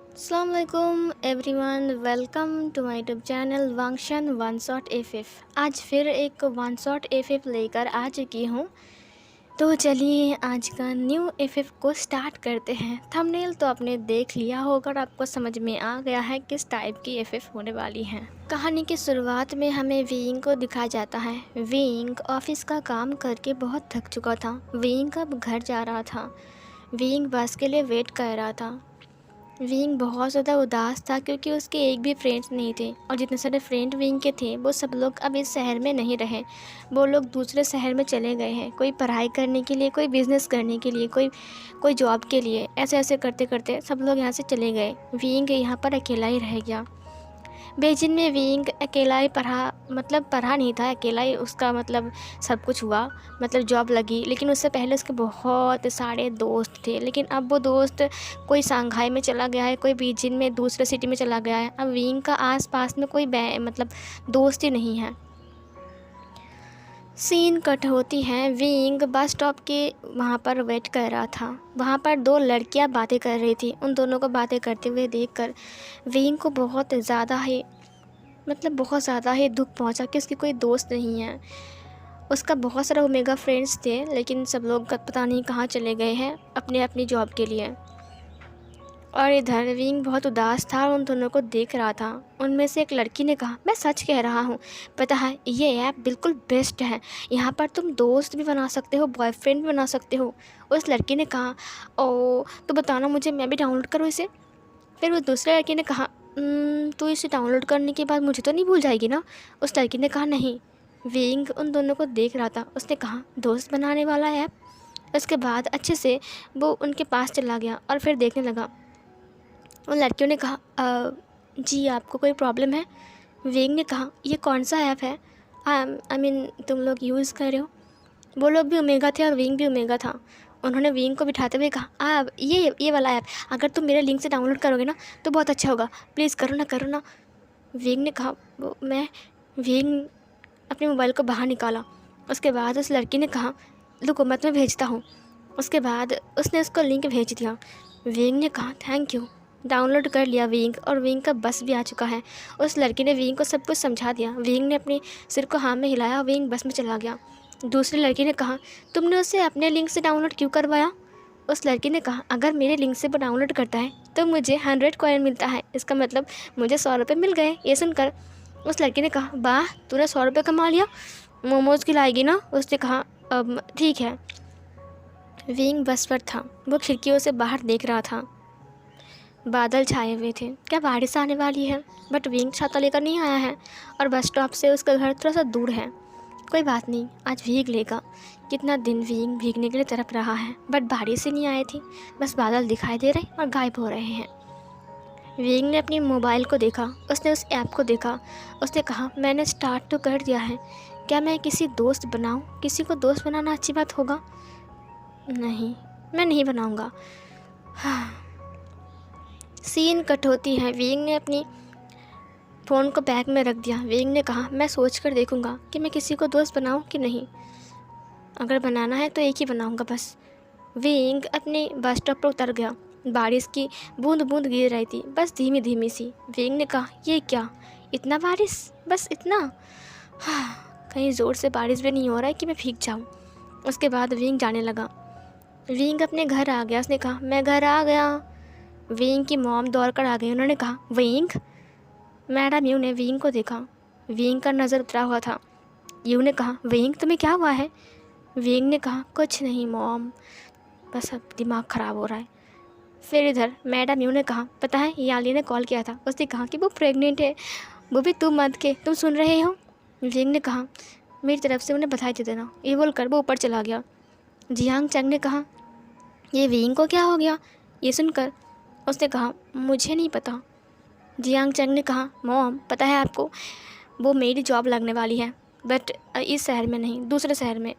अस्सलाम वालेकुम everyone, welcome to my YouTube channel वांगशन वन शॉट एफएफ। आज फिर एक वन शॉट एफएफ लेकर आ चुकी हूँ। तो चलिए आज का न्यू एफएफ को स्टार्ट करते हैं। थंबनेल तो आपने देख लिया होगा और आपको समझ में आ गया है किस टाइप की एफएफ होने वाली है। कहानी की शुरुआत में हमें वीइंग को दिखाया जाता है। वीइंग ऑफिस का काम करके बहुत थक चुका था। वीइंग अब घर जा रहा था। वीइंग बस के लिए वेट कर रहा था। विंग बहुत ज़्यादा उदास था क्योंकि उसके एक भी फ्रेंड्स नहीं थे और जितने सारे फ्रेंड विंग के थे वो सब लोग अब इस शहर में नहीं रहे। वो लोग दूसरे शहर में चले गए हैं, कोई पढ़ाई करने के लिए, कोई बिज़नेस करने के लिए, कोई जॉब के लिए। ऐसे ऐसे करते करते सब लोग यहाँ से चले गए। विंग यहाँ पर अकेला ही रह गया। बेजिंग में विंग अकेला ही पढ़ा नहीं था, अकेला ही उसका सब कुछ हुआ, जॉब लगी। लेकिन उससे पहले उसके बहुत सारे दोस्त थे, लेकिन अब वो दोस्त कोई शंघाई में चला गया है, कोई बीजिंग में दूसरे सिटी में चला गया है। अब विंग का आस पास में कोई दोस्त ही नहीं है। सीन कट होती है। विंग बस स्टॉप के वहाँ पर वेट कर रहा था। वहाँ पर दो लड़कियाँ बातें कर रही थी। उन दोनों को बातें करते हुए देखकर विंग को बहुत ज़्यादा ही दुख पहुंचा कि उसकी कोई दोस्त नहीं है। उसका बहुत सारा ओमेगा फ्रेंड्स थे, लेकिन सब लोग पता नहीं कहाँ चले गए हैं अपने अपनी जॉब के लिए। और इधर विंग बहुत उदास था और उन दोनों को देख रहा था। उनमें से एक लड़की ने कहा, मैं सच कह रहा हूँ, पता है ये ऐप बिल्कुल बेस्ट है। यहाँ पर तुम दोस्त भी बना सकते हो, बॉयफ्रेंड भी बना सकते हो। उस लड़की ने कहा, ओ तो बताना मुझे, मैं भी डाउनलोड करूँ इसे। फिर वो दूसरे लड़की ने कहा, तो इसे डाउनलोड करने के बाद मुझे तो नहीं भूल जाएगी ना?" उस लड़की ने कहा, नहीं। विंग उन दोनों को देख रहा था। उसने कहा, दोस्त बनाने वाला ऐप? उसके बाद अच्छे से वो उनके पास चला गया और फिर देखने लगा। उन लड़कियों ने कहा, जी आपको कोई प्रॉब्लम है?" विंग ने कहा, ये कौन सा ऐप है आई मीन तुम लोग यूज़ कर रहे हो? वो लोग भी ओमेगा थे और विंग भी ओमेगा था। उन्होंने विंग को बिठाते हुए कहा, ये वाला ऐप अगर तुम मेरे लिंक से डाउनलोड करोगे ना तो बहुत अच्छा होगा, प्लीज़ करो ना, करो ना। विंग ने कहा, विंग अपने मोबाइल को बाहर निकाला। उसके बाद उस लड़की ने कहा, रुको मैं तुम्हें भेजता हूँ। उसके बाद उसने उसको लिंक भेज दिया। विंग ने कहा, थैंक यू। डाउनलोड कर लिया विंग, और विंग का बस भी आ चुका है। उस लड़की ने विंग को सब कुछ समझा दिया। विंग ने अपने सिर को हाँ में हिलाया, विंग बस में चला गया। दूसरी लड़की ने कहा, तुमने उसे अपने लिंक से डाउनलोड क्यों करवाया? उस लड़की ने कहा, अगर मेरे लिंक से वो डाउनलोड करता है तो मुझे 100 कॉइन मिलता है, इसका मतलब मुझे 100 रुपये मिल गए। ये सुनकर उस लड़की ने कहा, वाह तूने 100 रुपये कमा लिया, मोमोज़ खिलाएगी ना? उसने कहा, अब ठीक है। विंग बस पर था। वो खिड़कियों से बाहर देख रहा था। बादल छाए हुए थे, क्या बारिश आने वाली है? बट विंग छाता लेकर नहीं आया है और बस स्टॉप से उसका घर थोड़ा सा दूर है। कोई बात नहीं, आज भीग लेगा। कितना दिन विंग भीगने के लिए तड़प रहा है, बट बारिश ही नहीं आई थी। बस बादल दिखाई दे रहे और गायब हो रहे हैं। विंग ने अपनी मोबाइल को देखा। उसने उस ऐप को देखा। उसने कहा, मैंने स्टार्ट तो कर दिया है, क्या मैं किसी दोस्त बनाऊं? किसी को दोस्त बनाना अच्छी बात होगा? नहीं, मैं नहीं बनाऊंगा। हाँ। सीन कट होती है। विंग ने अपनी फ़ोन को बैग में रख दिया। विंग ने कहा, मैं सोच कर देखूंगा कि मैं किसी को दोस्त बनाऊं कि नहीं। अगर बनाना है तो एक ही बनाऊंगा बस। विंग अपने बस स्टॉप पर उतर गया। बारिश की बूंद बूंद गिर रही थी, बस धीमी धीमी सी। विंग ने कहा, ये क्या, इतना बारिश, बस इतना? हाँ, कहीं ज़ोर से बारिश भी नहीं हो रहा है कि मैं भीग जाऊँ। उसके बाद विंग जाने लगा। विंग अपने घर आ गया। उसने कहा, मैं घर आ गया। विंग की मॉम दौड़ कर आ गई। उन्होंने कहा, विंग? मैडम यू ने विंग को देखा। विंग का नज़र उतरा हुआ था। यू ने कहा, विंग तुम्हें क्या हुआ है? विंग ने कहा, कुछ नहीं मॉम, बस अब दिमाग ख़राब हो रहा है। फिर इधर मैडम यू ने कहा, पता है याली ने कॉल किया था, उसने कहा कि वो प्रेग्नेंट है, वो भी 2 मंथ के, तुम सुन रहे हो? विंग ने कहा, मेरी तरफ से उन्हें बधाई दे देना। ये बोलकर वो ऊपर चला गया। जियांग चंग ने कहा, ये विंग को क्या हो गया? ये सुनकर उसने कहा, मुझे नहीं पता। जियांग चंग ने कहा, मॉम पता है आपको, वो मेरी जॉब लगने वाली है, बट इस शहर में नहीं, दूसरे शहर में।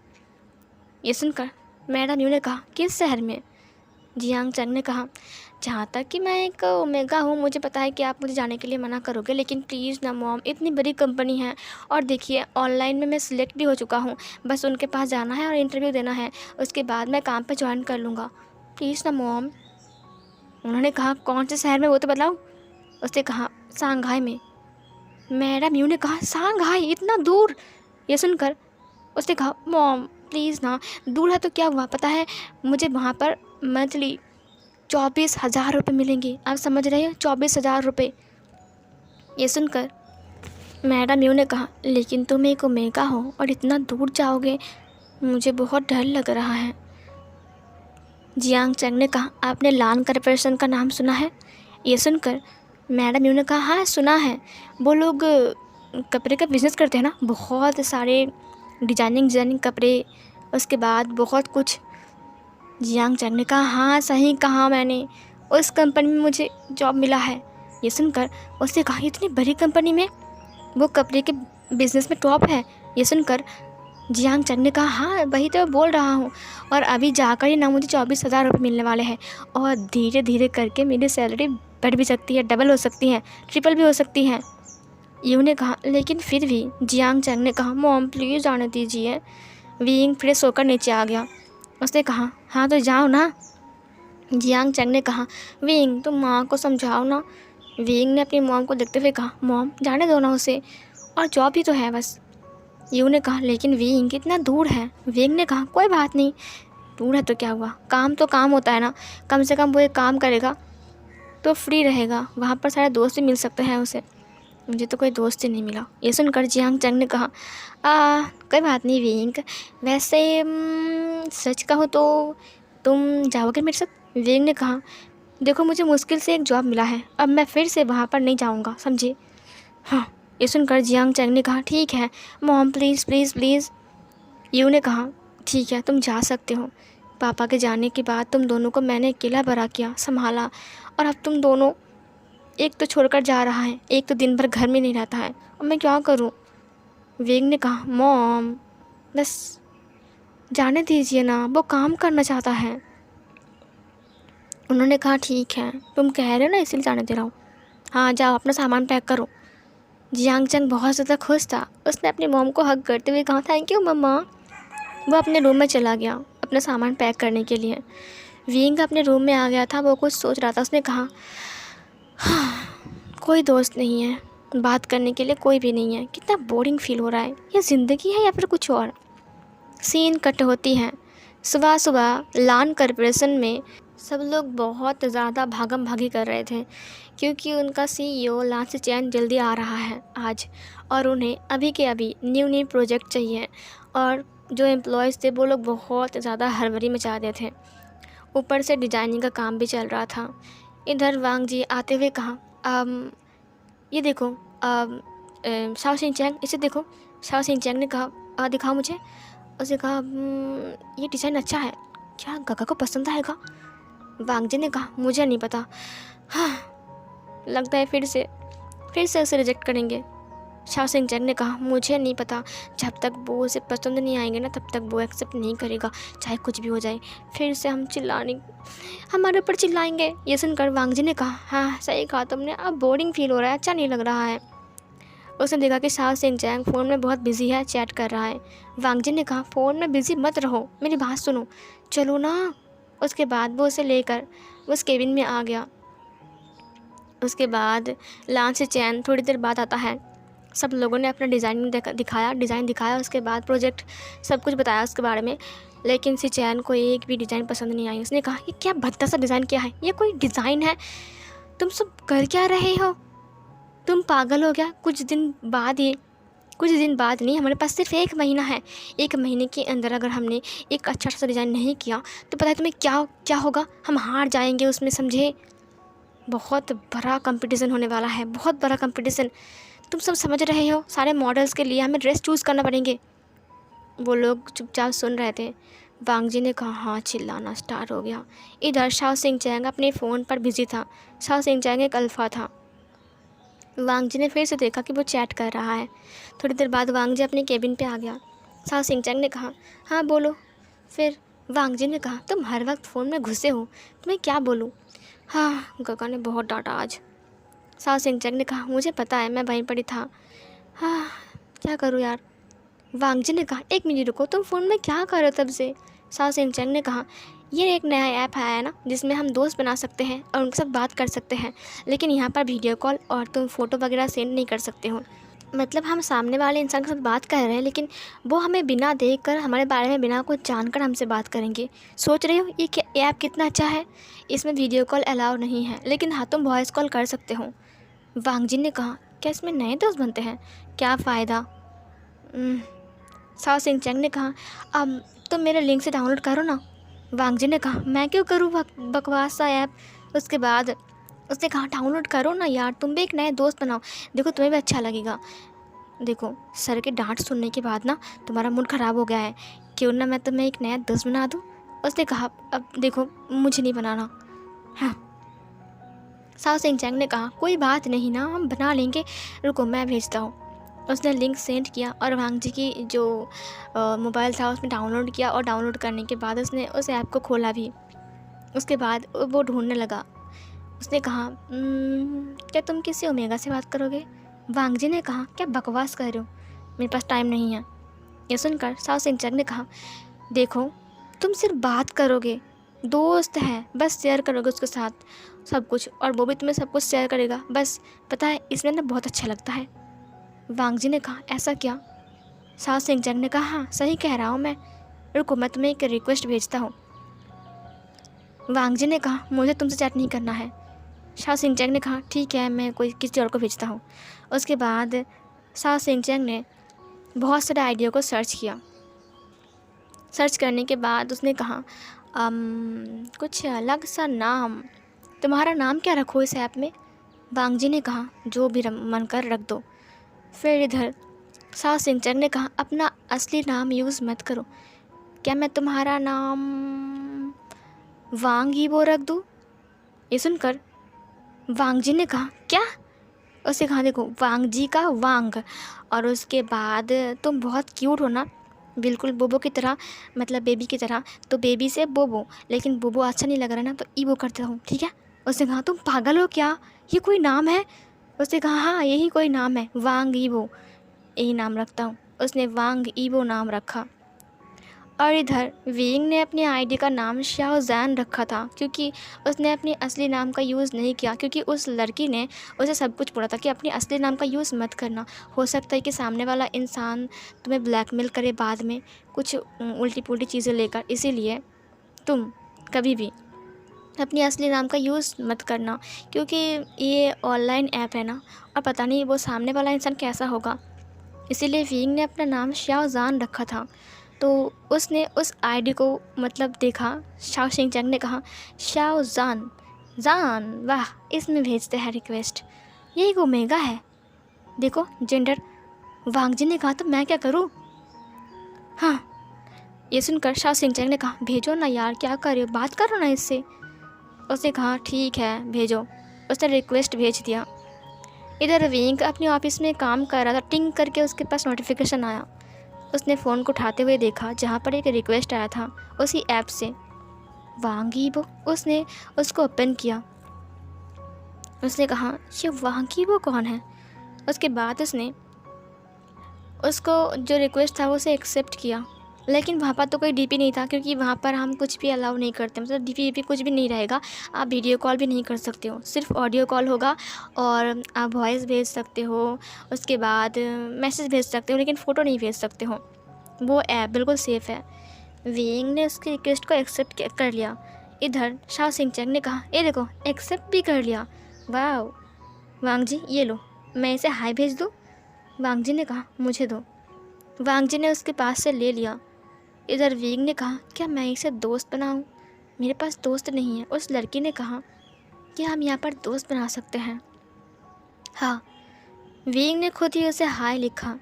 ये सुनकर मैडम यू ने कहा, किस शहर में? जियांग चंग ने कहा, जहाँ तक कि मैं एक ओमेगा हूँ, मुझे पता है कि आप मुझे जाने के लिए मना करोगे, लेकिन प्लीज़ ना मॉम, इतनी बड़ी कंपनी है, और देखिए ऑनलाइन में मैं सिलेक्ट भी हो चुका हूँ, बस उनके पास जाना है और इंटरव्यू देना है, उसके बाद मैं काम पे ज्वाइन कर लूँगा, प्लीज़ ना मॉम। उन्होंने कहा कौन से शहर में वो तो बताओ। उसने कहा शंघाई में। मैडम यू ने कहा शंघाई, इतना दूर। ये सुनकर उसने कहा मॉम प्लीज़ ना, दूर है तो क्या हुआ, पता है मुझे वहाँ पर मंथली 24,000 रुपये मिलेंगे। आप समझ रहे हो, 24,000 रुपये। ये सुनकर मैडम यू ने कहा लेकिन तुम एक ओमेगा हो और इतना दूर जाओगे, मुझे बहुत डर लग रहा है। जियांग चैंग ने कहा आपने लान कॉर्पोरेशन का नाम सुना है। ये सुनकर मैडम यू ने कहा हाँ सुना है, वो लोग कपड़े का बिज़नेस करते हैं ना, बहुत सारे डिजाइनिंग कपड़े, उसके बाद बहुत कुछ। जियांग चैंग ने कहा हाँ सही कहा मैंने, उस कंपनी में मुझे जॉब मिला है। ये सुनकर उसने कहा इतनी बड़ी कंपनी में वो कपड़े के बिज़नेस में टॉप है। ये सुनकर जियांग चैंग ने कहा हाँ वही तो मैं बोल रहा हूँ, और अभी जाकर ही ना मुझे 24,000 रुपये मिलने वाले हैं, और धीरे धीरे करके मेरी सैलरी बढ़ भी सकती है, डबल हो सकती है, ट्रिपल भी हो सकती है। यू ने कहा लेकिन फिर भी। जियांग चैंग ने कहा मॉम प्लीज़ जाने दीजिए। विंग फ्रेश होकर नीचे आ गया। उसने कहा हाँ तो जाओ ना। जियांग चैंग ने कहा विंग तुम माँ को समझाओ ना। विंग ने अपनी मॉम को देखते हुए कहा मॉम जाने दो ना उसे, और जॉब ही तो है बस। यू ने कहा लेकिन विंग कितना दूर है। विंग ने कहा कोई बात नहीं, दूर है तो क्या हुआ, काम तो काम होता है ना, कम से कम वो एक काम करेगा तो फ्री रहेगा, वहाँ पर सारे दोस्त भी मिल सकते हैं उसे। मुझे तो कोई दोस्त ही नहीं मिला। ये सुनकर जियांग चैंग ने कहा कोई बात नहीं विंग, वैसे सच कहो तो तुम जाओगे मेरे साथ। विंग ने कहा देखो मुझे मुश्किल से एक जॉब मिला है, अब मैं फिर से वहाँ पर नहीं जाऊँगा, समझे। हाँ। ये सुनकर जियांग चैंग ने कहा ठीक है mom please please please. You ने कहा ठीक है तुम जा सकते हो, पापा के जाने के बाद तुम दोनों को मैंने अकेला बड़ा किया, संभाला, और अब तुम दोनों एक तो छोड़कर जा रहा है, एक तो दिन भर घर में नहीं रहता है, और मैं क्या करूं। वेग ने कहा मॉम बस जाने दीजिए ना, वो काम करना चाहता है। उन्होंने कहा ठीक है तुम कह रहे हो ना इसलिए जाने दे रहा हूँ, हाँ जाओ अपना सामान पैक करो। जियांग चैंग बहुत ज़्यादा खुश था। उसने अपनी मॉम को हग करते हुए कहा थैंक यू मम्मा। वो अपने रूम में चला गया अपना सामान पैक करने के लिए। विंग अपने रूम में आ गया था, वो कुछ सोच रहा था। उसने कहा हाँ कोई दोस्त नहीं है, बात करने के लिए कोई भी नहीं है, कितना बोरिंग फील हो रहा है, ये ज़िंदगी है या फिर कुछ और। सीन कट होती है। सुबह सुबह लान कॉर्पोरेशन में सब लोग बहुत ज़्यादा भागम भागी कर रहे थे, क्योंकि उनका CEO लान चैन जल्दी आ रहा है आज, और उन्हें अभी के अभी न्यू प्रोजेक्ट चाहिए, और जो एम्प्लॉयज़ थे वो लोग बहुत ज़्यादा हड़बड़ी मचा रहे थे। ऊपर से डिजाइनिंग का काम भी चल रहा था। इधर वांग जी आते हुए कहा ये देखो शाओ सिंह चैंग, इसे देखो। शाओ सिंह चैंग ने कहा दिखाओ मुझे। उसे कहा ये डिज़ाइन अच्छा है, क्या गगा को पसंद आएगा। वांग जी ने कहा मुझे नहीं पता, हाँ लगता है फिर से उसे रिजेक्ट करेंगे। शाओ सिंह चैंग ने कहा मुझे नहीं पता, जब तक वो उसे पसंद नहीं आएंगे ना तब तक वो एक्सेप्ट नहीं करेगा, चाहे कुछ भी हो जाए। फिर से हमारे ऊपर चिल्लाएंगे। ये सुनकर वांग जी ने कहा हाँ सही कहा तुमने, अब बोरिंग फील हो रहा है, अच्छा नहीं लग रहा है। उसने देखा कि शाओ सिंह चैंग फ़ोन में बहुत बिजी है, चैट कर रहा है। वांग जी ने कहा फ़ोन में बिजी मत रहो, मेरी बात सुनो, चलो ना। उसके बाद वो उसे लेकर उस केबिन में आ गया। उसके बाद लान से चैन थोड़ी देर बाद आता है। सब लोगों ने अपना डिज़ाइन दिखाया। उसके बाद प्रोजेक्ट सब कुछ बताया उसके बारे में, लेकिन सी चैन को एक भी डिज़ाइन पसंद नहीं आई। उसने कहा ये क्या भद्दा सा डिज़ाइन किया है, ये कोई डिज़ाइन है, तुम सब कर क्या रहे हो, तुम पागल हो गया। कुछ दिन बाद नहीं, हमारे पास सिर्फ 1 महीना है, 1 महीने के अंदर अगर हमने एक अच्छा सा डिज़ाइन नहीं किया तो पता है तुम्हें क्या होगा, हम हार जाएंगे उसमें, समझे। बहुत बड़ा कंपटीशन होने वाला है, बहुत बड़ा कंपटीशन, तुम सब समझ रहे हो। सारे मॉडल्स के लिए हमें ड्रेस चूज़ करना पड़ेंगे। वो लोग चुपचाप सुन रहे थे। वांग जी ने कहा हाँ, चिल्लाना स्टार्ट हो गया। इधर शाओ सिंह चैंग अपने फ़ोन पर बिजी था। शाओ सिंह चैंग एक अल्फ़ा था। वांग जी ने फिर से देखा कि वो चैट कर रहा है। थोड़ी देर बाद वांग जी अपने केबिन पे आ गया। शाओ सिंह चैंग ने कहा हाँ बोलो। फिर वांग जी ने कहा तुम हर वक्त फ़ोन में घुसे हो, तुम्हें क्या बोलूँ। हाँ गगा ने बहुत डांटा आज। शाओ सिंह चैंग ने कहा मुझे पता है, मैं वहीं पड़ी था। हाँ क्या करूँ यार। वांग जी ने कहा 1 मिनट रुको, तुम फ़ोन में क्या कर रहे हो तब से। शाओ सिंह चैंग ने कहा ये एक नया ऐप आया है ना, जिसमें हम दोस्त बना सकते हैं और उनके साथ बात कर सकते हैं, लेकिन यहाँ पर वीडियो कॉल और तुम फ़ोटो वगैरह सेंड नहीं कर सकते हो। मतलब हम सामने वाले इंसान के साथ बात कर रहे हैं, लेकिन वो हमें बिना देख कर, हमारे बारे में बिना कुछ जानकर हमसे बात करेंगे। सोच रही हो ये ऐप कितना अच्छा है। इसमें वीडियो कॉल अलाउ नहीं है, लेकिन हाँ तुम वॉइस कॉल कर सकते हो। वांग जी ने कहा, क्या इसमें नए दोस्त बनते हैं? क्या फ़ायदा? साओ सिंह चैंग ने कहा, अब तुम मेरे लिंक से डाउनलोड करो ना। वांग जी ने कहा, मैं क्यों करूँ बकवास सा ऐप? उसके बाद उसने कहा, डाउनलोड करो ना यार, तुम भी एक नए दोस्त बनाओ, देखो तुम्हें भी अच्छा लगेगा। देखो सर के डांट सुनने के बाद ना तुम्हारा मूड ख़राब हो गया है, क्यों ना मैं तुम्हें एक नया दोस्त बना दूँ। उसने कहा, अब देखो मुझे नहीं बनाना। हाँ, साओ सिंह चैंग ने कहा, कोई बात नहीं ना, हम बना लेंगे, रुको मैं भेजता हूँ। उसने लिंक सेंड किया और वांग जी की जो मोबाइल था उसमें डाउनलोड किया, और डाउनलोड करने के बाद उसने उस ऐप को खोला भी। उसके बाद वो ढूंढने लगा। उसने कहा, क्या तुम किसी ओमेगा से बात करोगे?" वांग जी ने कहा, क्या बकवास कर रहे हो, मेरे पास टाइम नहीं है। ये सुनकर साओ सिंह चैंग ने कहा, देखो तुम सिर्फ बात करोगे, दोस्त है, बस शेयर करोगे उसके साथ सब कुछ, और वो भी तुम्हें सब कुछ शेयर करेगा बस। पता है इसमें ना बहुत अच्छा लगता है। वांग जी ने कहा, ऐसा क्या? साओ सिंह चैंग ने कहा, हाँ सही कह रहा हूँ मैं, रुको मैं तुम्हें एक रिक्वेस्ट भेजता हूँ। वांग जी ने कहा, मुझे तुमसे चैट नहीं करना है। साओ सिंह चैंग ने कहा, ठीक है मैं कोई किसी और को भेजता हूँ। उसके बाद साओ सिंह चैंग ने बहुत सारे आइडिया को सर्च किया। सर्च करने के बाद उसने कहा, कुछ अलग सा नाम, तुम्हारा नाम क्या रखो इस ऐप में?" वांग जी ने कहा, जो भी मन कर रख दो। फिर इधर साओ सिंह चैंग ने कहा, अपना असली नाम यूज़ मत करो, क्या मैं तुम्हारा नाम वांग ईबो रख दूँ? ये सुनकर वांग जी ने कहा, क्या? उसे कहा, देखो वांग जी का वांग, और उसके बाद तुम बहुत क्यूट हो ना, बिल्कुल बोबो की तरह, मतलब बेबी की तरह, तो बेबी से बोबो, लेकिन बोबो अच्छा नहीं लग रहा ना, तो ईबो करता हूँ, ठीक है? उसने कहा, तुम पागल हो क्या, ये कोई नाम है? उसने कहा, हाँ यही कोई नाम है, वांग ईबो, यही नाम रखता हूँ। उसने वांग ईबो नाम रखा। और इधर वीइंग ने अपनी आईडी का नाम शाओ जैन रखा था, क्योंकि उसने अपनी असली नाम का यूज़ नहीं किया, क्योंकि उस लड़की ने उसे सब कुछ बोला था कि अपने असली नाम का यूज़ मत करना, हो सकता है कि सामने वाला इंसान तुम्हें ब्लैकमेल करे बाद में कुछ उल्टी पुल्टी चीज़ें लेकर, इसीलिए तुम कभी भी अपनी असली नाम का यूज़ मत करना, क्योंकि ये ऑनलाइन ऐप है ना, और पता नहीं वो सामने वाला इंसान कैसा होगा। इसीलिए वीइंग ने अपना नाम शाओ जान रखा था। तो उसने उस आईडी को मतलब देखा। शाओ सिंह चैंग ने कहा, शाओ जान, जान वाह, इसमें भेजते हैं रिक्वेस्ट, ये एक ओमेगा है, देखो जेंडर। वांग जी ने कहा, तो मैं क्या करूँ? हाँ, ये सुनकर शाओ सिंह चैंग ने कहा, भेजो ना यार, क्या कर रहे हो, बात करो ना इससे। उसने कहा, ठीक है भेजो। उसने रिक्वेस्ट भेज दिया। इधर विंग अपने ऑफिस में काम कर रहा था, टिंग करके उसके पास नोटिफिकेशन आया। उसने फ़ोन को उठाते हुए देखा, जहाँ पर एक रिक्वेस्ट आया था उसी ऐप से, वांग ईबो। उसने उसको ओपन किया। उसने कहा, ये वांग ईबो कौन है? उसके बाद उसने उसको जो रिक्वेस्ट था उसे एक्सेप्ट किया, लेकिन वहाँ पर तो कोई डीपी नहीं था, क्योंकि वहाँ पर हम कुछ भी अलाउ नहीं करते, मतलब डीपी वीपी कुछ भी नहीं रहेगा। आप वीडियो कॉल भी नहीं कर सकते हो, सिर्फ ऑडियो कॉल होगा, और आप वॉइस भेज सकते हो, उसके बाद मैसेज भेज सकते हो, लेकिन फ़ोटो नहीं भेज सकते हो। वो ऐप बिल्कुल सेफ़ है। वीइंग ने उसकी रिक्वेस्ट को एक्सेप्ट कर लिया। इधर शाओ सिंह चैंग ने कहा, ये देखो एक्सेप्ट भी कर लिया, वाह। वांग जी ये लो, मैं इसे हाय भेज दूँ? वांग जी ने कहा, मुझे दो। वांग जी ने उसके पास से ले लिया। इधर वीइंग ने कहा, क्या मैं इसे दोस्त बनाऊं? मेरे पास दोस्त नहीं है। उस लड़की ने कहा कि हम यहाँ पर दोस्त बना सकते हैं। हाँ, वीइंग ने खुद ही उसे हाय लिखा।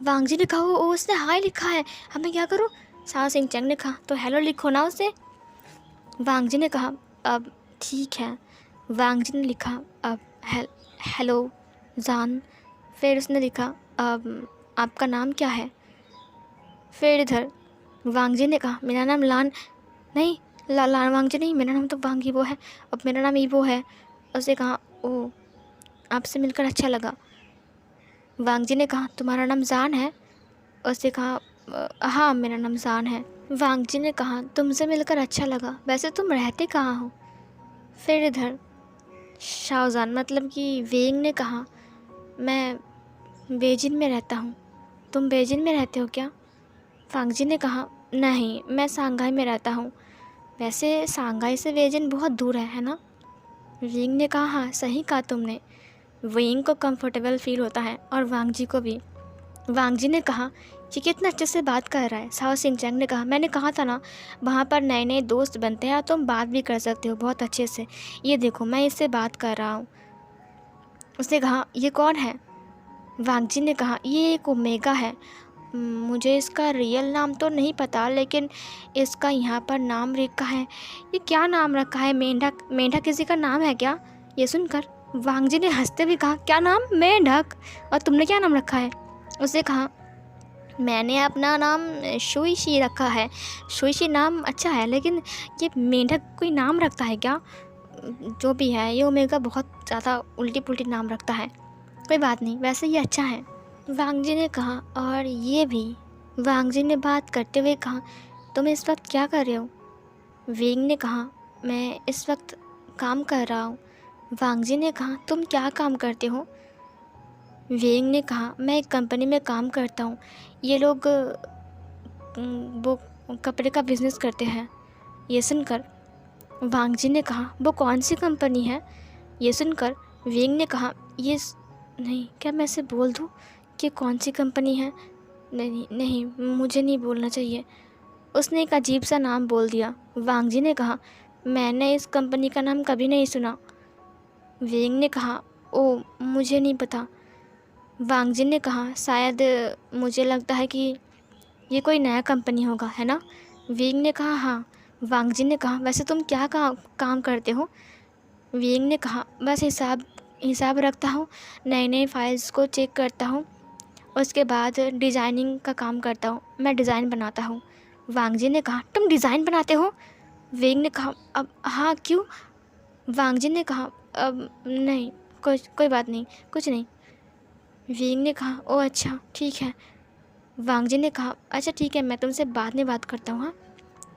वांग जी ने कहा, वो उसने हाय लिखा है, हमें क्या करूँ? शाओ सिंह चैंग ने कहा, तो हेलो लिखो ना उसे। वांग जी ने कहा, अब ठीक है। वांग जी ने लिखा, अब हेलो जान। फिर उसने लिखा, अब आपका नाम क्या है? फिर इधर वांग जी ने कहा, मेरा नाम लान नहीं, लान वांग जी नहीं, मेरा नाम तो वांग ईबो है, अब मेरा नाम ईबो है। उसने कहा, ओह आपसे मिलकर अच्छा लगा। वांग जी ने कहा, तुम्हारा नाम जान है? उसने कहा, हाँ मेरा नाम जान है। वांग जी ने कहा, तुमसे मिलकर अच्छा लगा, वैसे तुम रहते कहाँ हो? फिर इधर शाहजहान मतलब कि वेंग ने कहा, मैं बेजिंग में रहता हूँ। तुम बेजिंग में रहते हो क्या? वांग जी ने कहा, नहीं, मैं सांघाई में रहता हूँ। वैसे सांघाई से बेजिंग बहुत दूर है ना? वेंग ने कहा, हाँ सही कहा तुमने। वेंग को कंफर्टेबल फील होता है और वांग जी को भी। वांग जी ने कहा, ये कितना अच्छे से बात कर रहा है। साओ सिंचैंग ने कहा, मैंने कहा था ना, वहाँ पर नए नए दोस्त बनते हैं और तुम बात भी कर सकते हो बहुत अच्छे से। ये देखो, मैं इससे बात कर रहा हूँ। उसने कहा, ये कौन है? वांग जी ने कहा, ये एक ओमेगा है। मुझे इसका रियल नाम तो नहीं पता, लेकिन इसका यहाँ पर नाम लिखा है। ये क्या नाम रखा है? मेंढक? मेंढक किसी का नाम है क्या? ये सुनकर वांग जी ने हंसते हुए कहा, क्या नाम? मेंढक? और तुमने क्या नाम रखा है? उसने कहा, मैंने अपना नाम शुईशी रखा है। शुईशी नाम अच्छा है, लेकिन ये मेंढक कोई नाम रखता है क्या? जो भी है, ये ओमेगा बहुत ज़्यादा उल्टी पुल्टी नाम रखता है। कोई बात नहीं, वैसे ये अच्छा है। वांग जी ने कहा, और ये भी। वांग जी ने बात करते हुए कहा, तुम इस वक्त क्या कर रहे हो? वेंग ने कहा, मैं इस वक्त काम कर रहा हूँ। वांग जी ने कहा, तुम क्या काम करते हो? वेंग ने कहा, मैं एक कंपनी में काम करता हूँ। ये लोग वो कपड़े का बिज़नेस करते हैं। ये सुनकर वांग जी ने कहा, वो कौन सी कंपनी है? ये सुनकर वेंग ने कहा, नहीं, क्या मैं इसे बोल दूँ कि कौन सी कंपनी है? नहीं नहीं, मुझे नहीं बोलना चाहिए। उसने एक अजीब सा नाम बोल दिया। वांग जी ने कहा, मैंने इस कंपनी का नाम कभी नहीं सुना। वेंग ने कहा, ओ मुझे नहीं पता। वांग जी ने कहा, शायद मुझे लगता है कि ये कोई नया कंपनी होगा, है ना? वेंग ने कहा, हाँ। वांग जी ने कहा, वैसे तुम क्या काम करते हो? वेंग ने कहा, बस हिसाब रखता हूँ, नए नए फाइल्स को चेक करता हूँ, उसके बाद डिज़ाइनिंग का काम करता हूँ, मैं डिज़ाइन बनाता हूँ। वांग जी ने कहा, तुम डिज़ाइन बनाते हो? वेंग ने कहा, अब हाँ, क्यों? वांग जी ने कहा, अब नहीं, कोई बात नहीं, कुछ नहीं। वेंग ने कहा, ओ अच्छा ठीक है। वांग जी ने कहा, अच्छा ठीक है, मैं तुमसे बाद में बात करता हूँ, हाँ?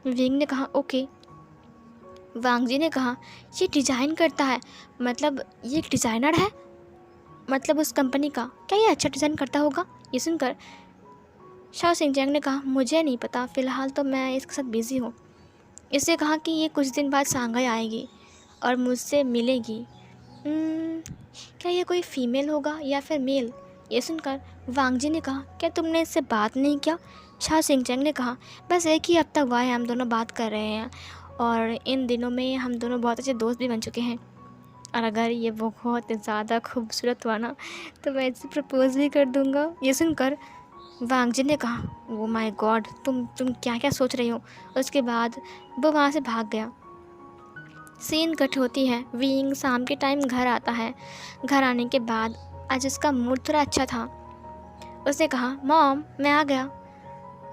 वेंग ने कहा, ओके। वांग जी ने कहा, ये डिज़ाइन करता है, मतलब ये एक डिज़ाइनर है? मतलब उस कंपनी का? क्या ये अच्छा डिज़ाइन करता होगा? ये सुनकर शाओ सिंचैंग ने कहा, मुझे नहीं पता, फ़िलहाल तो मैं इसके साथ बिज़ी हूँ। इससे कहा कि ये कुछ दिन बाद सांघाई आएगी और मुझसे मिलेगी। क्या ये कोई फ़ीमेल होगा या फिर मेल? ये सुनकर वांग जी ने कहा, क्या तुमने इससे बात नहीं किया? शाओ सिंचैंग ने कहा, बस एक ही हफ्ता हुआ है, हम दोनों बात कर रहे हैं और इन दिनों में हम दोनों बहुत अच्छे दोस्त भी बन चुके हैं। और अगर ये बहुत ज़्यादा खूबसूरत हुआ ना, तो मैं इसे प्रपोज़ भी कर दूँगा। ये सुनकर वांग जी ने कहा, ओ माय गॉड, तुम क्या क्या सोच रही हो? उसके बाद वो वहाँ से भाग गया। सीन कट होती है। विंग शाम के टाइम घर आता है। घर आने के बाद आज उसका मूड थोड़ा अच्छा था। उसने कहा, मॉम मैं आ गया।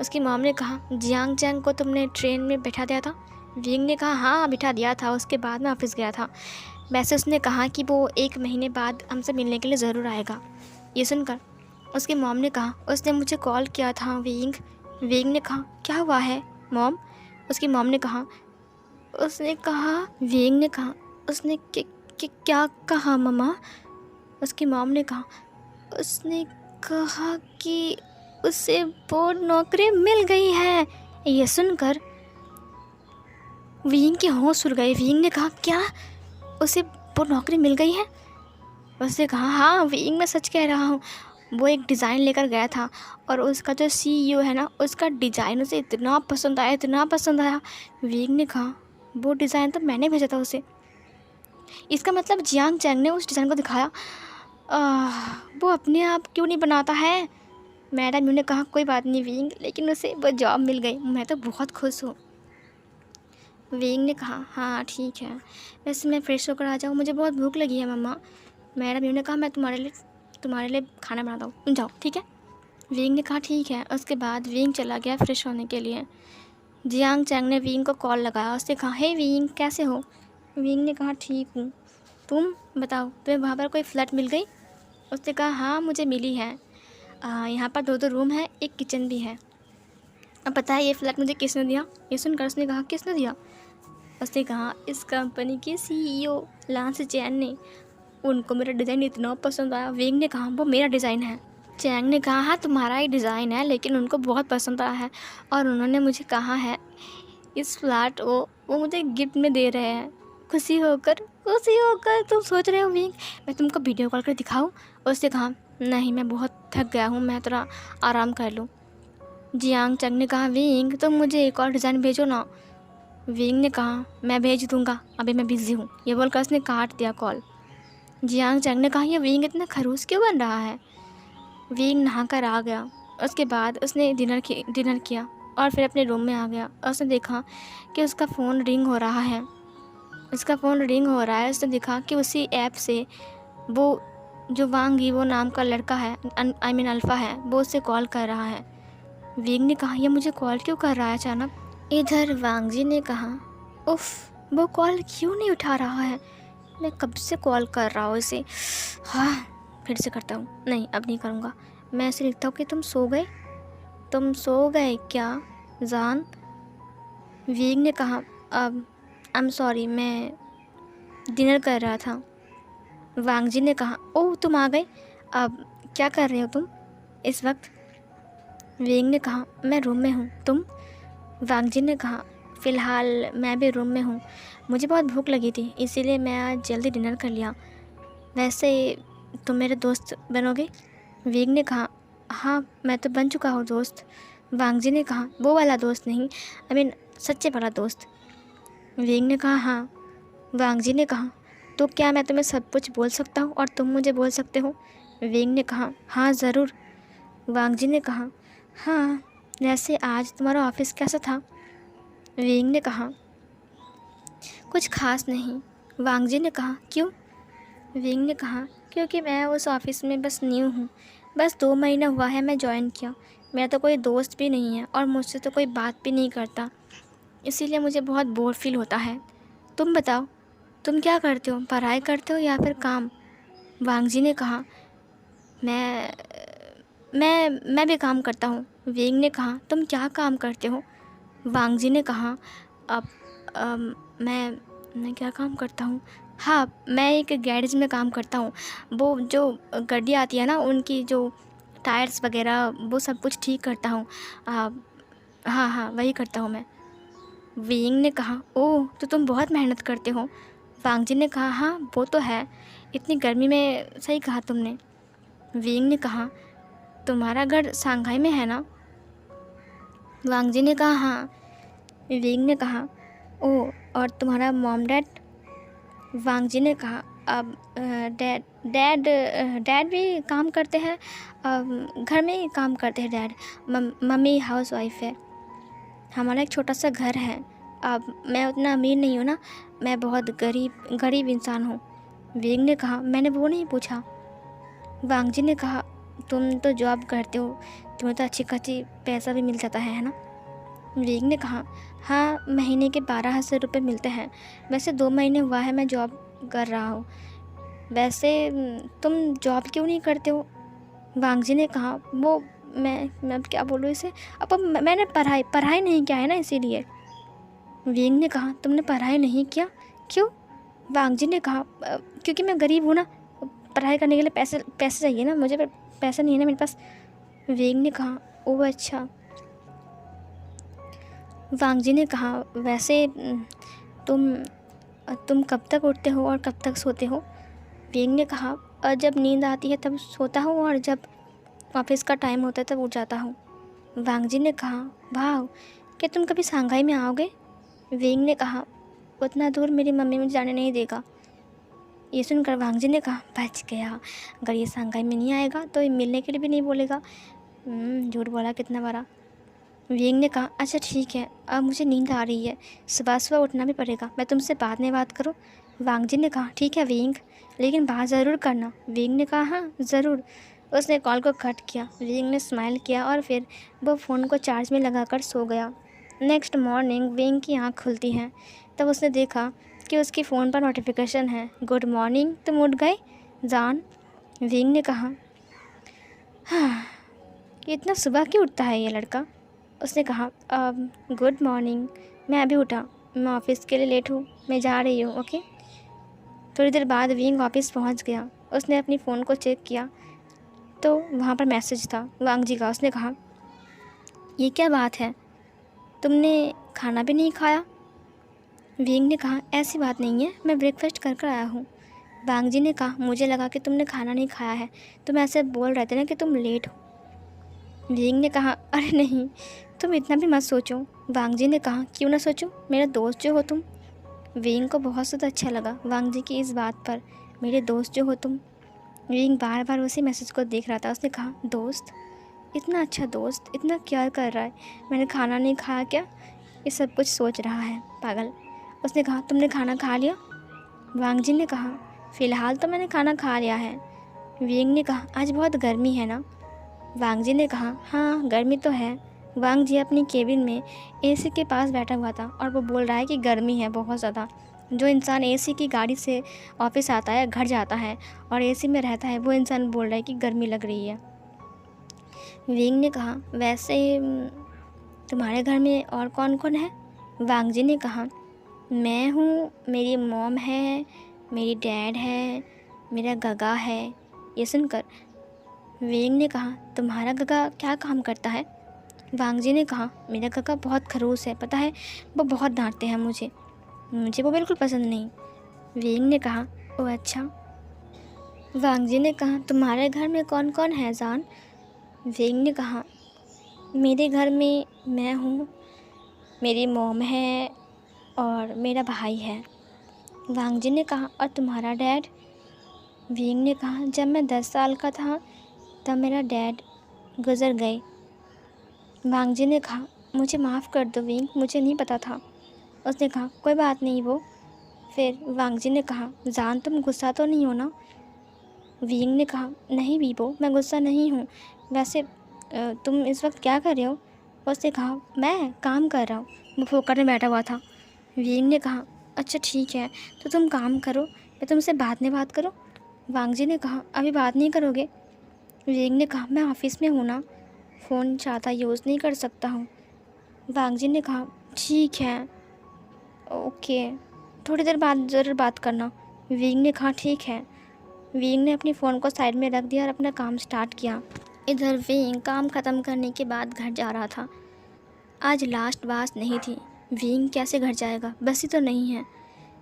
उसकी मॉम ने कहा, जियांग चैंग को तुमने ट्रेन में बैठा दिया था? विंग ने कहा, हाँ बिठा दिया था, उसके बाद मैं ऑफिस गया था। वैसे उसने कहा कि वो 1 महीने बाद हमसे मिलने के लिए ज़रूर आएगा। ये सुनकर उसकी मॉम ने कहा, उसने मुझे कॉल किया था विंग। विंग ने कहा, क्या हुआ है मॉम? उसकी मॉम ने कहा, विंग ने कहा, उसने क्या कहा मम्मा? उसकी मॉम ने कहा, उसने कहा कि उसे वो नौकरी मिल गई है। ये सुनकर विंग के होश उड़ गए। विंग ने कहा, क्या उसे वो नौकरी मिल गई है? उसने कहा, हाँ विंग, मैं सच कह रहा हूँ। वो एक डिज़ाइन लेकर गया था और उसका जो सीईओ है ना, उसका डिज़ाइन उसे इतना पसंद आया, इतना पसंद आया। विंग ने कहा, वो डिज़ाइन तो मैंने भेजा था उसे। इसका मतलब जियांग चैंग ने उस डिज़ाइन को दिखाया। वो अपने आप क्यों नहीं बनाता है? मैडम ने कहा, कोई बात नहीं विंग, लेकिन उसे वो जॉब मिल गई, मैं तो बहुत खुश हूँ। विंग ने कहा, हाँ ठीक है, वैसे मैं फ्रेश होकर आ जाऊँ, मुझे बहुत भूख लगी है मम्मा। मैडम ने कहा, मैं तुम्हारे लिए खाना बनाता हूँ, तुम जाओ, ठीक है? विंग ने कहा, ठीक है। उसके बाद विंग चला गया फ्रेश होने के लिए। जियांग चैंग ने विंग को कॉल लगाया। उसने कहा, हे विंग, कैसे हो? विंग ने कहा, ठीक हूँ, तुम बताओ, तुम्हें वहाँ पर कोई फ्लैट मिल गई? उसने कहा, हाँ मुझे मिली है। यहाँ पर 2 रूम है, एक किचन भी है। अब पता है ये फ्लैट मुझे किसने दिया? ये सुनकर उसने कहा किसने दिया? उसने कहा इस कंपनी के CEO लांस चैन ने। उनको मेरा डिज़ाइन इतना पसंद आया। विंग ने कहा वो मेरा डिज़ाइन है। चैंग ने कहा हाँ तुम्हारा ही डिज़ाइन है, लेकिन उनको बहुत पसंद आया है और उन्होंने मुझे कहा है इस फ्लैट वो मुझे गिफ्ट में दे रहे हैं। खुशी होकर तुम सोच रहे हो विंग मैं तुमको वीडियो कॉल कर दिखाऊं? उसने कहा नहीं, मैं बहुत थक गया हूँ, मैं थोड़ा आराम कर लूँ। जियांग चंग ने कहा विंग तुम मुझे एक और डिज़ाइन भेजो ना। विंग ने कहा मैं भेज दूँगा, अभी मैं बिज़ी हूँ। ये बोलकर उसने काट दिया कॉल। जियांग चंग ने कहा ये विंग इतना खड़ूस क्यों बन रहा है? विंग नहा कर आ गया। उसके बाद उसने डिनर किया और फिर अपने रूम में आ गया। उसने देखा कि उसका फ़ोन रिंग हो रहा है। उसने देखा कि उसी ऐप से वो जो वांग यीवो नाम का लड़का है, आई मीन अल्फ़ा है, वो उससे कॉल कर रहा है। विंग ने कहा ये मुझे कॉल क्यों कर रहा है अचानक? इधर वांग जी ने कहा उफ़ वो कॉल क्यों नहीं उठा रहा है? मैं कब से कॉल कर रहा हूँ इसे। हाँ फिर से करता हूँ। नहीं अब नहीं करूँगा। मैं ऐसे लिखता हूँ कि तुम सो गए क्या जान? विंग ने कहा अब आई एम सॉरी, मैं डिनर कर रहा था। वांग जी ने कहा ओह तुम आ गए, अब क्या कर रहे हो तुम इस वक्त? विंग ने कहा मैं रूम में हूँ, तुम? वांग जी ने कहा फ़िलहाल मैं भी रूम में हूँ, मुझे बहुत भूख लगी थी इसीलिए मैं आज जल्दी डिनर कर लिया। वैसे तुम मेरे दोस्त बनोगे? विंग ने कहा हाँ मैं तो बन चुका हूँ दोस्त। वांग जी ने कहा वो वाला दोस्त नहीं, आई मीन सच्चे वाला दोस्त। विंग ने कहा हाँ। वांग जी ने कहा तो क्या मैं तुम्हें सब कुछ बोल सकता हूँ और तुम मुझे बोल सकते हो? विंग ने कहा हाँ ज़रूर। वांग जी ने कहा हाँ वैसे आज तुम्हारा ऑफिस कैसा था? विंग ने कहा कुछ खास नहीं। वांग जी ने कहा क्यों? विंग ने कहा क्योंकि मैं उस ऑफ़िस में बस न्यू हूँ, बस 2 महीना हुआ है मैं ज्वाइन किया। मेरा तो कोई दोस्त भी नहीं है और मुझसे तो कोई बात भी नहीं करता, इसीलिए मुझे बहुत बोर फील होता है। तुम बताओ तुम क्या करते हो, पढ़ाई करते हो या फिर काम? वांग जी ने कहा मैं मैं भी काम करता हूँ। विंग ने कहा तुम क्या काम करते हो? वांग जी ने कहा अब मैं क्या काम करता हूँ? हाँ मैं एक गैरेज में काम करता हूँ। वो जो गाड़ी आती है ना उनकी जो टायर्स वगैरह वो सब कुछ ठीक करता हूँ। हाँ वही करता हूँ मैं। विंग ने कहा ओह तो तुम बहुत मेहनत करते हो। वांग जी ने कहा हाँ वो तो है, इतनी गर्मी में, सही कहा तुमने। विंग ने कहा तुम्हारा घर शंघाई में है ना? वांग जी ने कहा हाँ। विंग ने कहा ओह और तुम्हारा मॉम डैड? वांग जी ने कहा अब डैड भी काम करते हैं, घर में ही काम करते हैं डैड। मम्मी हाउस वाइफ है। हमारा एक छोटा सा घर है। अब मैं उतना अमीर नहीं हूँ ना, मैं बहुत गरीब इंसान हूँ। विंग ने कहा मैंने वो नहीं पूछा। वांग जी ने कहा तुम तो जॉब करते हो, तुम्हें तो अच्छी खासी पैसा भी मिल जाता है ना? विंग ने कहा हाँ महीने के 12,000 रुपये मिलते हैं। वैसे 2 महीने हुआ है मैं जॉब कर रहा हूँ। वैसे तुम जॉब क्यों नहीं करते हो? वांग जी ने कहा वो मैं अब क्या बोलूँ इसे, अब मैंने पढ़ाई नहीं किया है ना इसीलिए। विंग ने कहा तुमने पढ़ाई नहीं किया, क्यों? वांग जी ने कहा क्योंकि मैं गरीब हूँ ना, पढ़ाई करने के लिए पैसे चाहिए ना, मुझे पैसा नहीं है ना मेरे पास। विंग ने कहा ओह अच्छा। वांग जी ने कहा वैसे तुम कब तक उठते हो और कब तक सोते हो? विंग ने कहा जब नींद आती है तब सोता हूँ और जब ऑफिस का टाइम होता है तब उठ जाता हूँ। वांग जी ने कहा वाह, क्या तुम कभी शंघाई में आओगे? विंग ने कहा उतना दूर मेरी मम्मी मुझे जाने नहीं देगा। ये सुनकर वांग जी ने कहा बच गया, अगर ये शंघाई में नहीं आएगा तो ये मिलने के लिए भी नहीं बोलेगा। झूठ बोला कितना बड़ा। विंग ने कहा अच्छा ठीक है, अब मुझे नींद आ रही है, सुबह उठना भी पड़ेगा, मैं तुमसे बाद में बात करूं? वांग जी ने कहा ठीक है विंग, लेकिन बात ज़रूर करना। विंग ने कहा हाँ ज़रूर। उसने कॉल को कट किया। विंग ने स्माइल किया और फिर वो फ़ोन को चार्ज में लगाकर सो गया। नेक्स्ट मॉर्निंग विंग की आँख खुलती है, तब उसने देखा कि उसकी फ़ोन पर नोटिफिकेशन है गुड मॉर्निंग, तुम उठ गए जान? विंग ने कहा हाँ इतना सुबह क्यों उठता है ये लड़का? उसने कहा गुड मॉर्निंग, मैं अभी उठा, मैं ऑफ़िस के लिए लेट हूँ, मैं जा रही हूँ, ओके। थोड़ी देर बाद विंग ऑफ़िस पहुँच गया। उसने अपनी फ़ोन को चेक किया तो वहाँ पर मैसेज था वांग जी का। उसने कहा ये क्या बात है, तुमने खाना भी नहीं खाया? विंग ने कहा ऐसी बात नहीं है, मैं ब्रेकफास्ट कर कर आया हूँ। वांग जी ने कहा मुझे लगा कि तुमने खाना नहीं खाया है, तुम ऐसे बोल रहे थे ना कि तुम लेट हो। विंग ने कहा अरे नहीं, तुम इतना भी मत सोचो। वांग जी ने कहा क्यों ना सोचूं, मेरा दोस्त जो हो तुम। विंग को बहुत ज़्यादा अच्छा लगा वांग जी की इस बात पर, मेरे दोस्त जो हो तुम। विंग बार बार उसी मैसेज को देख रहा था। उसने कहा दोस्त, इतना अच्छा दोस्त, इतना केयर कर रहा है, मैंने खाना नहीं खाया क्या, ये सब कुछ सोच रहा है पागल। उसने कहा तुमने खाना खा लिया? वांग जी ने कहा फ़िलहाल तो मैंने खाना खा लिया है। विंग ने कहा आज बहुत गर्मी है ना? वांग जी ने कहा हाँ गर्मी तो है। वांग जी अपनी केबिन में एसी के पास बैठा हुआ था और वो बोल रहा है कि गर्मी है बहुत ज़्यादा। जो इंसान एसी की गाड़ी से ऑफिस आता है, घर जाता है और एसी में रहता है, वो इंसान बोल रहा है कि गर्मी लग रही है। विंग ने कहा वैसे तुम्हारे घर में और कौन कौन है? वांग जी ने कहा मैं हूँ, मेरी मॉम है, मेरी डैड है, मेरा गगा है। ये सुनकर विंग ने कहा तुम्हारा गगा क्या काम करता है? वांग जी ने कहा मेरा गगा बहुत खड़ूस है, पता है, वो बहुत डांटते हैं मुझे, मुझे वो बिल्कुल पसंद नहीं। विंग ने कहा ओह अच्छा। वांग जी ने कहा तुम्हारे घर में कौन कौन है जान? विंग ने कहा मेरे घर में मैं हूँ, मेरी मॉम है और मेरा भाई है। वांग जी ने कहा और तुम्हारा डैड? विंग ने कहा जब मैं 10 साल का था तब मेरा डैड गुज़र गए। वांग जी ने कहा मुझे माफ़ कर दो विंग, मुझे नहीं पता था। उसने कहा कोई बात नहीं वो। फिर वांग जी ने कहा जान तुम गुस्सा तो नहीं हो ना? विंग ने कहा नहीं वीबो, मैं गुस्सा नहीं हूँ, वैसे तुम इस वक्त क्या कर रहे हो? उसने कहा मैं काम कर रहा हूँ, वो फोकट में बैठा हुआ था। विंग ने कहा अच्छा ठीक है, तो तुम काम करो, मैं तुमसे बाद में बात करूँ? वांग जी ने कहा अभी बात नहीं करोगे? विंग ने कहा मैं ऑफिस में हूँ ना, फ़ोन ज़्यादा यूज़ नहीं कर सकता हूँ। वांग जी ने कहा ठीक है ओके, थोड़ी देर बाद ज़रूर बात करना। विंग ने कहा ठीक है। विंग ने अपनी फ़ोन को साइड में रख दिया और अपना काम स्टार्ट किया। इधर विंग काम ख़त्म करने के बाद घर जा रहा था। आज लास्ट बस नहीं थी, विंग कैसे घर जाएगा, बस ही तो नहीं है।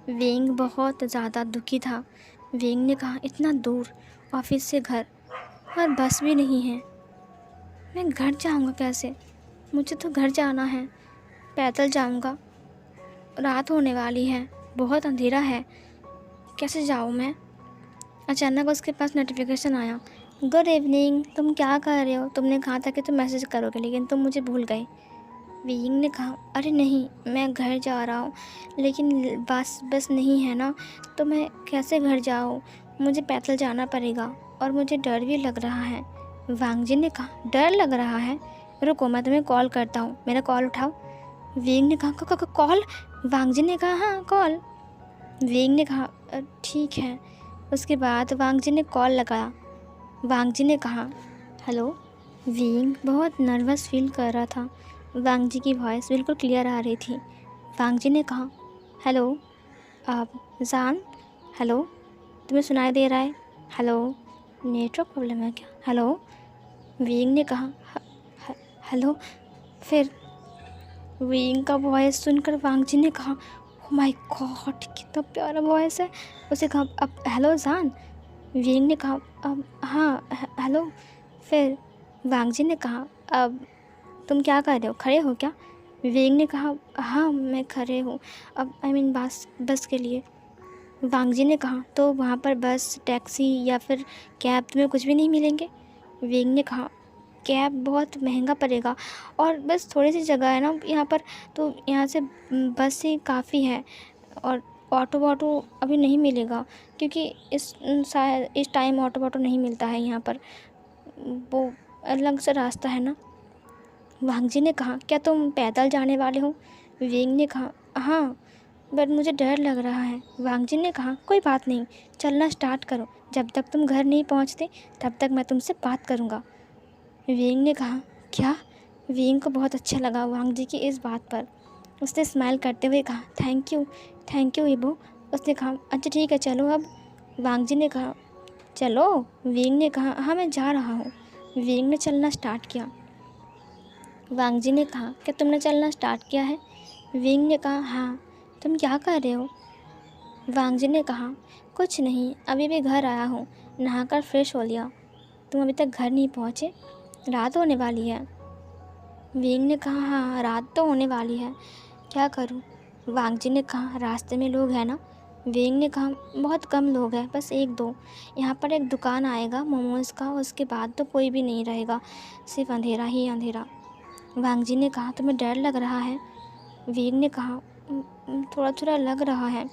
विंग बहुत ज़्यादा दुखी था। विंग ने कहा इतना दूर ऑफिस से घर और बस भी नहीं है, मैं घर जाऊंगा कैसे? मुझे तो घर जाना है, पैदल जाऊंगा, रात होने वाली है, बहुत अंधेरा है, कैसे जाऊँ मैं? अचानक उसके पास नोटिफिकेशन आया, गुड इवनिंग, तुम क्या कर रहे हो? तुमने कहा था कि तुम मैसेज करोगे लेकिन तुम मुझे भूल गए। विंग ने कहा अरे नहीं, मैं घर जा रहा हूँ लेकिन बस नहीं है ना, तो मैं कैसे घर जाऊँ, मुझे पैदल जाना पड़ेगा और मुझे डर भी लग रहा है। वांग जी ने कहा डर लग रहा है, रुको मैं तुम्हें कॉल करता हूँ, मेरा कॉल उठाओ। विंग ने कहा कॉल? वांग जी ने कहा हाँ कॉल। विंग ने कहा ठीक है। उसके बाद वांग जी ने कॉल लगाया। वांग जी ने कहा हेलो। विंग बहुत नर्वस फील कर रहा था। वांग जी की वॉइस बिल्कुल क्लियर आ रही थी। वांग जी ने कहा हेलो आप जान, हेलो, तुम्हें सुनाई दे रहा है? हेलो, नेटवर्क प्रॉब्लम है क्या? हेलो। विंग ने कहा हेलो। फिर विंग का वॉइस सुनकर वांग जी ने कहा ओह माय गॉड कितना प्यारा वॉइस है। उसे कहा अब हेलो जान। विंग ने कहा अब हाँ हेलो। फिर वांग जी ने कहा अब तुम क्या कर रहे हो, खड़े हो क्या? विंग ने कहा हाँ मैं खड़े हूँ, अब बस के लिए। वांग जी ने कहा तो वहाँ पर बस, टैक्सी या फिर कैब तुम्हें कुछ भी नहीं मिलेंगे? विंग ने कहा कैब बहुत महंगा पड़ेगा और बस थोड़ी सी जगह है ना यहाँ पर, तो यहाँ से बस ही काफ़ी है और ऑटो वाटो अभी नहीं मिलेगा क्योंकि शायद इस टाइम ऑटो वाटो नहीं मिलता है यहाँ पर, वो अलग से रास्ता है ना। वांग जी ने कहा क्या तुम पैदल जाने वाले हो? विंग ने कहा हाँ बट मुझे डर लग रहा है। वांग जी ने कहा कोई बात नहीं, चलना स्टार्ट करो, जब तक तुम घर नहीं पहुँचते तब तक मैं तुमसे बात करूँगा। विंग ने कहा क्या? विंग को बहुत अच्छा लगा वांग जी की इस बात पर। उसने स्माइल करते हुए कहा, थैंक यू इबो। उसने कहा, अच्छा ठीक है चलो अब। वांग जी ने कहा, चलो। विंग ने कहा, हाँ मैं जा रहा हूँ। विंग ने चलना स्टार्ट किया। वांग जी ने कहा, क्या तुमने चलना स्टार्ट किया है? विंग ने कहा, हाँ। तुम क्या कर रहे हो? वांग जी ने कहा, कुछ नहीं, अभी भी घर आया हूँ, नहाकर फ्रेश हो लिया। तुम अभी तक घर नहीं पहुँचे? रात होने वाली है। विंग ने कहा, हाँ रात तो होने वाली है, क्या करूँ? वांग जी ने कहा, रास्ते में लोग हैं ना? विंग ने कहा, बहुत कम लोग हैं, बस एक दो। यहाँ पर एक दुकान आएगा मोमोज़ का, उसके बाद तो कोई भी नहीं रहेगा, सिर्फ अंधेरा ही अंधेरा। वांग जी ने कहा, तुम्हें डर लग रहा है? विंग ने कहा, थोड़ा थोड़ा लग रहा है।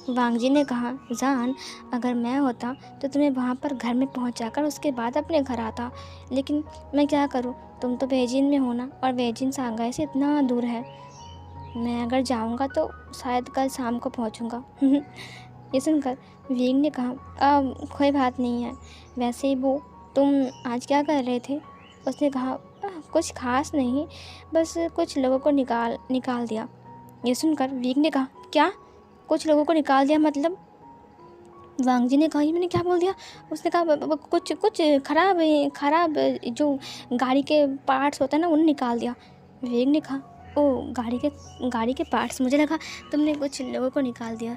वांग जी ने कहा, जान, अगर मैं होता तो तुम्हें वहाँ पर घर में पहुँचाकर उसके बाद अपने घर आता, लेकिन मैं क्या करूँ, तुम तो बेजिंग में हो ना, और बेजिंग सांघाई से इतना दूर है। मैं अगर जाऊँगा तो शायद कल शाम को पहुँचूँगा। ये सुनकर विंग ने कहा, कोई बात नहीं है। वैसे ही वो, तुम आज क्या कर रहे थे? उसने कहा, कुछ खास नहीं, बस कुछ लोगों को निकाल दिया। ये सुनकर विंग ने कहा, क्या? कुछ लोगों को निकाल दिया मतलब? वांग जी ने कहा, ये मैंने क्या बोल दिया? उसने कहा, कुछ कुछ खराब जो गाड़ी के पार्ट्स होते हैं ना, उन्हें निकाल दिया। विवेक ने कहा, ओ गाड़ी के पार्ट्स, मुझे लगा तुमने कुछ लोगों को निकाल दिया,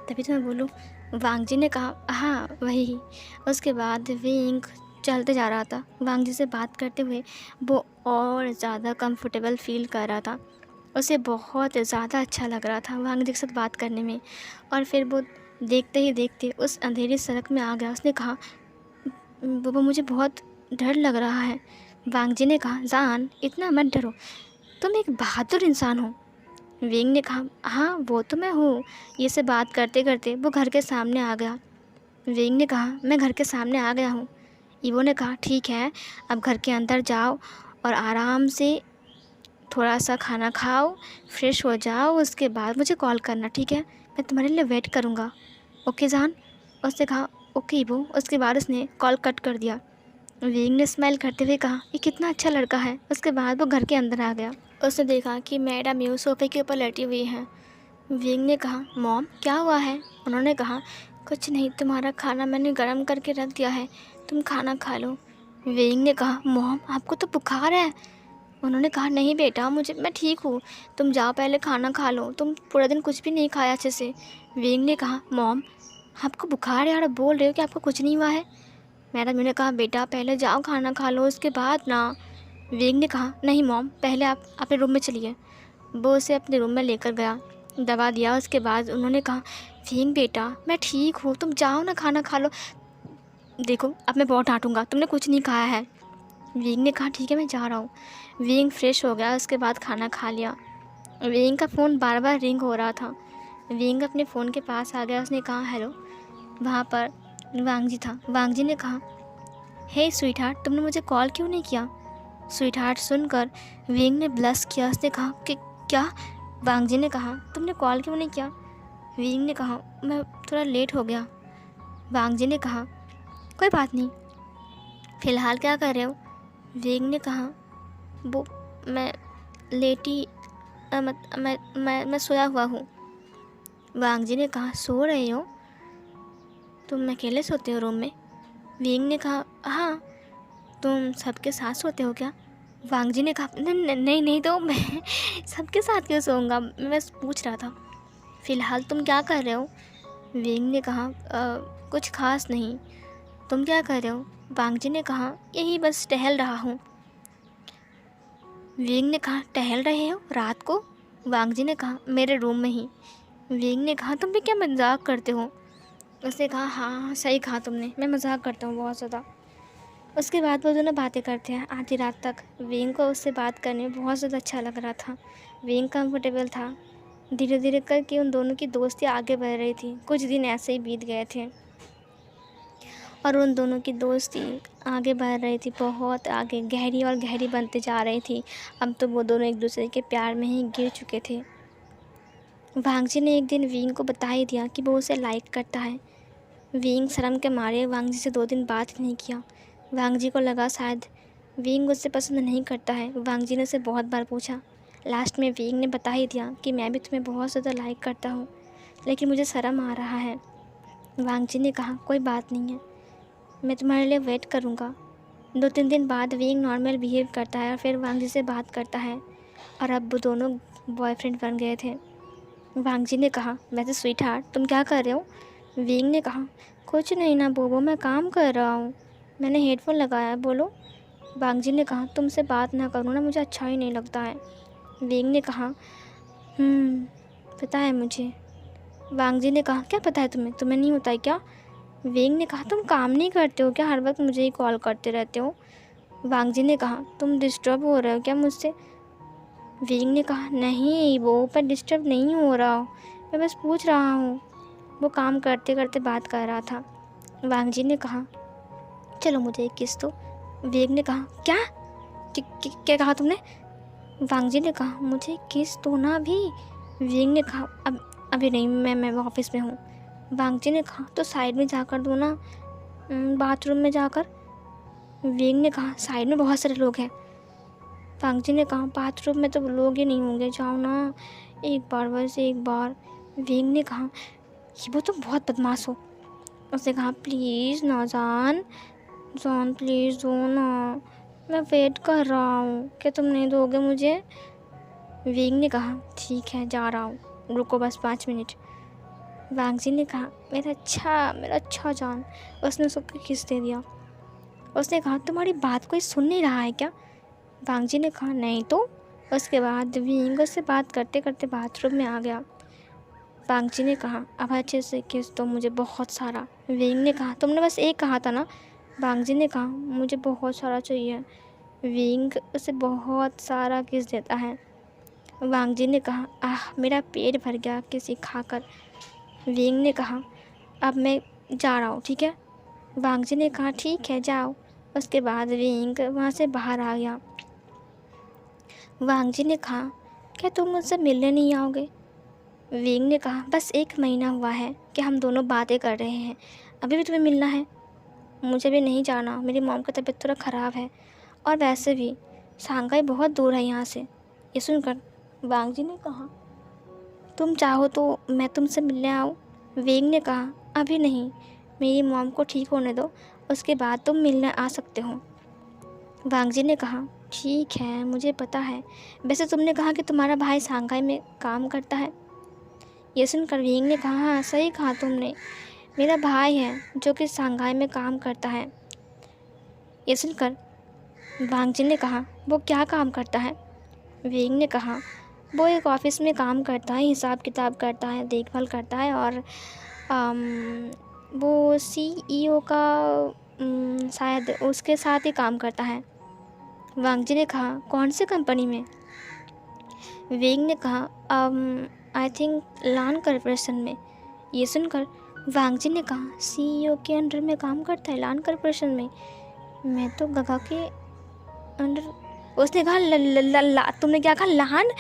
तभी तो मैं बोलूँ। वांग जी ने कहा, हाँ वही। उसके बाद विंग चलते जा रहा था। वांग जी से बात करते हुए वो और ज़्यादा कंफर्टेबल फील कर रहा था। उसे बहुत ज़्यादा अच्छा लग रहा था वांग जी के साथ बात करने में। और फिर वो देखते ही देखते उस अंधेरी सड़क में आ गया। उसने कहा, वो मुझे बहुत डर लग रहा है। वांग जी ने कहा, जान इतना मत डरो, तुम एक बहादुर इंसान हो। विंग ने कहा, हाँ वो तो मैं हूँ। ये से बात करते करते वो घर के सामने आ गया। विंग ने कहा, मैं घर के सामने आ गया हूँ। ईवो ने कहा, ठीक है, अब घर के अंदर जाओ और आराम से थोड़ा सा खाना खाओ, फ्रेश हो जाओ, उसके बाद मुझे कॉल करना, ठीक है? मैं तुम्हारे लिए वेट करूँगा, ओके जान? उसने कहा, ओके ईवो। उसके बाद उसने कॉल कट कर दिया। विंग ने स्माइल करते हुए कहा, ये कितना अच्छा लड़का है। उसके बाद वो घर के अंदर आ गया। उसने देखा कि मैडम यूँ सोफे के ऊपर लेटी हुई हैं। विंग ने कहा, मॉम क्या हुआ है? उन्होंने कहा, कुछ नहीं, तुम्हारा खाना मैंने गर्म करके रख दिया है, तुम खाना खा लो। विंग ने कहा, मॉम आपको तो बुखार है। उन्होंने कहा, नहीं बेटा, मैं ठीक हूँ, तुम जाओ पहले खाना खा लो, तुम पूरा दिन कुछ भी नहीं खाया अच्छे से। विंग ने कहा, मॉम आपको बुखार है और आप बोल रहे हो कि आपको कुछ नहीं हुआ है? मैडम ने कहा, बेटा पहले जाओ खाना खा लो, उसके बाद ना। विंग ने कहा, नहीं मॉम, पहले आप अपने रूम में चलिए। वो उसे अपने रूम में लेकर गया, दवा दिया। उसके बाद उन्होंने कहा, विंग बेटा मैं ठीक हूँ, तुम जाओ ना खाना खा लो। देखो अब मैं बहुत डांटूंगा, तुमने कुछ नहीं खाया है। विंग ने कहा, ठीक है मैं जा रहा हूँ। विंग फ्रेश हो गया, उसके बाद खाना खा लिया। विंग का फ़ोन बार बार रिंग हो रहा था। विंग अपने फ़ोन के पास आ गया। उसने कहा, हेलो। वहाँ पर वांग जी था। वांग जी ने कहा, हे स्वीट हार्ट, तुमने मुझे कॉल क्यों नहीं किया? स्वीट हार्ट सुनकर विंग ने ब्लश किया। उसने कहा कि क्या? वांग जी ने कहा, तुमने कॉल क्यों नहीं किया? विंग ने कहा, मैं थोड़ा लेट हो गया। वांग जी ने कहा, कोई बात नहीं, फ़िलहाल क्या कर रहे हो? विंग ने कहा, वो मैं लेटी मैं सोया हुआ हूँ। वांग जी ने कहा, सो रहे हो? तुम अकेले सोते हो रूम में? विंग ने कहा, हाँ। तुम सबके साथ सोते हो क्या? वांग जी ने कहा, नहीं नहीं, तो मैं सबके साथ क्यों सोऊंगा, मैं बस पूछ रहा था। फ़िलहाल तुम क्या कर रहे हो? विंग ने कहा, कुछ खास नहीं। तुम क्या कर रहे हो? वांग जी ने कहा, यही बस टहल रहा हूँ। विंग ने कहा, टहल रहे हो रात को? वांग जी ने कहा, मेरे रूम में ही। विंग ने कहा, तुम भी क्या मजाक करते हो? उसने कहा, हाँ सही कहा तुमने, मैं मजाक करता हूँ बहुत ज़्यादा। उसके बाद वो दोनों बातें करते हैं आधी रात तक। विंग को उससे बात करने में बहुत ज़्यादा अच्छा लग रहा था। विंग कंफर्टेबल था। धीरे धीरे करके उन दोनों की दोस्ती आगे बढ़ रही थी। कुछ दिन ऐसे ही बीत गए थे और उन दोनों की दोस्ती आगे बढ़ रही थी, बहुत आगे, गहरी और गहरी बनते जा रही थी। अब तो वो दोनों एक दूसरे के प्यार में ही गिर चुके थे। वांग जी ने एक दिन विंग को बता ही दिया कि वो उसे लाइक करता है। विंग शर्म के मारे वांग जी से 2 दिन बात ही नहीं किया। वांग जी को लगा शायद विंग उससे पसंद नहीं करता है। वांग जी ने उसे बहुत बार पूछा। लास्ट में विंग ने बता ही दिया कि मैं भी तुम्हें बहुत ज़्यादा लाइक करता हूँ, लेकिन मुझे शर्म आ रहा है। वांग जी ने कहा कोई बात नहीं है, मैं तुम्हारे लिए वेट करूँगा। 2-3 दिन बाद विंग नॉर्मल बिहेव करता है और फिर वांग जी से बात करता है और अब वो दोनों बॉयफ्रेंड बन गए थे। वांग जी ने कहा वैसे स्वीट हार्ट तुम क्या कर रहे हो? विंग ने कहा कुछ नहीं ना बोबो, मैं काम कर रहा हूँ, मैंने हेडफोन लगाया है, बोलो। वांग जी ने कहा तुमसे बात ना करूँ ना, मुझे अच्छा ही नहीं लगता है। विंग ने कहा पता है मुझे। वांग जी ने कहा क्या पता है तुम्हें नहीं होता है क्या? विंग ने कहा तुम काम नहीं करते हो क्या, हर वक्त मुझे ही कॉल करते रहते हो। वांग जी ने कहा तुम डिस्टर्ब हो रहे हो क्या मुझसे? विंग ने कहा नहीं वो पर डिस्टर्ब नहीं हो रहा हूँ, मैं बस पूछ रहा हूँ। वो काम करते करते बात कर रहा था। वांग जी ने कहा चलो मुझे एक किस दो। विंग ने कहा क्या क्या कहा तुमने? वांग जी ने कहा मुझे किस दो ना अभी। विंग ने कहा अभी नहीं, मैं ऑफिस में हूँ। वांग जी ने कहा तो साइड में जाकर दो ना, बाथरूम में जाकर। विंग ने कहा साइड में बहुत सारे लोग हैं। वांग जी ने कहा बाथरूम में तो लोग ही नहीं होंगे, जाओ ना एक बार, बस एक बार। विंग ने कहा ये वो तुम बहुत बदमाश हो। उसने कहा प्लीज़ ना जान प्लीज़ दो ना, मैं वेट कर रहा हूँ, क्या तुम नहीं दोगे मुझे? विंग ने कहा ठीक है जा रहा हूँ, रुको बस 5 मिनट। वांग जी ने कहा मेरा अच्छा जान। उसने सबको किस दे दिया। उसने कहा तुम्हारी बात कोई सुन नहीं रहा है क्या? वांग जी ने कहा नहीं तो। उसके बाद विंग उससे बात करते करते बाथरूम में आ गया। वांग जी ने कहा अब अच्छे से किस दो मुझे बहुत सारा। विंग ने कहा तुमने बस एक कहा था ना। वांग जी ने कहा मुझे बहुत सारा चाहिए। विंग उसे बहुत सारा किस देता है। वांग जी ने कहा आह मेरा पेट भर गया किसी खाकर। विंग ने कहा अब मैं जा रहा हूँ ठीक है। वांग जी ने कहा ठीक है जाओ। उसके बाद विंग वहाँ से बाहर आ गया। वांग जी ने कहा क्या तुम मुझसे मिलने नहीं आओगे? विंग ने कहा बस 1 महीना हुआ है कि हम दोनों बातें कर रहे हैं, अभी भी तुम्हें मिलना है? मुझे भी नहीं जाना, मेरी मॉम की तबीयत थोड़ा ख़राब है और वैसे भी शंघाई बहुत दूर है यहाँ से। ये सुनकर वांग जी ने कहा तुम चाहो तो मैं तुमसे मिलने आऊँ? विंग ने कहा अभी नहीं, मेरी मॉम को ठीक होने दो, उसके बाद तुम मिलने आ सकते हो। वांग जी ने कहा ठीक है मुझे पता है, वैसे तुमने कहा कि तुम्हारा भाई शंघाई में काम करता है। ये सुनकर विंग ने कहा हाँ सही कहा तुमने, मेरा भाई है जो कि शंघाई में काम करता है। ये सुनकर वांग जी ने कहा वो क्या काम करता है? विंग ने कहा वो एक ऑफिस में काम करता है, हिसाब किताब करता है, देखभाल करता है और वो CEO का शायद उसके साथ ही काम करता है। वांग जी ने कहा कौन सी कंपनी में? विंग ने कहा आई थिंक लान कॉरपोरेशन में। ये सुनकर वांग जी ने कहा CEO के अंडर में काम करता है लान कॉरपोरेशन में? मैं तो गगा के अंडर। उसने कहा तुमने क्या कहा लान?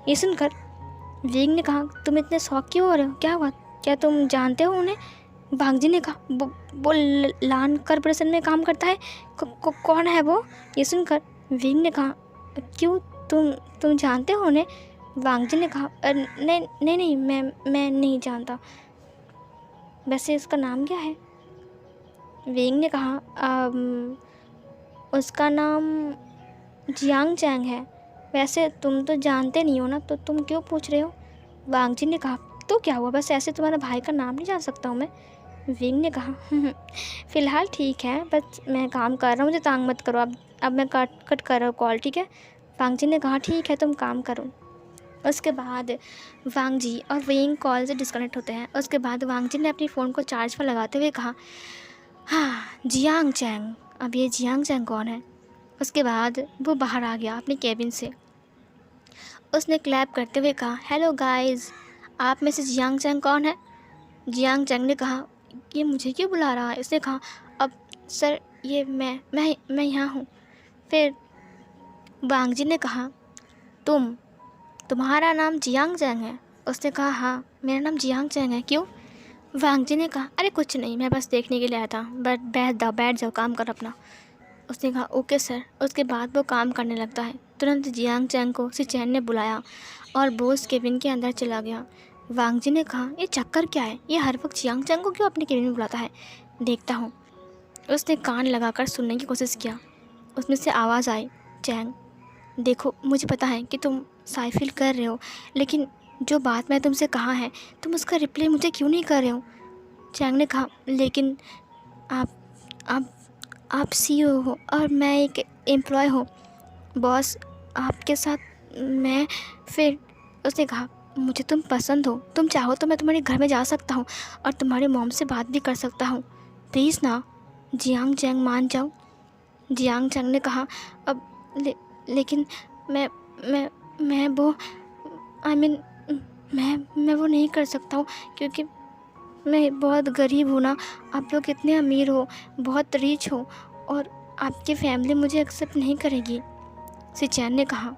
ये सुनकर विंग ने कहा तुम इतने शौक क्यों हो रहे हो, क्या हुआ, क्या तुम जानते हो उन्हें? वांग जी ने कहा वो लान कॉरपोरेशन में काम करता है, कौन है वो? ये सुनकर विंग ने कहा क्यों तुम जानते हो उन्हें? वांग जी ने कहा नहीं मैं नहीं जानता, वैसे उसका नाम क्या है? विंग ने कहा उसका नाम जियांग चैंग है। वैसे तुम तो जानते नहीं हो ना, तो तुम क्यों पूछ रहे हो? वांग जी ने कहा तो क्या हुआ, बस ऐसे तुम्हारा भाई का नाम नहीं जान सकता हूँ मैं? विंग ने कहा फ़िलहाल ठीक है, बस मैं काम कर रहा हूँ, मुझे तंग मत करो। अब मैं कट कर रहा हूँ कॉल, ठीक है? वांग जी ने कहा ठीक है तुम काम करो। उसके बाद वांग जी और विंग कॉल से डिस्कनेक्ट होते हैं। उसके बाद वांग जी ने अपनी फ़ोन को चार्ज पर लगाते हुए कहा हाँ जियांग चैंग, अब ये जियांग चैंग कौन है? उसके बाद वो बाहर आ गया अपनी केबिन से। उसने क्लैप करते हुए कहा हेलो गाइस, आप में से जियांग चैंग कौन है? जियांग चैंग ने कहा ये मुझे क्यों बुला रहा है? उसने कहा अब सर ये मैं यहाँ हूँ। फिर वांग जी ने कहा तुम्हारा नाम जियांग चैंग है? उसने कहा हाँ मेरा नाम जियांग चैंग है, क्यों? वांग जी ने कहा अरे कुछ नहीं, मैं बस देखने के लिए आया था, बट बैठ जाओ काम कर अपना। उसने कहा ओके सर। उसके बाद वो काम करने लगता है। तुरंत जियांग चैंग को सिचैन ने बुलाया और बॉस केबिन के अंदर चला गया। वांग जी ने कहा ये चक्कर क्या है, ये हर वक्त जियांग चैंग को क्यों अपने केबिन में बुलाता है, देखता हूँ। उसने कान लगाकर सुनने की कोशिश किया। उसमें से आवाज़ आई, चैंग देखो मुझे पता है कि तुम साई फील कर रहे हो, लेकिन जो बात मैं तुमसे कहा है तुम उसका रिप्लाई मुझे क्यों नहीं कर रहे हो। चैंग ने कहा लेकिन आप आप सीईओ हो और मैं एक एम्प्लॉय हूँ बॉस, आपके साथ मैं फिर। उसने कहा मुझे तुम पसंद हो, तुम चाहो तो मैं तुम्हारे घर में जा सकता हूँ और तुम्हारी मॉम से बात भी कर सकता हूँ, प्लीज़ ना जियांग चैंग मान जाओ। जियांग चैंग ने कहा अब लेकिन मैं वो आई मीन मैं वो नहीं कर सकता हूँ क्योंकि मैं बहुत गरीब हूँ ना, आप लोग इतने अमीर हो, बहुत रिच हो और आपकी फैमिली मुझे एक्सेप्ट नहीं करेगी। सिचैन ने कहा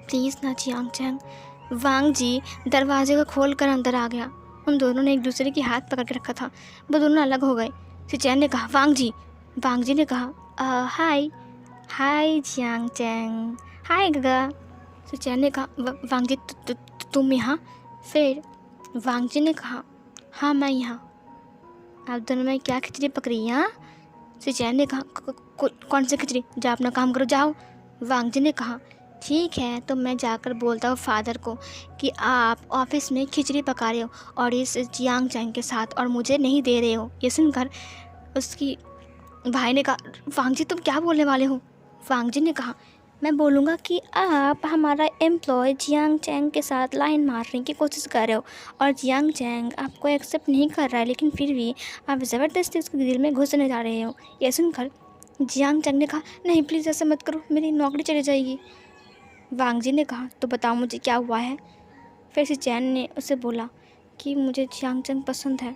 प्लीज़ ना जियांग चैंग। वांग जी दरवाजे को खोल कर अंदर आ गया। उन दोनों ने एक दूसरे के हाथ पकड़ के रखा था, वो दोनों अलग हो गए। सिचैन ने कहा वांग जी ने कहा हाय हाय जियांग चैंग, हाय गगा। सिचैन ने कहा वांग जी तुम यहाँ। फिर वांग जी ने कहा हाँ मैं यहाँ। आप दोनों में क्या खिचड़ी पक रही है? सिचैन ने कहा कौन सी खिचड़ी, जा अपना काम करो जाओ। वांग जी ने कहा ठीक है तो मैं जाकर बोलता हूँ फादर को कि आप ऑफिस में खिचड़ी पका रहे हो और इस जियांग चैंग के साथ और मुझे नहीं दे रहे हो। ये सुनकर उसकी भाई ने कहा वांग जी तुम क्या बोलने वाले हो। वांग जी ने कहा मैं बोलूँगा कि आप हमारा एम्प्लॉय जियांग चैंग के साथ लाइन मारने की कोशिश कर रहे हो और जियांग चैंग आपको एक्सेप्ट नहीं कर रहा है, लेकिन फिर भी आप ज़बरदस्ती उसके दिल में घुसने जा रहे हो। यह सुनकर जियांग चैंग ने कहा नहीं प्लीज़ ऐसा मत करो, मेरी नौकरी चली जाएगी। वांग जी ने कहा तो बताओ मुझे क्या हुआ है। फिर सिचैन ने उसे बोला कि मुझे जियांग चैंग पसंद है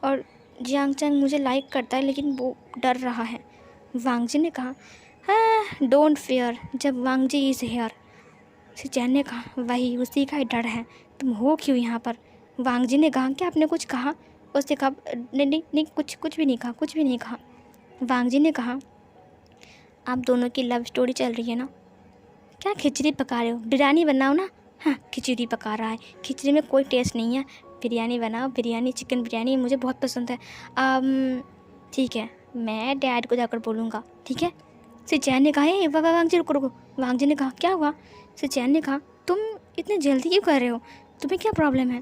और जियांग चैंग मुझे लाइक करता है लेकिन वो डर रहा है। वांग जी ने कहा हाँ डोंट फियर जब वांग जी इज़ हेयर। सिचैन ने कहा वही उसी का ही डर है, तुम हो क्यों यहाँ पर। वांग जी ने कहा क्या आपने कुछ कहा। उसने कहा नहीं कुछ भी नहीं कहा। वांग जी ने कहा आप दोनों की लव स्टोरी चल रही है ना, क्या खिचड़ी पका रहे हो, बिरयानी बनाओ ना। हाँ खिचड़ी पका रहा है, खिचड़ी में कोई टेस्ट नहीं है, बिरयानी बनाओ, बिरयानी चिकन बिरयानी मुझे बहुत पसंद है। ठीक है मैं डैड को जाकर बोलूँगा, ठीक है। सिचैन ने कहा ये वांग जी रुको। वांग जी ने कहा क्या हुआ। सिचैन ने कहा तुम इतने जल्दी क्यों कर रहे हो, तुम्हें क्या प्रॉब्लम है।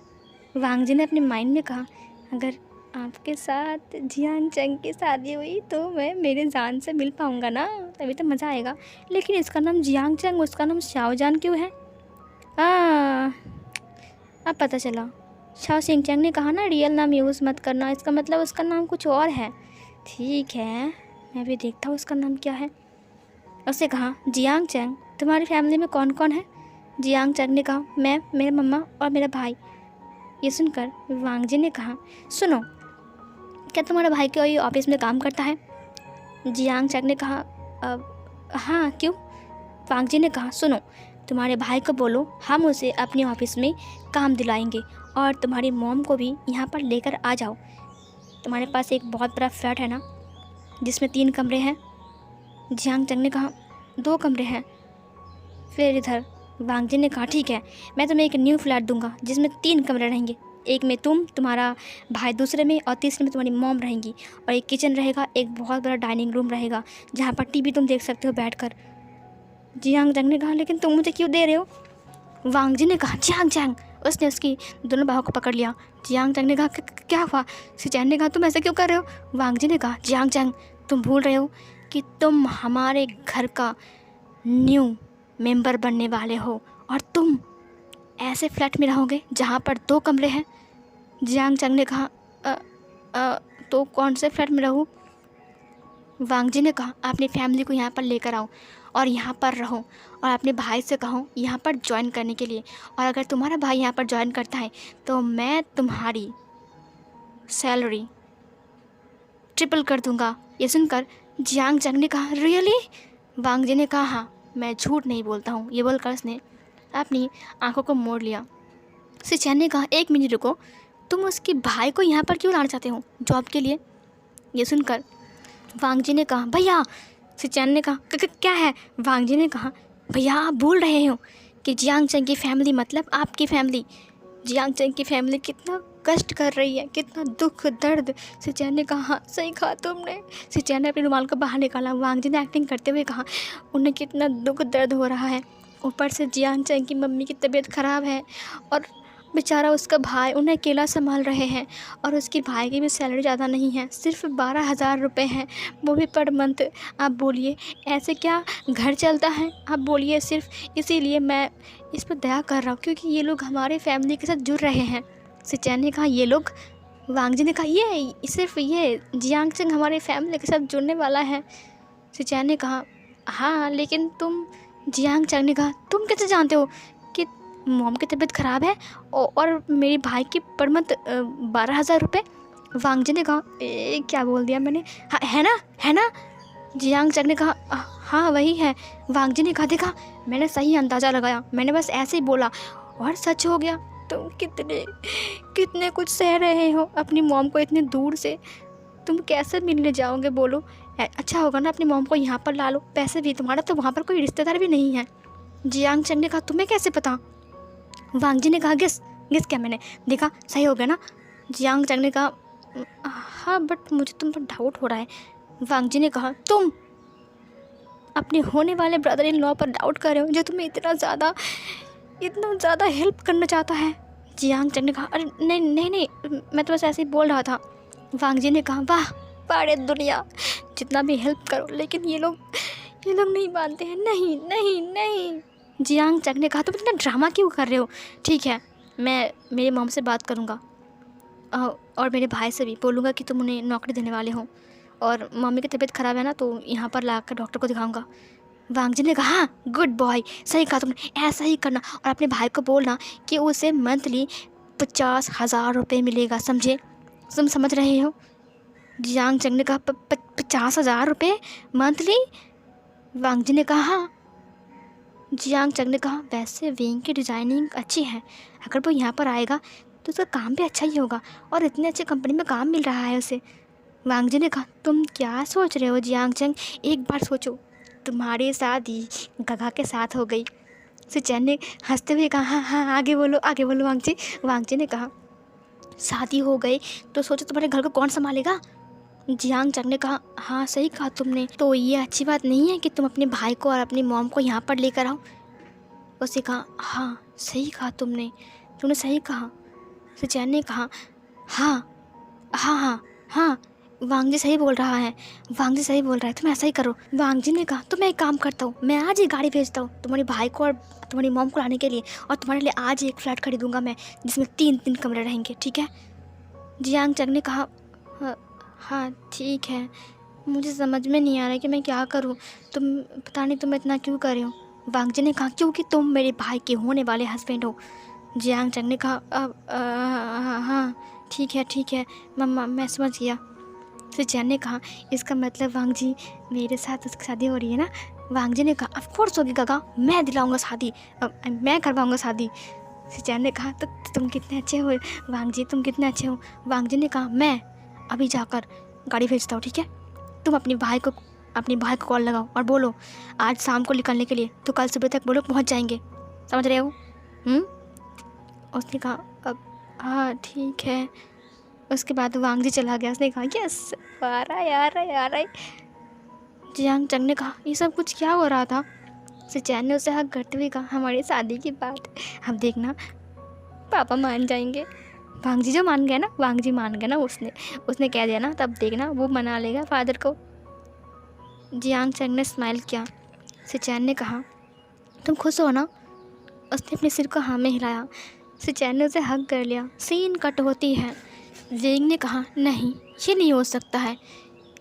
वांग जी ने अपने माइंड में कहा अगर आपके साथ जियांग चैंग की शादी हुई तो मैं मेरे जान से मिल पाऊँगा ना, तभी तो मज़ा आएगा, लेकिन इसका नाम जियांग चैंग उसका नाम शाओ जान क्यों है। अब पता चला। शाओ सिंग चैंग ने कहा ना रियल नाम यूज़ मत करना, इसका मतलब उसका नाम कुछ और है। ठीक है मैं भी देखता हूँ उसका नाम क्या है। उसने कहा जियांग चैंग तुम्हारी फैमिली में कौन कौन है। जियांग चैंग ने कहा मैं, मेरा मम्मा और मेरा भाई। ये सुनकर वांग जी ने कहा सुनो क्या तुम्हारा भाई कोई ऑफिस में काम करता है। जियांग चैंग ने कहा हाँ क्यों। वांग जी ने कहा सुनो तुम्हारे भाई को बोलो हम उसे अपने ऑफिस में काम दिलाएंगे और तुम्हारी मॉम को भी यहाँ पर लेकर आ जाओ। तुम्हारे पास एक बहुत बड़ा फ्लैट है ना जिसमें 3 कमरे हैं। जियांग चैंग ने कहा 2 कमरे हैं। फिर इधर वांग जी ने कहा ठीक है मैं तुम्हें एक न्यू फ्लैट दूंगा जिसमें 3 कमरे रहेंगे, एक में तुम, तुम्हारा भाई दूसरे में और तीसरे में तुम्हारी मॉम रहेंगी और एक किचन रहेगा, एक बहुत बड़ा डाइनिंग रूम रहेगा जहाँ पर टीवी तुम देख सकते हो बैठकर। जियांग चैंग ने कहा लेकिन तुम मुझे क्यों दे रहे हो। वांग जी ने कहा जियांग चैंग। उसने उसकी दोनों बाहों को पकड़ लिया। जियांग चैंग ने कहा क्या हुआ। सिचैन ने कहा तुम ऐसा क्यों कर रहे हो। वांग जी ने कहा जियांग चैंग तुम भूल रहे हो कि तुम हमारे घर का न्यू मेंबर बनने वाले हो और तुम ऐसे फ्लैट में रहोगे जहाँ पर 2 कमरे हैं। जियांग चैंग ने कहा तो कौन से फ्लैट में रहूँ। वांग जी ने कहा अपनी फैमिली को यहाँ पर लेकर आओ और यहाँ पर रहो और अपने भाई से कहो यहाँ पर ज्वाइन करने के लिए, और अगर तुम्हारा भाई यहाँ पर ज्वाइन करता है तो मैं तुम्हारी सैलरी ट्रिपल कर दूँगा। ये सुनकर जियांग चैंग ने कहा रियली। वांग जी ने कहा हाँ मैं झूठ नहीं बोलता हूँ। ये बोलकर उसने अपनी आंखों को मोड़ लिया। सिचैन ने कहा 1 मिनट रुको, तुम उसके भाई को यहाँ पर क्यों लाना चाहते हो जॉब के लिए। ये सुनकर वांग जी ने कहा भैया सिचैन ने कहा क्या है? वांग जी ने कहा भैया आप भूल रहे हो कि जियांग चंग की फैमिली मतलब आपकी फैमिली। जियांग चंग की फैमिली कितना कष्ट कर रही है, कितना दुख दर्द। सिचैन ने कहा हाँ सही कहा तुमने। सिचैन ने अपने रुमाल को बाहर निकाला। वांग जी ने एक्टिंग करते हुए कहा उन्हें कितना दुख दर्द हो रहा है, ऊपर से जियांग चंग की मम्मी की तबीयत ख़राब है और बेचारा उसका भाई उन्हें अकेला संभाल रहे हैं, और उसकी भाई की भी सैलरी ज़्यादा नहीं है, सिर्फ 12,000 रुपये हैं, वो भी पर मंथ। आप बोलिए ऐसे क्या घर चलता है? आप बोलिए। सिर्फ इसीलिए मैं इस पर दया कर रहा हूँ क्योंकि ये लोग हमारे फैमिली के साथ जुड़ रहे हैं। सिचैन ने कहा ये लोग? वांग जी ने कहा ये सिर्फ ये जियांग चंग हमारे फैमिली के साथ जुड़ने वाला है। सिचैन ने कहा हाँ लेकिन तुम। जियांग चंग ने कहा तुम कैसे जानते हो कि मॉम की तबीयत ख़राब है और मेरे भाई की पर मंथ 12,000 रुपये? वांग जी ने कहा क्या बोल दिया मैंने? हाँ है ना? जियांग चंग ने कहा हाँ वही है। वांग जी ने कहा देखा मैंने सही अंदाज़ा लगाया, मैंने बस ऐसे ही बोला और सच हो गया। तुम कितने कुछ सह रहे हो अपनी मॉम को इतने दूर से, तुम कैसे मिलने जाओगे बोलो? अच्छा होगा ना अपनी मॉम को यहाँ पर ला लो, पैसे भी तुम्हारा तो वहाँ पर कोई रिश्तेदार भी नहीं है। जियांग चंग ने कहा तुम्हें कैसे पता? वांग जी ने कहा गेस क्या मैंने देखा सही हो गया ना? जियांग चंग ने कहा हाँ बट मुझे तुम पर डाउट हो रहा है। वांग जी ने कहा तुम अपने होने वाले ब्रदर इन लॉ पर डाउट कर रहे हो जो तुम्हें इतना ज़्यादा हेल्प करना चाहता है। जियांग चंग ने कहा अरे नहीं मैं तो बस ऐसे ही बोल रहा था। वांग जी ने कहा वाह पाड़े दुनिया, जितना भी हेल्प करो लेकिन ये लोग नहीं मानते हैं। नहीं। जियांग चंग ने कहा तुम इतना ड्रामा क्यों कर रहे हो? ठीक है मैं मेरी मॉम से बात करूँगा और मेरे भाई से भी बोलूँगा कि तुम उन्हें नौकरी देने वाले हो, और मम्मी की तबीयत ख़राब है ना तो यहाँ पर ला कर डॉक्टर को दिखाऊँगा। वांग जी ने कहा हाँ गुड बॉय, सही कहा तुमने, ऐसा ही करना, और अपने भाई को बोलना कि उसे मंथली 50,000 रुपये मिलेगा, समझे? तुम समझ रहे हो? जियांग चंग ने कहा 50,000 रुपये मंथली? वांग जी ने कहा हाँ। जियांग चंग ने कहा वैसे वेंग की डिज़ाइनिंग अच्छी है, अगर वो यहाँ पर आएगा तो उसका काम भी अच्छा ही होगा, और इतनी अच्छी कंपनी में काम मिल रहा है उसे। वांग जी ने कहा तुम क्या सोच रहे हो जियांग चंग, एक बार सोचो, तुम्हारी शादी गगा के साथ हो गई। सिचैन ने हंसते हुए कहा हाँ आगे बोलो वांग जी। वांग जी ने कहा शादी हो गई तो सोचो तुम्हारे घर को कौन संभालेगा? जियांग चंग ने कहा हाँ सही कहा तुमने, तो ये अच्छी बात नहीं है कि तुम अपने भाई को और अपनी मॉम को यहाँ पर लेकर आओ? उसने कहा हाँ सही कहा तुमने सही कहा। सिचैन ने कहा हाँ वांग जी सही बोल रहा है, तुम ऐसा ही करो। वांग जी ने कहा तो मैं एक काम करता हूँ, मैं आज ही गाड़ी भेजता हूँ तुम्हारे भाई को और तुम्हारी मॉम को लाने के लिए, और तुम्हारे लिए आज ही एक फ्लैट खरीदूंगा मैं जिसमें 3 कमरे रहेंगे, ठीक है? जियांग चंग ने कहा हाँ ठीक है, मुझे समझ में नहीं आ रहा कि मैं क्या करूँ, तुम पता नहीं तुम इतना क्यों कर रहे हो। वांग जी ने कहा क्योंकि तुम मेरे भाई के होने वाले हस्बैंड हो। जियांग चंग ने कहा हाँ ठीक है मैं समझ गया। सिचैन ने कहा इसका मतलब वांग जी मेरे साथ उसकी शादी हो रही है ना? वांग जी ने कहा ऑफ कोर्स होगी गगा, मैं दिलाऊंगा शादी, मैं करवाऊंगा शादी। सिचैन ने कहा तो तुम कितने अच्छे हो वांग जी, तुम कितने अच्छे हो। वांग जी ने कहा मैं अभी जाकर गाड़ी भेजता हूँ, ठीक है? तुम अपने भाई को कॉल लगाओ और बोलो आज शाम को निकलने के लिए, तो कल सुबह तक वो लोग पहुँच जाएंगे, समझ रहे हो? उसने कहा अब हाँ ठीक है। उसके बाद वांग जी चला गया। उसने कहा यस आ रहा है। जियांग चंग ने कहा ये सब कुछ क्या हो रहा था? सिचैन ने उसे हक करते हुए कहा हमारी शादी की बात, अब देखना पापा मान जाएंगे। वांग जी मान गया ना, उसने कह दिया ना, तब देखना वो मना लेगा फादर को। जियांग चंग ने स्माइल किया। सिचैन ने कहा तुम खुश हो ना? उसने अपने सिर को हाँ में हिलाया। सिचैन ने उसे हक कर लिया। सीन कट होती है। वेंग ने कहा नहीं ये नहीं हो सकता है,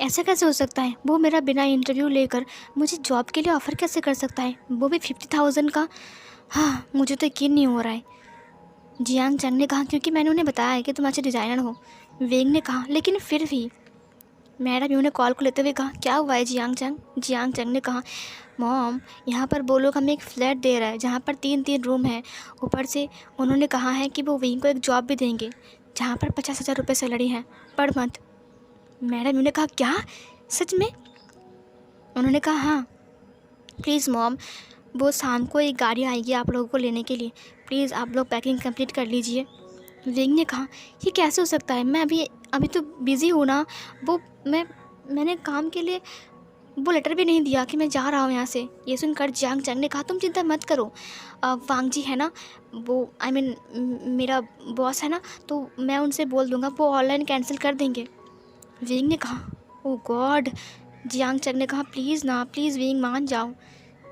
ऐसा कैसे हो सकता है? वो मेरा बिना इंटरव्यू लेकर मुझे जॉब के लिए ऑफ़र कैसे कर सकता है, वो भी 50,000 का? हाँ मुझे तो यकीन नहीं हो रहा है। जियांग चंग ने कहा क्योंकि मैंने उन्हें बताया है कि तुम अच्छे डिज़ाइनर हो। वेंग ने कहा लेकिन फिर भी। मैडम यूँ ने कॉल को लेते हुए कहा क्या हुआ है जियांग चंग? जियांग चंग ने कहा मॉम यहाँ पर वो लोग हमें एक फ़्लैट दे रहा है जहाँ पर 3 रूम हैं, ऊपर से उन्होंने कहा है कि वो वेंग को एक जॉब भी देंगे जहाँ पर 50,000 रुपये सैलरी है पर मंथ। मैडम यूँ ने कहा क्या सच में? उन्होंने कहा हाँ प्लीज़ मॉम, वो शाम को एक गाड़ी आएगी आप लोगों को लेने के लिए, प्लीज़ आप लोग पैकिंग कंप्लीट कर लीजिए। विंग ने कहा ये कैसे हो सकता है, मैं अभी अभी तो बिज़ी हूँ ना, वो मैंने काम के लिए वो लेटर भी नहीं दिया कि मैं जा रहा हूँ यहाँ से। ये सुनकर जियांग चैंग ने कहा तुम चिंता मत करो, वांग जी है ना, वो आई मीन मेरा बॉस है ना, तो मैं उनसे बोल दूँगा, वो ऑनलाइन कैंसिल कर देंगे। विंग ने कहा ओह गॉड। जियांग चैंग ने कहा प्लीज़ ना, प्लीज़ विंग मान जाओ।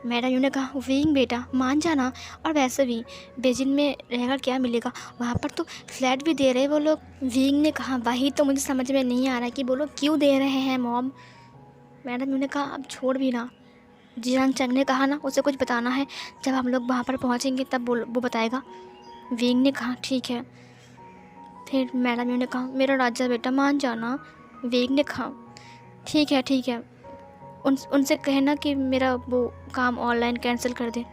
मैडम यू ने कहा विंग बेटा मान जाना, और वैसे भी बेजिंग में रहकर क्या मिलेगा, वहाँ पर तो फ्लैट भी दे रहे वो लोग। विंग ने कहा वही तो मुझे समझ में नहीं आ रहा है कि वो लोग क्यों दे रहे हैं मॉम। मैडम यू ने कहा अब छोड़ भी ना। जियांग चैंग ने कहा ना उसे कुछ बताना है, जब हम लोग वहाँ पर पहुँचेंगे तब वो बताएगा। विंग ने कहा ठीक है। फिर मैडम यू ने कहा मेरा राजा बेटा मान जाना। विंग ने कहा ठीक है ठीक है, उनसे कहना कि मेरा वो काम ऑनलाइन कैंसिल कर दे।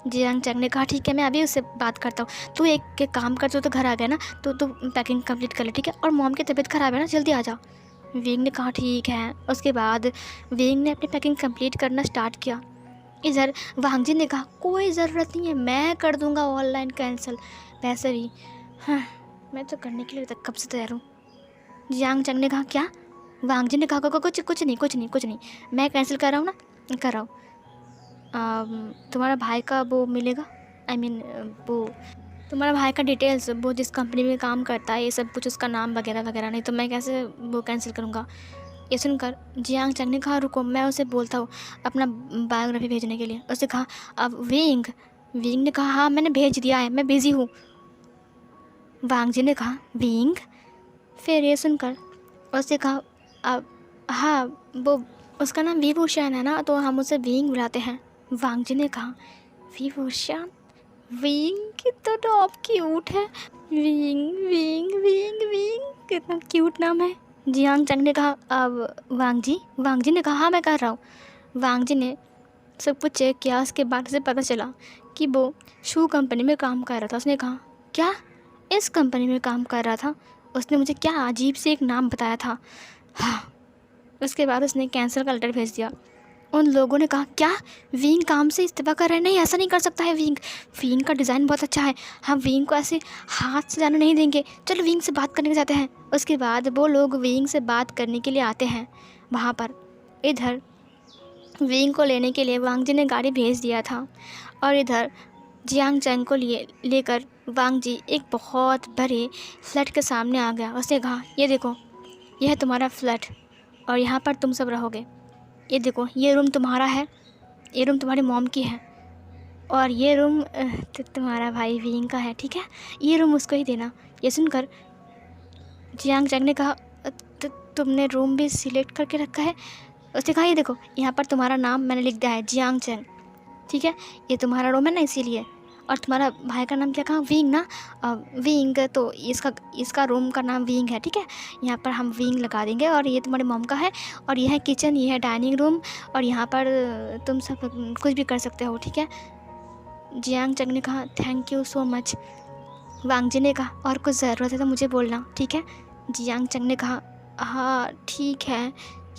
जियांग चैंग ने कहा ठीक है मैं अभी उससे बात करता हूँ, तू एक काम कर, तो घर आ गया ना, तो पैकिंग कंप्लीट कर ले ठीक है, और मॉम की तबीयत ख़राब है ना, जल्दी आ जा। विंग ने कहा ठीक है। उसके बाद विंग ने अपनी पैकिंग कंप्लीट करना स्टार्ट किया। इधर वांग जी ने कहा कोई ज़रूरत नहीं है, मैं कर दूँगा ऑनलाइन कैंसिल, वैसे भी हाँ मैं तो करने के लिए तक कब से तैयार हूँ। जियांग चैंग ने कहा क्या। वांग जी ने कहा कुछ नहीं, मैं कैंसिल कर रहा हूँ ना, कर रहा हूँ। तुम्हारा भाई का वो मिलेगा, आई मीन वो तुम्हारा भाई का डिटेल्स, वो जिस कंपनी में काम करता है, ये सब कुछ उसका नाम वगैरह वगैरह, नहीं तो मैं कैसे वो कैंसिल करूँगा। ये सुनकर जियांग चैंग ने कहा रुको मैं उसे बोलता हूँ अपना बायोग्राफी भेजने के लिए। उसने कहा अब विंग ने कहा हाँ मैंने भेज दिया है, मैं बिज़ी हूँ। वांग जी ने कहा विंग। फिर ये सुनकर उसने कहा अब हाँ वो उसका नाम विभूषण है ना, तो हम उसे विंग बुलाते हैं। वांग जी ने कहा विभूषण, विंग कितना टॉप क्यूट है, विंग विंग विंग विंग कितना क्यूट नाम है। जियांग चैंग ने कहा अब वांग जी ने कहा हाँ मैं कर रहा हूँ। वांग जी ने सब कुछ चेक किया, उसके बाद उसे पता चला कि वो शू कंपनी में काम कर रहा था। उसने कहा क्या इस कंपनी में काम कर रहा था, उसने मुझे क्या अजीब से एक नाम बताया था। हाँ उसके बाद उसने कैंसिल का लेटर भेज दिया। उन लोगों ने कहा क्या विंग काम से इस्तीफा कर रहे हैं, नहीं ऐसा नहीं कर सकता है, विंग का डिज़ाइन बहुत अच्छा है, हम विंग को ऐसे हाथ से जाने नहीं देंगे, चलो विंग से बात करने के जाते हैं। उसके बाद वो लोग विंग से बात करने के लिए आते हैं वहाँ पर। इधर विंग को लेने के लिए वांग जी ने गाड़ी भेज दिया था, और इधर जियांग चैंग को लेकर वांग जी एक बहुत बड़े फ्लैट के सामने आ गया। उसने कहा ये देखो यह है तुम्हारा फ्लैट, और यहाँ पर तुम सब रहोगे। ये देखो ये रूम तुम्हारा है, ये रूम तुम्हारी मॉम की है, और ये रूम तुम्हारा भाई विंग का है, ठीक है, ये रूम उसको ही देना। ये सुनकर जियांग चैंग ने कहा तुमने रूम भी सिलेक्ट करके रखा है। उसने कहा ये देखो यहाँ पर तुम्हारा नाम मैंने लिख दिया है जियांग चैंग, ठीक है, ये तुम्हारा रूम है ना इसीलिए, और तुम्हारा भाई का नाम क्या कहा विंग ना, विंग, तो इसका रूम का नाम विंग है, ठीक है, यहाँ पर हम विंग लगा देंगे, और ये तुम्हारे मॉम का है, और ये है किचन, ये है डाइनिंग रूम, और यहाँ पर तुम सब कुछ भी कर सकते हो, ठीक है। जियांग चैंग ने कहा थैंक यू सो मच। वांग जी ने कहा और कुछ ज़रूरत है तो मुझे बोलना, ठीक है। जियांग चैंग ने कहा हाँ ठीक है।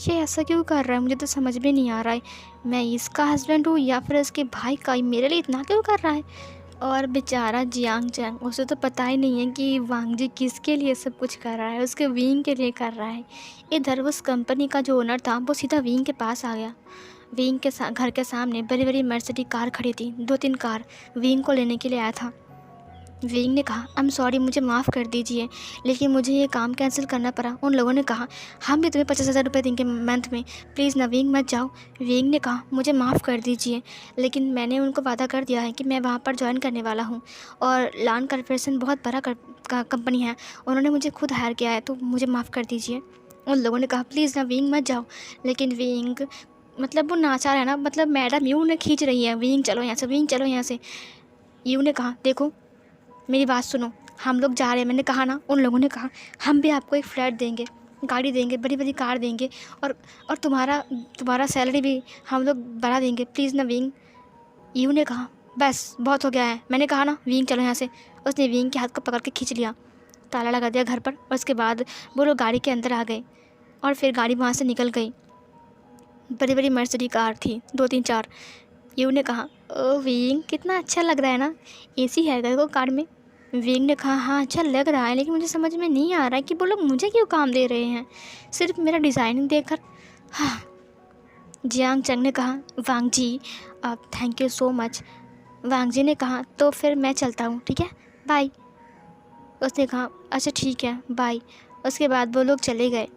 ये ऐसा क्यों कर रहा है, मुझे तो समझ में नहीं आ रहा है, मैं इसका हस्बैंड हूँ या फिर इसके भाई का, मेरे लिए इतना क्यों कर रहा है। और बेचारा जियांग चैंग, उसे तो पता ही नहीं है कि वांग जी किसके लिए सब कुछ कर रहा है, उसके विंग के लिए कर रहा है। इधर उस कंपनी का जो ओनर था वो सीधा विंग के पास आ गया। विंग के घर के सामने बड़ी बड़ी मर्सिडीज कार खड़ी थी, 2-3 कार विंग को लेने के लिए आया था। विंग ने कहा आई एम सॉरी, मुझे माफ़ कर दीजिए, लेकिन मुझे ये काम कैंसिल करना पड़ा। उन लोगों ने कहा हम भी तुम्हें 50,000 रुपये देंगे मंथ में, प्लीज़ ना विंग मत जाओ। विंग ने कहा मुझे माफ़ कर दीजिए, लेकिन मैंने उनको वादा कर दिया है कि मैं वहाँ पर ज्वाइन करने वाला हूँ, और लान कॉर्पोरेशन बहुत बड़ा कंपनी है, उन्होंने मुझे खुद हायर किया है, तो मुझे माफ़ कर दीजिए। उन लोगों ने कहा प्लीज़ ना विंग मत जाओ, लेकिन विंग मतलब वो नाचार है ना, मतलब मैडम यू ने खींच रही है विंग चलो यहाँ से, विंग चलो यहाँ से। यू ने कहा देखो मेरी बात सुनो, हम लोग जा रहे हैं, मैंने कहा ना। उन लोगों ने कहा हम भी आपको एक फ्लैट देंगे, गाड़ी देंगे, बड़ी बड़ी कार देंगे, और तुम्हारा सैलरी भी हम लोग बढ़ा देंगे, प्लीज़ ना विंग। यू ने कहा बस बहुत हो गया है, मैंने कहा ना विंग चलो यहाँ से। उसने विंग के हाथ को पकड़ के खींच लिया, ताला लगा दिया घर पर, और उसके बाद वो लोग गाड़ी के अंदर आ गए, और फिर गाड़ी वहाँ से निकल गई। बड़ी बड़ी मर्सिडीज कार थी, 2 3 4। यू ने कहा, ओ विंग कितना अच्छा लग रहा है ना, एसी है घर को कार में। विंग ने कहा, हाँ अच्छा लग रहा है, लेकिन मुझे समझ में नहीं आ रहा है कि वो लोग मुझे क्यों काम दे रहे हैं, सिर्फ मेरा डिज़ाइनिंग देखकर। हाँ। जियांग चंग ने कहा, वांग जी थैंक यू सो मच। वांग जी ने कहा, तो फिर मैं चलता हूँ, ठीक है, बाय। उसने कहा, अच्छा ठीक है बाय। उसके बाद वो लोग चले गए।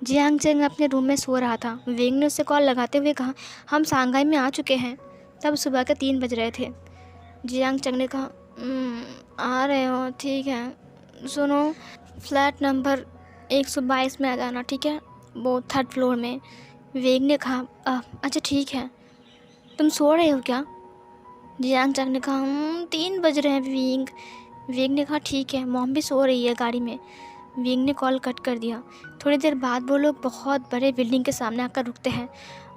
जियांग चंग अपने रूम में सो रहा था। विंग ने उसे कॉल लगाते हुए कहा, हम सांघाई में आ चुके हैं। तब सुबह के 3 बज रहे थे। जियांग चंग ने कहा, आ रहे हो, ठीक है, सुनो फ्लैट नंबर 122 में आ जाना, ठीक है, वो 3rd फ्लोर में। विंग ने कहा, अच्छा ठीक है, तुम सो रहे हो क्या? जियांग चंग ने कहा, 3 बज रहे हैं विंग। विंग ने कहा, ठीक है, मॉम भी सो रही है गाड़ी में। विंग ने कॉल कट कर दिया। थोड़ी देर बाद वो लोग बहुत बड़े बिल्डिंग के सामने आकर रुकते हैं।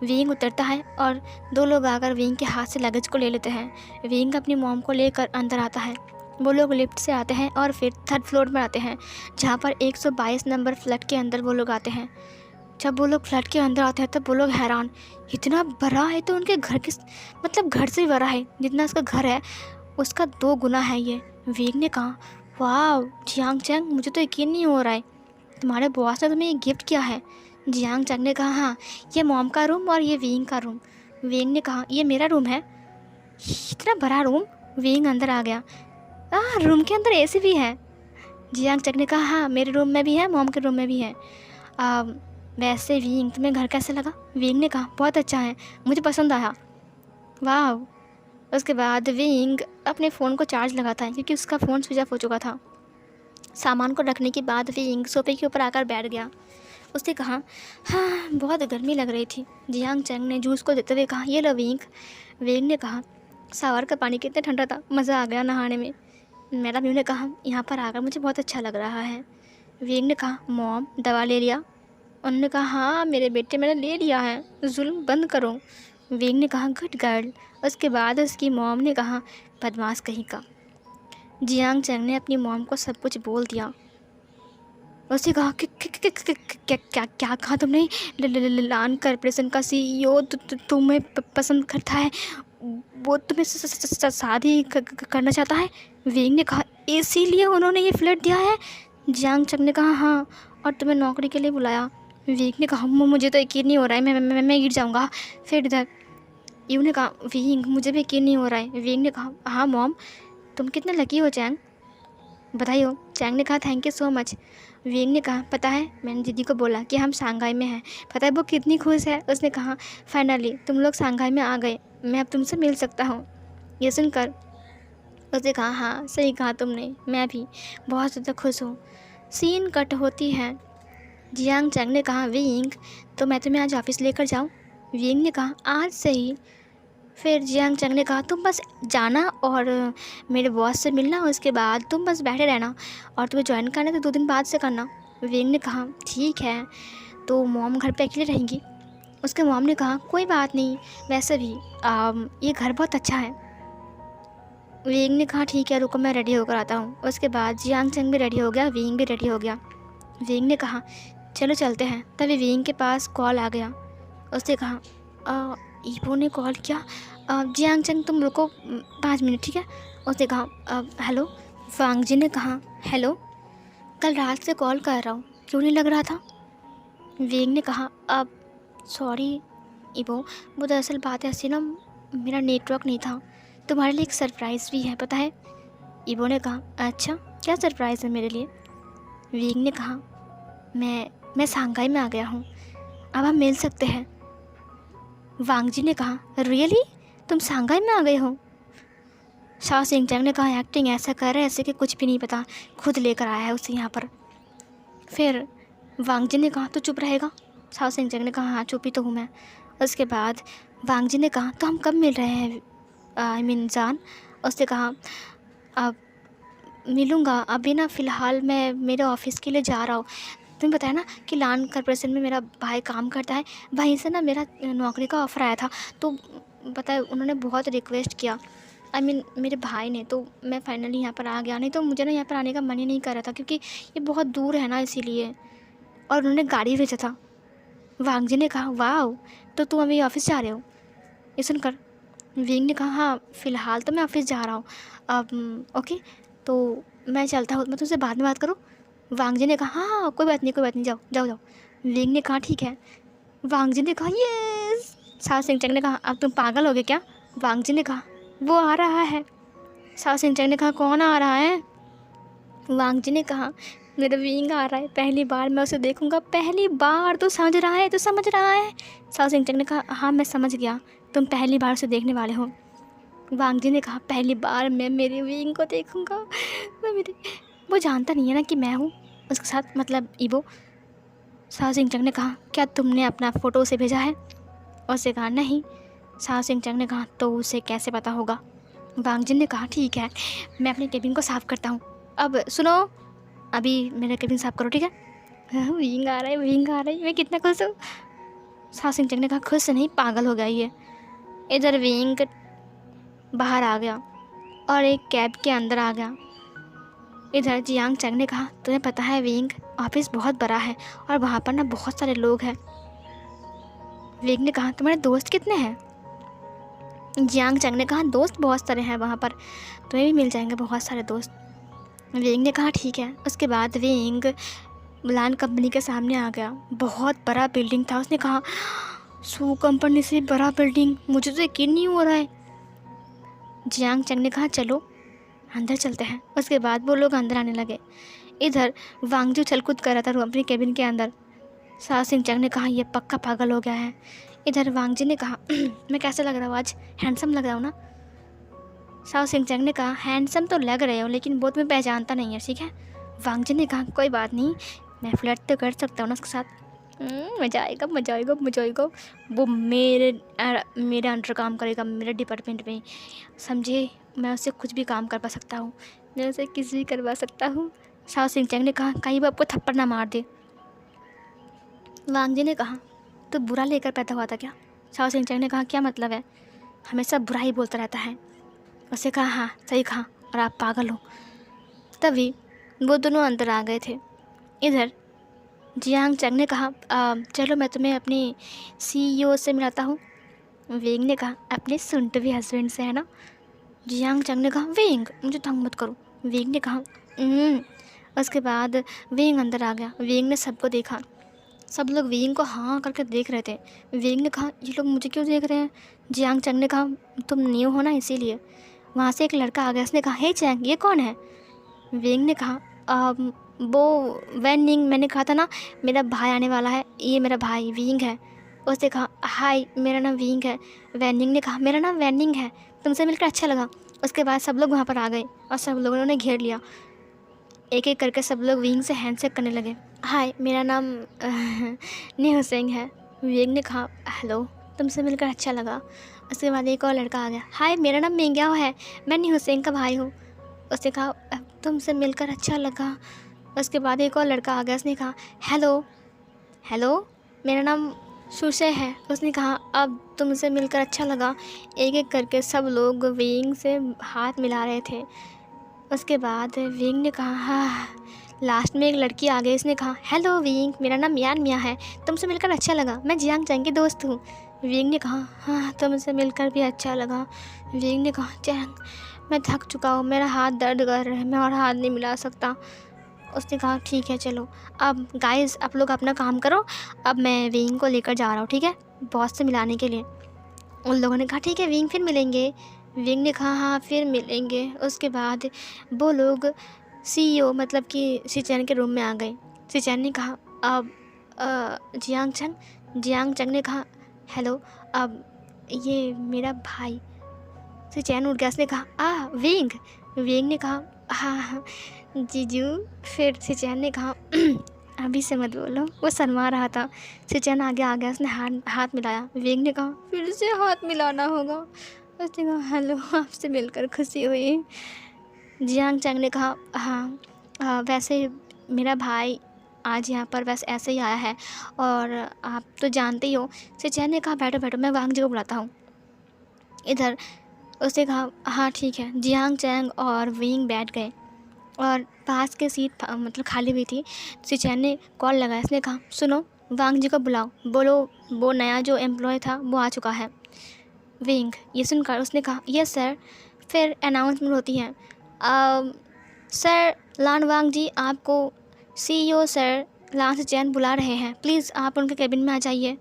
विंग उतरता है और 2 लोग आकर विंग के हाथ से लगेज को ले लेते हैं। विंग अपनी मॉम को लेकर अंदर आता है। वो लोग लिफ्ट से आते हैं और फिर 3rd फ्लोर पर आते हैं, जहाँ पर 122 नंबर फ्लैट के अंदर वो लोग आते हैं। जब वो लोग फ्लैट के अंदर आते हैं तब वो लोग हैरान, इतना बड़ा है तो उनके घर के मतलब घर से भी बड़ा है, जितना उसका घर है उसका 2 गुना है ये। विंग ने कहा, वाह जियांग चंग, मुझे तो यकीन नहीं हो रहा है, तुम्हारे बॉस ने तुम्हें ये गिफ्ट किया है। जियांग चंग ने कहा, हाँ ये मॉम का रूम और ये विंग का रूम। विंग ने कहा, ये मेरा रूम है, इतना बड़ा रूम। विंग अंदर आ गया। रूम के अंदर एसी भी है। जियांग चंग ने कहा, हाँ मेरे रूम में भी है, मॉम के रूम में भी है। वैसे विंग तुम्हें घर कैसा लगा? विंग ने कहा, बहुत अच्छा है, मुझे पसंद आया। वाह। उसके बाद विंग अपने फ़ोन को चार्ज लगाता है क्योंकि उसका फ़ोन स्विच ऑफ हो चुका था। सामान को रखने के बाद विंग सोफे के ऊपर आकर बैठ गया। उसने कहा, हाँ बहुत गर्मी लग रही थी। जियांग चंग ने जूस को देते हुए कहा, ये लो विंग। विंग ने कहा, शावर का पानी कितना ठंडा था, मज़ा आ गया नहाने में। मैडम यू ने कहा, यहाँ पर आकर मुझे बहुत अच्छा लग रहा है। विंग ने कहा, मॉम दवा ले लिया? उन्होंने कहा, हाँ मेरे बेटे मैंने ले लिया है, जुल्म बंद करो। विंग ने कहा, गुड गर्ल। उसके बाद उसकी मॉम ने कहा, बदमाश कहीं का। जियांग चंग ने अपनी मॉम को सब कुछ बोल दिया। उसने कहा, क्या क्या क्या कहा तुमने? लान कॉर्पोरेशन का CEO तुम्हें पसंद करता है, वो तुम्हें शादी करना चाहता है? विंग ने कहा, इसीलिए उन्होंने ये फ्लैट दिया है? जियांग चंग ने कहा, हाँ, और तुम्हें नौकरी के लिए बुलाया। विंग ने कहा, मुझे तो यकीन नहीं हो रहा है, मैं गिर जाऊँगा। फिर इधर यू ने कहा, विंग मुझे भी यकीन नहीं हो रहा है। विंग ने कहा, हाँ मॉम, तुम कितने लकी हो चैंग, बधाई हो। चैंग ने कहा, thank you so much. Wing ने कहा, पता है मैंने दीदी को बोला कि हम सांघाई में हैं, पता है वो कितनी खुश है। उसने कहा, फाइनली तुम लोग सांघाई में आ गए, मैं अब तुमसे मिल सकता हूँ। ये सुनकर उसने कहा, हाँ सही कहा तुमने, मैं भी बहुत ज़्यादा खुश हूँ। सीन कट होती है। जियांग चंग ने कहा, विंग तो मैं तुम्हें आज ऑफिस लेकर जाऊँ? विंग ने कहा, आज से ही। फिर जियांग चंग ने कहा, तुम बस जाना और मेरे बॉस से मिलना, उसके बाद तुम बस बैठे रहना, और तुम्हें ज्वाइन करना तो 2 दिन बाद से करना। विंग ने कहा, ठीक है, तो मॉम घर पे अकेले रहेंगी? उसके मॉम ने कहा, कोई बात नहीं, वैसे भी ये घर बहुत अच्छा है। विंग ने कहा, ठीक है रुको मैं रेडी होकर आता हूँ। उसके बाद जियांग चंग भी रेडी हो गया, विंग भी रेडी हो गया। विंग ने कहा, चलो चलते हैं। तभी विंग के पास कॉल आ गया। उसने कहा, ईपो ने कॉल किया, जियांग चंग तुम रुको 5 मिनट, ठीक है। उसने कहा, हेलो। वांग जी ने कहा, हेलो, कल रात से कॉल कर रहा हूँ, क्यों नहीं लग रहा था? विंग ने कहा, अब सॉरी ईपो, वो दरअसल बात ऐसी ना, मेरा नेटवर्क नहीं था, तुम्हारे लिए एक सरप्राइज़ भी है, पता है? ईपो ने कहा, अच्छा क्या सरप्राइज़ है मेरे लिए? विंग ने कहा, मैं सांघाई में आ गया हूँ, अब हम मिल सकते हैं। वांग जी ने कहा, रियली तुम सांघाई में आ गए हो? शाओ सिंह चंग ने कहा, एक्टिंग ऐसा कर रहा है ऐसे कि कुछ भी नहीं पता, खुद लेकर आया है उसे यहाँ पर। फिर वांग जी ने कहा, तो चुप रहेगा? शाओ सिंह चंग ने कहा, हाँ चुप ही तो हूँ मैं। उसके बाद वांग जी ने कहा, तो हम कब मिल रहे हैं आई मीन जान? उसने कहा, अब मिलूँगा, अभी ना फ़िलहाल मैं मेरे ऑफिस के लिए जा रहा हूँ। तुम्हें पता है ना कि लान कॉर्पोरेशन में मेरा भाई काम करता है, वहीं से ना मेरा नौकरी का ऑफ़र आया था, तो पता है उन्होंने बहुत रिक्वेस्ट किया, आई मीन मेरे भाई ने, तो मैं फाइनली यहाँ पर आ गया। नहीं तो मुझे ना यहाँ पर आने का मन ही नहीं कर रहा था, क्योंकि ये बहुत दूर है ना, इसीलिए। और उन्होंने गाड़ी भेजा था। वांग जी ने कहा वाह, तो तुम अभी ऑफिस जा रहे हो? ये सुनकर विंग ने कहा हाँ, फ़िलहाल तो मैं ऑफिस जा रहा हूँ। ओके, तो मैं चलता हूँ, मैं तुमसे बाद में बात करूँ? वांग जी ने कहा हाँ हाँ, कोई बात नहीं, जाओ जाओ जाओ। विंग ने कहा ठीक है। वांग जी ने कहा यस। साओ सिंह चंग ने कहा अब तुम पागल हो गए क्या? वांग जी ने कहा वो आ रहा है। साओ सिंह चंग ने कहा कौन आ रहा है? वांग जी ने कहा मेरा विंग आ रहा है, पहली बार मैं उसे देखूंगा, पहली बार। तो समझ रहा है, तो समझ रहा है। साओ सिंह चंग ने कहा हाँ मैं समझ गया, तुम पहली बार उसे देखने वाले हो। वांग जी ने कहा पहली बार मैं मेरे विंग को देखूंगा। मैं मेरे वो जानता नहीं है ना कि मैं हूँ उसके साथ, मतलब ईबो। साओ सिंह चंग ने कहा क्या तुमने अपना फ़ोटो उसे भेजा है? उसने कहा नहीं। साओ सिंह चंग ने कहा तो उसे कैसे पता होगा? वांग जी ने कहा ठीक है, मैं अपने केबिन को साफ़ करता हूँ। अब सुनो, अभी मेरा केबिन साफ़ करो, ठीक है? विंग आ रहा है, विंग आ रहा है, मैं कितना खुश हूँ। साओ सिंह चंग ने कहा खुश नहीं, पागल हो गया ये। इधर विंग बाहर आ गया और एक कैब के अंदर आ गया। इधर जियांग चंग ने कहा तुम्हें पता है विंग, ऑफिस बहुत बड़ा है और वहाँ पर ना बहुत सारे लोग हैं। विंग ने कहा तुम्हारे दोस्त कितने हैं? जियांग चंग ने कहा दोस्त बहुत सारे हैं वहाँ पर, तुम्हें भी मिल जाएंगे बहुत सारे दोस्त। विंग ने कहा ठीक है। उसके बाद विंग मुलान कंपनी के सामने आ गया। बहुत बड़ा बिल्डिंग था। उसने कहा सू कंपनी से बड़ा बिल्डिंग, मुझे तो यकीन नहीं हो रहा है। जियांग चंग ने कहा चलो अंदर चलते हैं। उसके बाद वो लोग अंदर आने लगे। इधर वांगजू छलकूद कर रहा था अपनी केबिन के अंदर। साओ सिंह चंग ने कहा यह पक्का पागल हो गया है। इधर वांगजी ने कहा मैं कैसा लग रहा हूँ आज, हैंडसम लग रहा हूँ ना? साओ सिंह चंग ने कहा हैंडसम तो लग रहे हो लेकिन वो तुम्हें पहचानता नहीं है, ठीक है? वांगजी ने कहा कोई बात नहीं, मैं फ्लर्ट तो कर सकता हूँ ना उसके साथ। मज़ा आएगा, मज़ा आएगा, मज़ा आएगा। वो मेरे अंडर काम करेगा, मेरे डिपार्टमेंट में, समझे? मैं उससे कुछ भी काम करवा सकता हूँ, मैं उसे किस भी करवा सकता हूँ। साओ सिंह चंग ने कहा कहीं वो आपको थप्पड़ ना मार दे। वांग जी ने कहा तो बुरा लेकर पैदा हुआ था क्या? साओ सिंह चंग ने कहा क्या मतलब है, हमेशा बुरा ही बोलता रहता है। उसने कहा हाँ सही कहा, और आप पागल हो। तभी वो दोनों अंदर आ गए थे। इधर जियांग चंग ने कहा चलो मैं तुम्हें अपनी CEO से मिलाता हूँ। विंग ने कहा अपने सुनटवी हस्बैंड से, है ना? जियांग चंग ने कहा विंग मुझे तंग मत करो। विंग ने कहा उसके बाद विंग अंदर आ गया। विंग ने सबको देखा, सब लोग विंग को हाँ करके देख रहे थे। विंग ने कहा ये लोग मुझे क्यों देख रहे हैं? जियांग चंग ने कहा तुम न्यू हो ना इसीलिए। वहाँ से एक लड़का आ गया, उसने कहा हे चैंग ये कौन है? विंग ने कहा वो वैन निंग, मैंने कहा था ना मेरा भाई आने वाला है, ये मेरा भाई विंग है। उसने कहा हाय मेरा नाम विंग है। वैन निंग ने कहा मेरा नाम वैन निंग है, तुमसे मिलकर अच्छा लगा। उसके बाद सब लोग वहाँ पर आ गए और सब लोगों ने उन्हें घेर लिया। एक एक करके सब लोग विंग से हैंडशेक करने लगे। हाय मेरा नाम न्यू सिंह है। विंग ने कहा हेलो, तुमसे मिलकर अच्छा लगा। उसके बाद एक और लड़का आ गया, हाय मेरा नाम मिंग्याओ है, मैं न्यू सिंह का भाई हूँ। उसने कहा तुमसे मिलकर अच्छा लगा। उसके बाद एक और लड़का आ गया, उसने कहा हेलो हेलो मेरा नाम सुशे है। उसने कहा अब तुमसे मिलकर अच्छा लगा। एक एक करके सब लोग विंग से हाथ मिला रहे थे। उसके बाद विंग ने कहा हाँ। लास्ट में एक लड़की आ गई, इसने कहा हेलो विंग मेरा नाम यान मिया है, तुमसे मिलकर अच्छा लगा, मैं जियांग चैंग की दोस्त हूँ। विंग ने कहा हाँ तुमसे मिलकर भी अच्छा लगा। विंग ने कहा चैंग मैं थक चुका हूँ, मेरा हाथ दर्द कर रहा है, मैं और हाथ नहीं मिला सकता। उसने कहा ठीक है चलो, अब गाइस आप लोग अपना काम करो, अब मैं विंग को लेकर जा रहा हूँ, ठीक है, बॉस से मिलाने के लिए। उन लोगों ने कहा ठीक है विंग फिर मिलेंगे। विंग ने कहा हाँ फिर मिलेंगे। उसके बाद वो लोग CEO मतलब कि सिचैन के रूम में आ गए। सिचैन ने कहा अब जियांग चंग ने कहा हेलो, अब ये मेरा भाई। सिचैन उठ गया, उसने कहा विंग। विंग ने कहा हाँ जीजू। फिर सिचैन ने कहा अभी से मत बोलो, वो शर्मा रहा था। सिचैन आगे आ गया, उसने हाथ मिलाया। विंग ने कहा फिर से हाथ मिलाना होगा। उसने कहा हेलो आपसे मिलकर खुशी हुई। जियांग चंग ने कहा हाँ वैसे मेरा भाई आज यहाँ पर बस ऐसे ही आया है और आप तो जानते ही हो। सिचैन ने कहा बैठो बैठो मैं वांग जी को बुलाता हूँ। इधर उसने कहा हाँ ठीक है। जियांग चैंग और विंग बैठ गए और पास के सीट मतलब खाली हुई थी। सिचैन ने कॉल लगाया, उसने कहा सुनो वांग जी को बुलाओ, बोलो वो नया जो एम्प्लॉय था वो आ चुका है। विंग ये सुनकर उसने कहा यस सर। फिर अनाउंसमेंट होती है, सर लान वांग जी आपको CEO सर लान चैन बुला रहे हैं, प्लीज़ आप उनके केबिन में आ जाइए।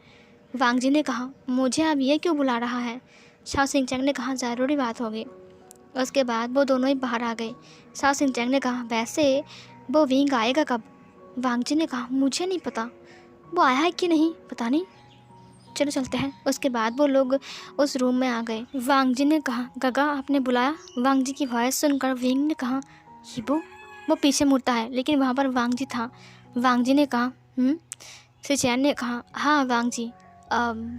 वांग जी ने कहा मुझे अब ये क्यों बुला रहा है। शाओ सिंह चैंग ने कहा ज़रूरी बात होगी। उसके बाद वो दोनों ही बाहर आ गए। शाओ सिंह चैंग ने कहा वैसे वो विंग आएगा कब। वांग जी ने कहा मुझे नहीं पता, वो आया है कि नहीं पता नहीं, चलो चलते हैं। उसके बाद वो लोग उस रूम में आ गए। वांग जी ने कहा गगा आपने बुलाया। वांग जी की वॉइस सुनकर विंग ने कहा ये वो पीछे मुड़ता है लेकिन वहाँ पर वांग जी था। वांग जी ने कहा सिचैन ने कहा हाँ वांग जी।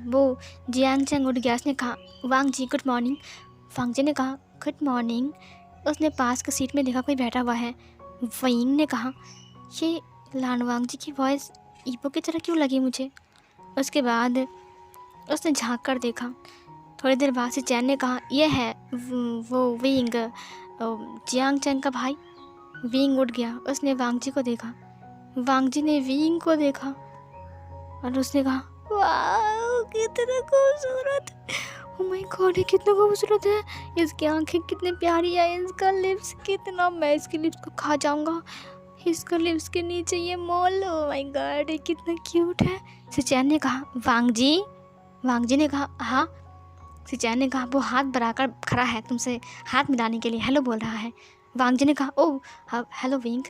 वो जियांग चैंग उठ गया। उसने कहा वांग जी गुड मॉर्निंग। वांग जी ने कहा गुड मॉर्निंग। उसने पास की सीट में देखा कोई बैठा हुआ है। विंग ने कहा ये लान वांग जी की वॉइस ईपो की तरह क्यों लगी मुझे। उसके बाद उसने झांक कर देखा। थोड़ी देर बाद से चैन ने कहा यह है वो विंग जियांग चैंग का भाई। विंग उठ गया। उसने वांग जी को देखा। वांग जी ने विंग को देखा और उसने कहा वाह कितना खूबसूरत, ओह माय गॉड ये कितना खूबसूरत है, इसकी आंखें कितनी प्यारी है, इसका लिप्स कितना, मैं इसके लिप्स को खा जाऊंगा, इसका लिप्स के नीचे ये मोल, ओह माय गॉड ये कितना क्यूट है। सिचैन ने कहा वांग जी। वांग जी ने कहा हाँ। सिचैन ने कहा वो हाथ बढ़ाकर खड़ा है तुमसे हाथ मिलाने के लिए हेलो बोल रहा है। वांग जी ने कहा ओह हेलो विंग।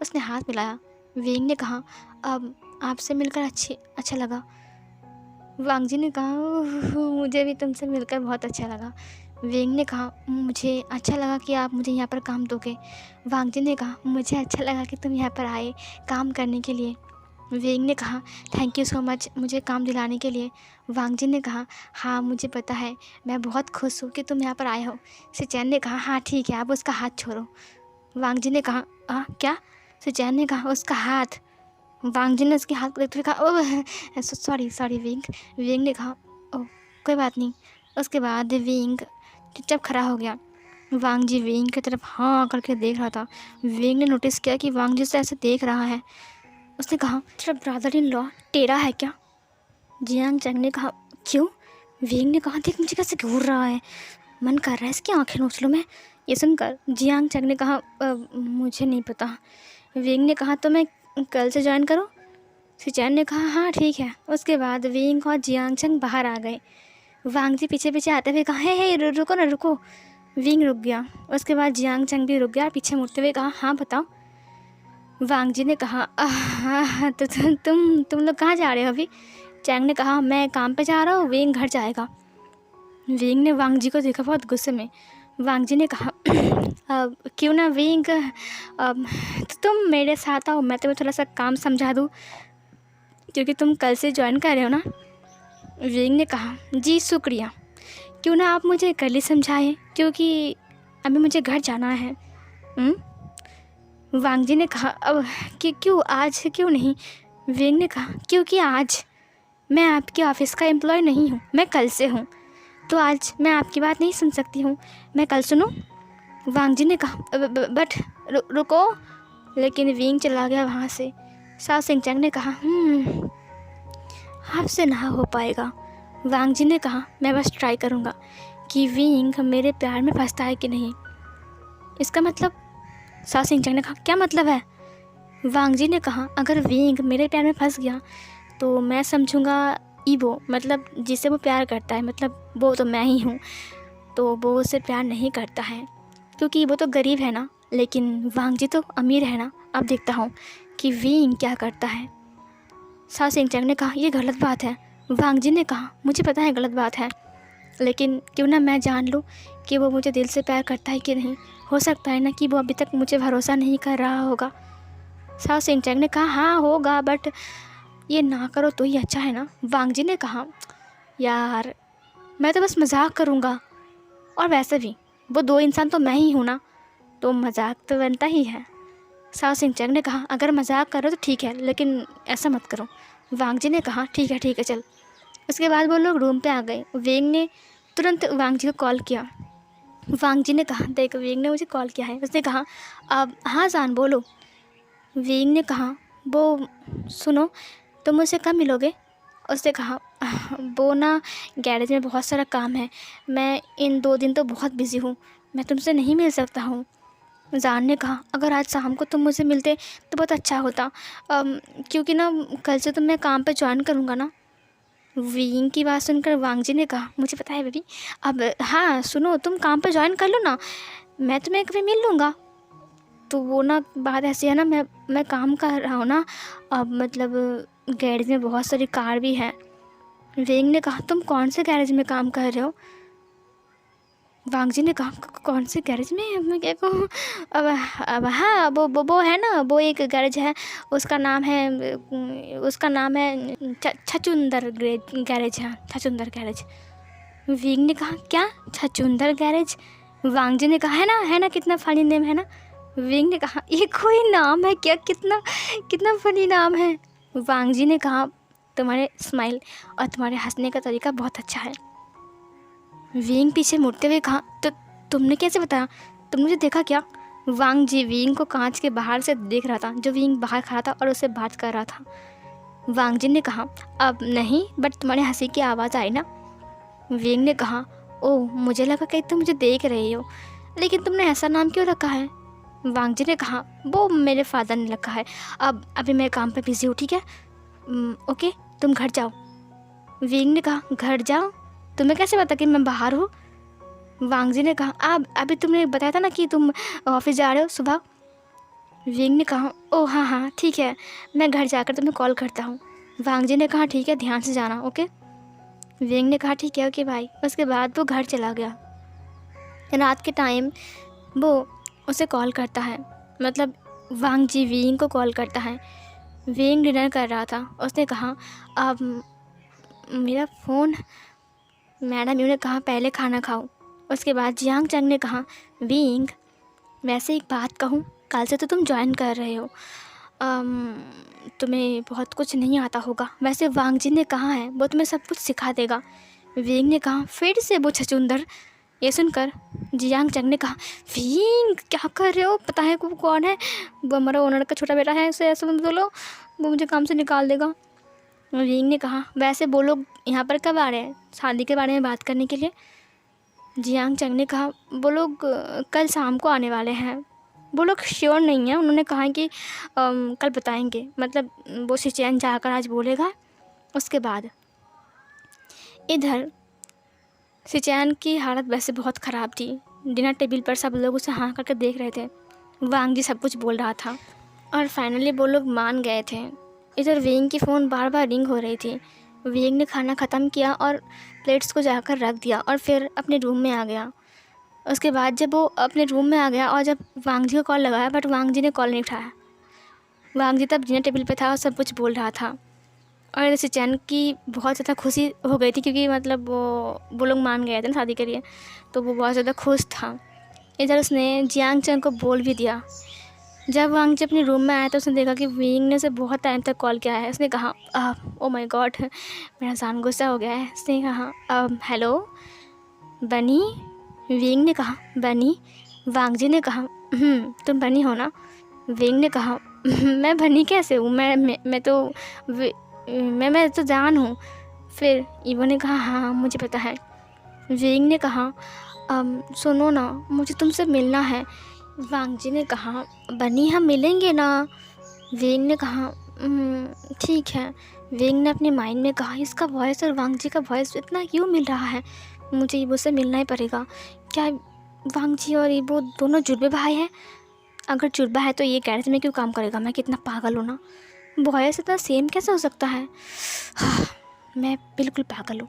उसने हाथ मिलाया। विंग ने कहा अब आपसे मिलकर अच्छा लगा। वांग जी ने कहा मुझे भी तुमसे मिलकर बहुत अच्छा लगा। विंग ने कहा मुझे अच्छा लगा कि आप मुझे यहाँ पर काम दोगे। वांग जी ने कहा मुझे अच्छा लगा कि तुम यहाँ पर आए काम करने के लिए। विंग ने कहा थैंक यू सो मच मुझे काम दिलाने के लिए। वांग जी ने कहा हाँ मुझे पता है, मैं बहुत खुश हूँ कि तुम यहाँ पर आए हो। सिचैन ने कहा हाँ ठीक है आप उसका हाथ छोड़ो। वांग जी ने कहा क्या। सिचैन ने कहा उसका हाथ। वांग जी ने उसके हाथ को देखते हुए कहा ओह सॉरी विंग। विंग ने कहा ओह कोई बात नहीं। उसके बाद विंग चुपचाप खड़ा हो गया। वांग जी विंग की तरफ हाँ करके देख रहा था। विंग ने नोटिस किया कि वांग जी उसे ऐसे देख रहा है। उसने कहा तेरा ब्रदर इन लॉ टेढ़ा है क्या। जियांग चैंग ने कहा क्यों। विंग ने कहा देख मुझे कैसे घूर रहा है, मन कर रहा है इसकी आंखें नोच लूँ मैं। ये सुनकर जियांग चैंग ने कहा मुझे नहीं पता। विंग ने कहा तो मैं कल से ज्वाइन करूँ। सिचैन ने कहा हाँ ठीक है। उसके बाद विंग और जियांग चैंग बाहर आ गए। वांग जी पीछे पीछे आते हुए कहा हे रुको ना रुको। विंग रुक गया। उसके बाद जियांग चैंग भी रुक गया, पीछे मुड़ते हुए कहा हाँ बताओ। वांग जी ने कहा हाँ तो तुम लोग कहाँ जा रहे हो अभी। चैंग ने कहा मैं काम पे जा रहा हूँ, विंग घर जाएगा। विंग ने वांग जी को देखा बहुत गुस्से में। वांग जी ने कहा क्यों ना विंग तो तुम मेरे साथ आओ, मैं तुम्हें थोड़ा सा काम समझा दूँ क्योंकि तुम कल से ज्वाइन कर रहे हो ना। विंग ने कहा जी शुक्रिया, क्यों ना आप मुझे कल ही समझाएं क्योंकि अभी मुझे घर जाना है। वांग जी ने कहा अब क्यों आज क्यों नहीं। विंग ने कहा क्योंकि आज मैं आपके ऑफिस का एम्प्लॉय नहीं हूँ, मैं कल से हूँ, तो आज मैं आपकी बात नहीं सुन सकती हूँ, मैं कल सुनूँ। वांग जी ने कहा बट रुको। लेकिन विंग चला गया वहाँ से। शाओ सिंह चैंग ने कहा आपसे ना हो पाएगा। वांग जी ने कहा मैं बस ट्राई करूँगा कि विंग मेरे प्यार में फंसता है कि नहीं। इसका मतलब। शाओ सिंह चैंग ने कहा क्या मतलब है। वांग जी ने कहा अगर विंग मेरे प्यार में फंस गया तो मैं समझूंगा ईबो मतलब जिसे वो प्यार करता है, मतलब वो तो मैं ही हूँ, तो वो उससे प्यार नहीं करता है क्योंकि वो तो गरीब है ना, लेकिन वांग जी तो अमीर है ना। अब देखता हूँ कि विंग क्या करता है। शाओ सिंह चैंग ने कहा यह गलत बात है। वांग जी ने कहा मुझे पता है गलत बात है, लेकिन क्यों ना मैं जान लूँ कि वो मुझे दिल से प्यार करता है कि नहीं। हो सकता है ना कि वो अभी तक मुझे भरोसा नहीं कर रहा होगा। शाओ सिंह चैंग ने कहा हाँ होगा, बट ये ना करो तो ही अच्छा है ना। वांग जी ने कहा यार मैं तो बस मजाक करूँगा, और वैसे भी वो दो इंसान तो मैं ही हूँ ना, तो मजाक तो बनता ही है। शाओ सिंह चैंग ने कहा अगर मजाक करो तो ठीक है, लेकिन ऐसा मत करो। वांग जी ने कहा ठीक है चल। उसके बाद वो लोग रूम पे आ गए। विंग ने तुरंत वांग जी को कॉल किया। वांग जी ने कहा देख विंग ने मुझे कॉल किया है। उसने कहा अब हाँ जान बोलो। विंग ने कहा वो सुनो तुम मुझसे कब मिलोगे? उसने कहा, वो ना गैरेज में बहुत सारा काम है, मैं इन 2 दिन तो बहुत बिज़ी हूँ, मैं तुमसे नहीं मिल सकता हूँ। जान ने कहा, अगर आज शाम को तुम मुझसे मिलते तो बहुत अच्छा होता, क्योंकि ना कल से तो मैं काम पे ज्वाइन करूँगा ना। विंग की बात सुनकर वांगजी ने कहा, मुझे पता है बेबी, अब हाँ सुनो, तुम काम पे ज्वाइन कर लो ना, मैं तुम्हें कभी मिल लूँगा। तो वो ना बात ऐसी है ना, मैं काम कर रहा हूँ ना, अब मतलब गैरेज में बहुत सारी कार भी हैं। विंग ने कहा, तुम कौन से गैरेज में काम कर रहे हो? वांगजी ने कहा, कौन से गैरेज में? मैं क्या कहूँ, अब हाँ वो है ना, वो एक गैरेज है, उसका नाम है छचुंदर गैरेज है, छचुंदर गैरेज। विंग ने कहा, क्या छचुंदर गैरेज? वांगजी ने कहा, है ना, कितना फनी नेम है ना। विंग ने कहा, ये कोई नाम है क्या? कितना कितना फनी नाम है। वांगजी ने कहा, तुम्हारे स्माइल और तुम्हारे हंसने का तरीका बहुत अच्छा है। विंग पीछे मुड़ते हुए कहा, तो तुमने कैसे बताया? तुमने मुझे देखा क्या? वांग जी विंग को कांच के बाहर से देख रहा था, जो विंग बाहर खड़ा था और उससे बात कर रहा था। वांग जी ने कहा, अब नहीं, बट तुम्हारी हंसी की आवाज़ आई ना। विंग ने कहा, ओह, मुझे लगा कि तुम मुझे देख रही हो, लेकिन तुमने ऐसा नाम क्यों रखा है? वांग जी ने कहा, वो मेरे फादर ने रखा है, अब अभी मैं काम पे बिजी हूँ, ठीक है? ओके, तुम घर जाओ। विंग ने कहा, घर जाओ? तुम्हें कैसे पता कि मैं बाहर हूँ? वांगजी ने कहा, अब अभी तुमने बताया था ना कि तुम ऑफिस जा रहे हो सुबह। विंग ने कहा, ओह हाँ, ठीक है, मैं घर जाकर तुम्हें कॉल करता हूँ। वांगजी ने कहा, ठीक है, ध्यान से जाना, ओके। विंग ने कहा, ठीक है, ओके भाई। उसके बाद वो घर चला गया। रात के टाइम वो उसे कॉल करता है, मतलब वांगजी विंग को कॉल करता है। विंग डिनर कर रहा था। उसने कहा, अब मेरा फ़ोन। मैडम यू ने कहा, पहले खाना खाओ। उसके बाद जियांग चंग ने कहा, विंग, वैसे एक बात कहूँ, कल से तो तुम ज्वाइन कर रहे हो, तुम्हें बहुत कुछ नहीं आता होगा, वैसे वांगजी ने कहा है वो तुम्हें सब कुछ सिखा देगा। विंग ने कहा, फिर से वो छचुंदर। ये सुनकर जियांग चंग ने कहा, विंग क्या कर रहे हो? पता है वो कौन है? वो हमारा ओनर का छोटा बेटा है, उसे ऐसा मत बोलो, वो मुझे काम से निकाल देगा। विंग ने कहा, वैसे वो लोग यहाँ पर कब आ रहे हैं शादी के बारे में बात करने के लिए? जियांग चंग ने कहा, वो लोग कल शाम को आने वाले हैं, वो लोग श्योर नहीं हैं, उन्होंने कहा है कि कल बताएंगे, मतलब वो सिचुएशन जाकर आज बोलेगा, उसके बाद। इधर सिचुएशन की हालत वैसे बहुत ख़राब थी। डिनर टेबल पर सब लोग उसे हाँ करके देख रहे थे। वांग जी सब कुछ बोल रहा था और फाइनली वो लोग मान गए थे। इधर विंग की फ़ोन बार बार रिंग हो रही थी। विंग ने खाना ख़त्म किया और प्लेट्स को जाकर रख दिया और फिर अपने रूम में आ गया। उसके बाद जब वो अपने रूम में आ गया और जब वांग जी को कॉल लगाया, बट वांग जी ने कॉल नहीं उठाया। वांग जी तब डिनर टेबल पे था और सब कुछ बोल रहा था और सिचैन की बहुत ज़्यादा खुशी हो गई थी, क्योंकि मतलब वो लोग मान गए थे ना शादी के लिए, तो वो बहुत ज़्यादा खुश था। इधर उसने जियांग चंग को बोल भी दिया। जब वांग जी अपने रूम में आया तो उसने देखा कि विंग ने उसे बहुत टाइम तक कॉल किया है। उसने कहा, ओ माय गॉड, मेरा जान गुस्सा हो गया है। उसने कहा, हेलो बनी। विंग ने कहा, बनी। वांग जी ने कहा, तुम बनी हो ना? विंग ने कहा, मैं बनी कैसे हूँ? मैं तो जान हूँ। फिर ईवो ने कहा, हाँ मुझे पता है। विंग ने कहा, सुनो ना, मुझे तुमसे मिलना है। वांग जी ने कहा, बनी हम मिलेंगे ना? विंग ने कहा, ठीक है। विंग ने अपने माइंड में कहा, इसका वॉइस और वांग जी का वॉइस इतना क्यों मिल रहा है, मुझे ईवो से मिलना ही पड़ेगा। क्या वांग जी और ईवो दोनों जुड़वे भाई हैं? अगर जुड़वा है तो ये गैरेज में क्यों काम करेगा? मैं कितना पागल हूँ ना, वॉइस इतना सेम कैसे हो सकता है? मैं बिल्कुल पागल हूँ।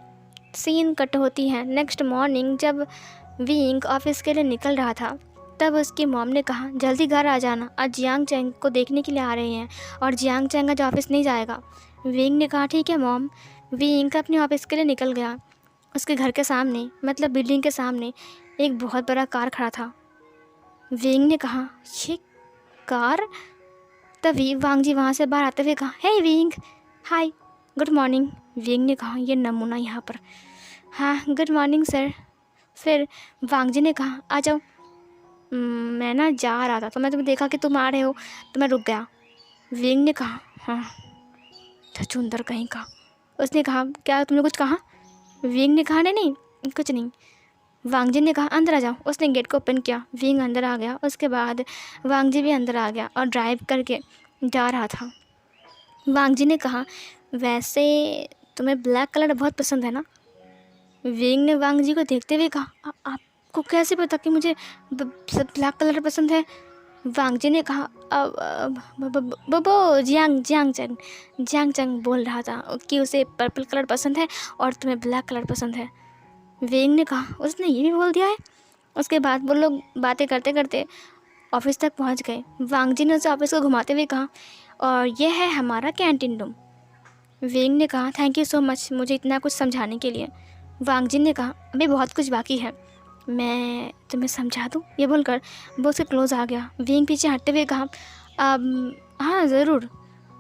सीन कट होती है नेक्स्ट मॉर्निंग। जब विंग ऑफिस के लिए निकल रहा था तब उसकी मॉम ने कहा, जल्दी घर आ जाना, आज जियांग चैंग को देखने के लिए आ रहे हैं और जियांग चैंग आज ऑफिस नहीं जाएगा। विंग ने कहा, ठीक है मॉम। विंग अपने ऑफिस के लिए निकल गया। उसके घर के सामने, मतलब बिल्डिंग के सामने, एक बहुत बड़ा कार खड़ा था। विंग ने कहा, ये कार? तभी वांग जी वहाँ से बाहर आते हुए कहा, हे विंग, हाय, गुड मॉर्निंग। विंग ने कहा, ये नमूना यहाँ पर। हाँ गुड मॉर्निंग सर। फिर वांग जी ने कहा, आ जाओ। मैं ना जा रहा था तो मैं तुम्हें देखा कि तुम आ रहे हो तो मैं रुक गया। विंग ने कहा, हाँ छछूंदर कहीं का। उसने कहा क्या तुमने कुछ कहा? विंग ने कहा नहीं नहीं कुछ नहीं। वांगजी ने कहा अंदर आ जाओ। उसने गेट को ओपन किया, विंग अंदर आ गया। उसके बाद वांगजी भी अंदर आ गया और ड्राइव करके जा रहा था। वांगजी ने कहा वैसे तुम्हें ब्लैक कलर बहुत पसंद है ना? विंग ने वांगजी को देखते हुए कहा आपको कैसे पता कि मुझे ब्लैक कलर पसंद है? वांगजी ने कहा बो जियांग जियांग चंग बोल रहा था कि उसे पर्पल कलर पसंद है और तुम्हें ब्लैक कलर पसंद है। विंग ने कहा उसने ये भी बोल दिया है? उसके बाद वो लोग बातें करते करते ऑफिस तक पहुंच गए। वांगजी ने उसे ऑफिस को घुमाते हुए कहा और यह है हमारा कैंटीन रूम। विंग ने कहा थैंक यू सो मच मुझे इतना कुछ समझाने के लिए। वांगजी ने कहा अभी बहुत कुछ बाकी है, मैं तुम्हें समझा दूँ? ये बोलकर वो उसके क्लोज आ गया। विंग पीछे हटते हुए कहा हाँ ज़रूर।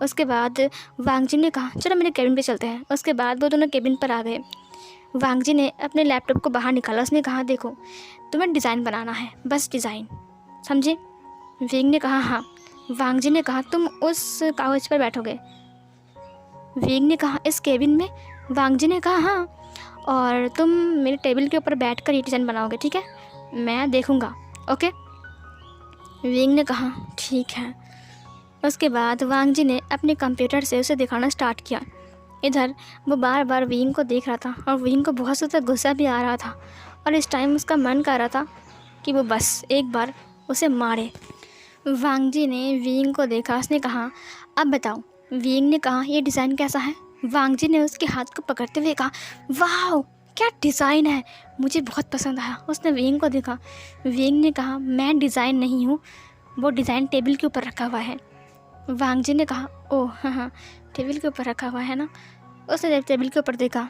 उसके बाद वांगजी ने कहा चलो मेरे केबिन पे चलते हैं। उसके बाद वो दोनों केबिन पर आ गए। वांगजी ने अपने लैपटॉप को बाहर निकाला। उसने कहा देखो तुम्हें डिज़ाइन बनाना है, बस डिज़ाइन, समझे? विंग ने कहा हाँ। वांगजी ने कहा तुम उस कागज़ पर बैठोगे? विंग ने कहा इस केबिन में? वांगजी ने कहा हाँ, और तुम मेरे टेबल के ऊपर बैठकर ये डिज़ाइन बनाओगे, ठीक है? मैं देखूँगा, ओके? विंग ने कहा ठीक है। उसके बाद वांगजी ने अपने कंप्यूटर से उसे दिखाना स्टार्ट किया। इधर वो बार बार विंग को देख रहा था और विंग को बहुत ज़्यादा गुस्सा भी आ रहा था और इस टाइम उसका मन कर रहा था कि वो बस एक बार उसे मारे। वांगजी ने विंग को देखा। उसने कहा अब बताओ। विंग ने कहा ये डिज़ाइन कैसा है? वांगजी ने उसके हाथ को पकड़ते हुए कहा वाह क्या डिज़ाइन है, मुझे बहुत पसंद आया। उसने विंग को देखा। विंग ने कहा मैं डिज़ाइन नहीं हूँ, वो डिज़ाइन टेबल के ऊपर रखा हुआ है। वांगजी ने कहा ओह हाँ टेबल के ऊपर रखा हुआ है ना। उसने टेबल के ऊपर देखा।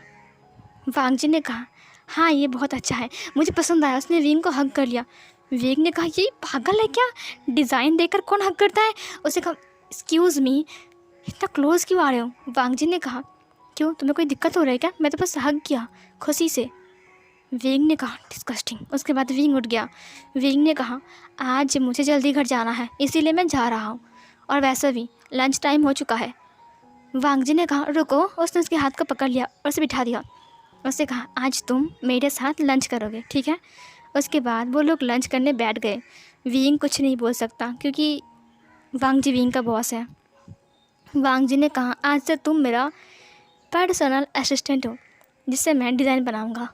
वांगजी ने कहा हाँ ये बहुत अच्छा है, मुझे पसंद आया। उसने विंग को हग कर लिया। विंग ने कहा ये पागल है क्या, डिज़ाइन देखकर कौन हग करता है? उसने कहा एक्सक्यूज़ मी इतना क्लोज क्यों आ रहे हो? वांगजी ने कहा क्यों तुम्हें कोई दिक्कत हो रही है क्या? मैं तो बस हग किया खुशी से। विंग ने कहा डिस्गस्टिंग। उसके बाद विंग उठ गया। विंग ने कहा आज मुझे जल्दी घर जाना है इसीलिए मैं जा रहा हूँ, और वैसे भी लंच टाइम हो चुका है। वांगजी ने कहा रुको। उसने उसके हाथ को पकड़ लिया और उसे बिठा दिया। उसने कहा आज तुम मेरे साथ लंच करोगे, ठीक है? उसके बाद वो लोग लंच करने बैठ गए। विंग कुछ नहीं बोल सकता क्योंकि वांगजी विंग का बॉस है। वांगजी ने कहा आज से तुम मेरा पर्सनल असिस्टेंट हो जिससे मैं डिज़ाइन बनाऊंगा।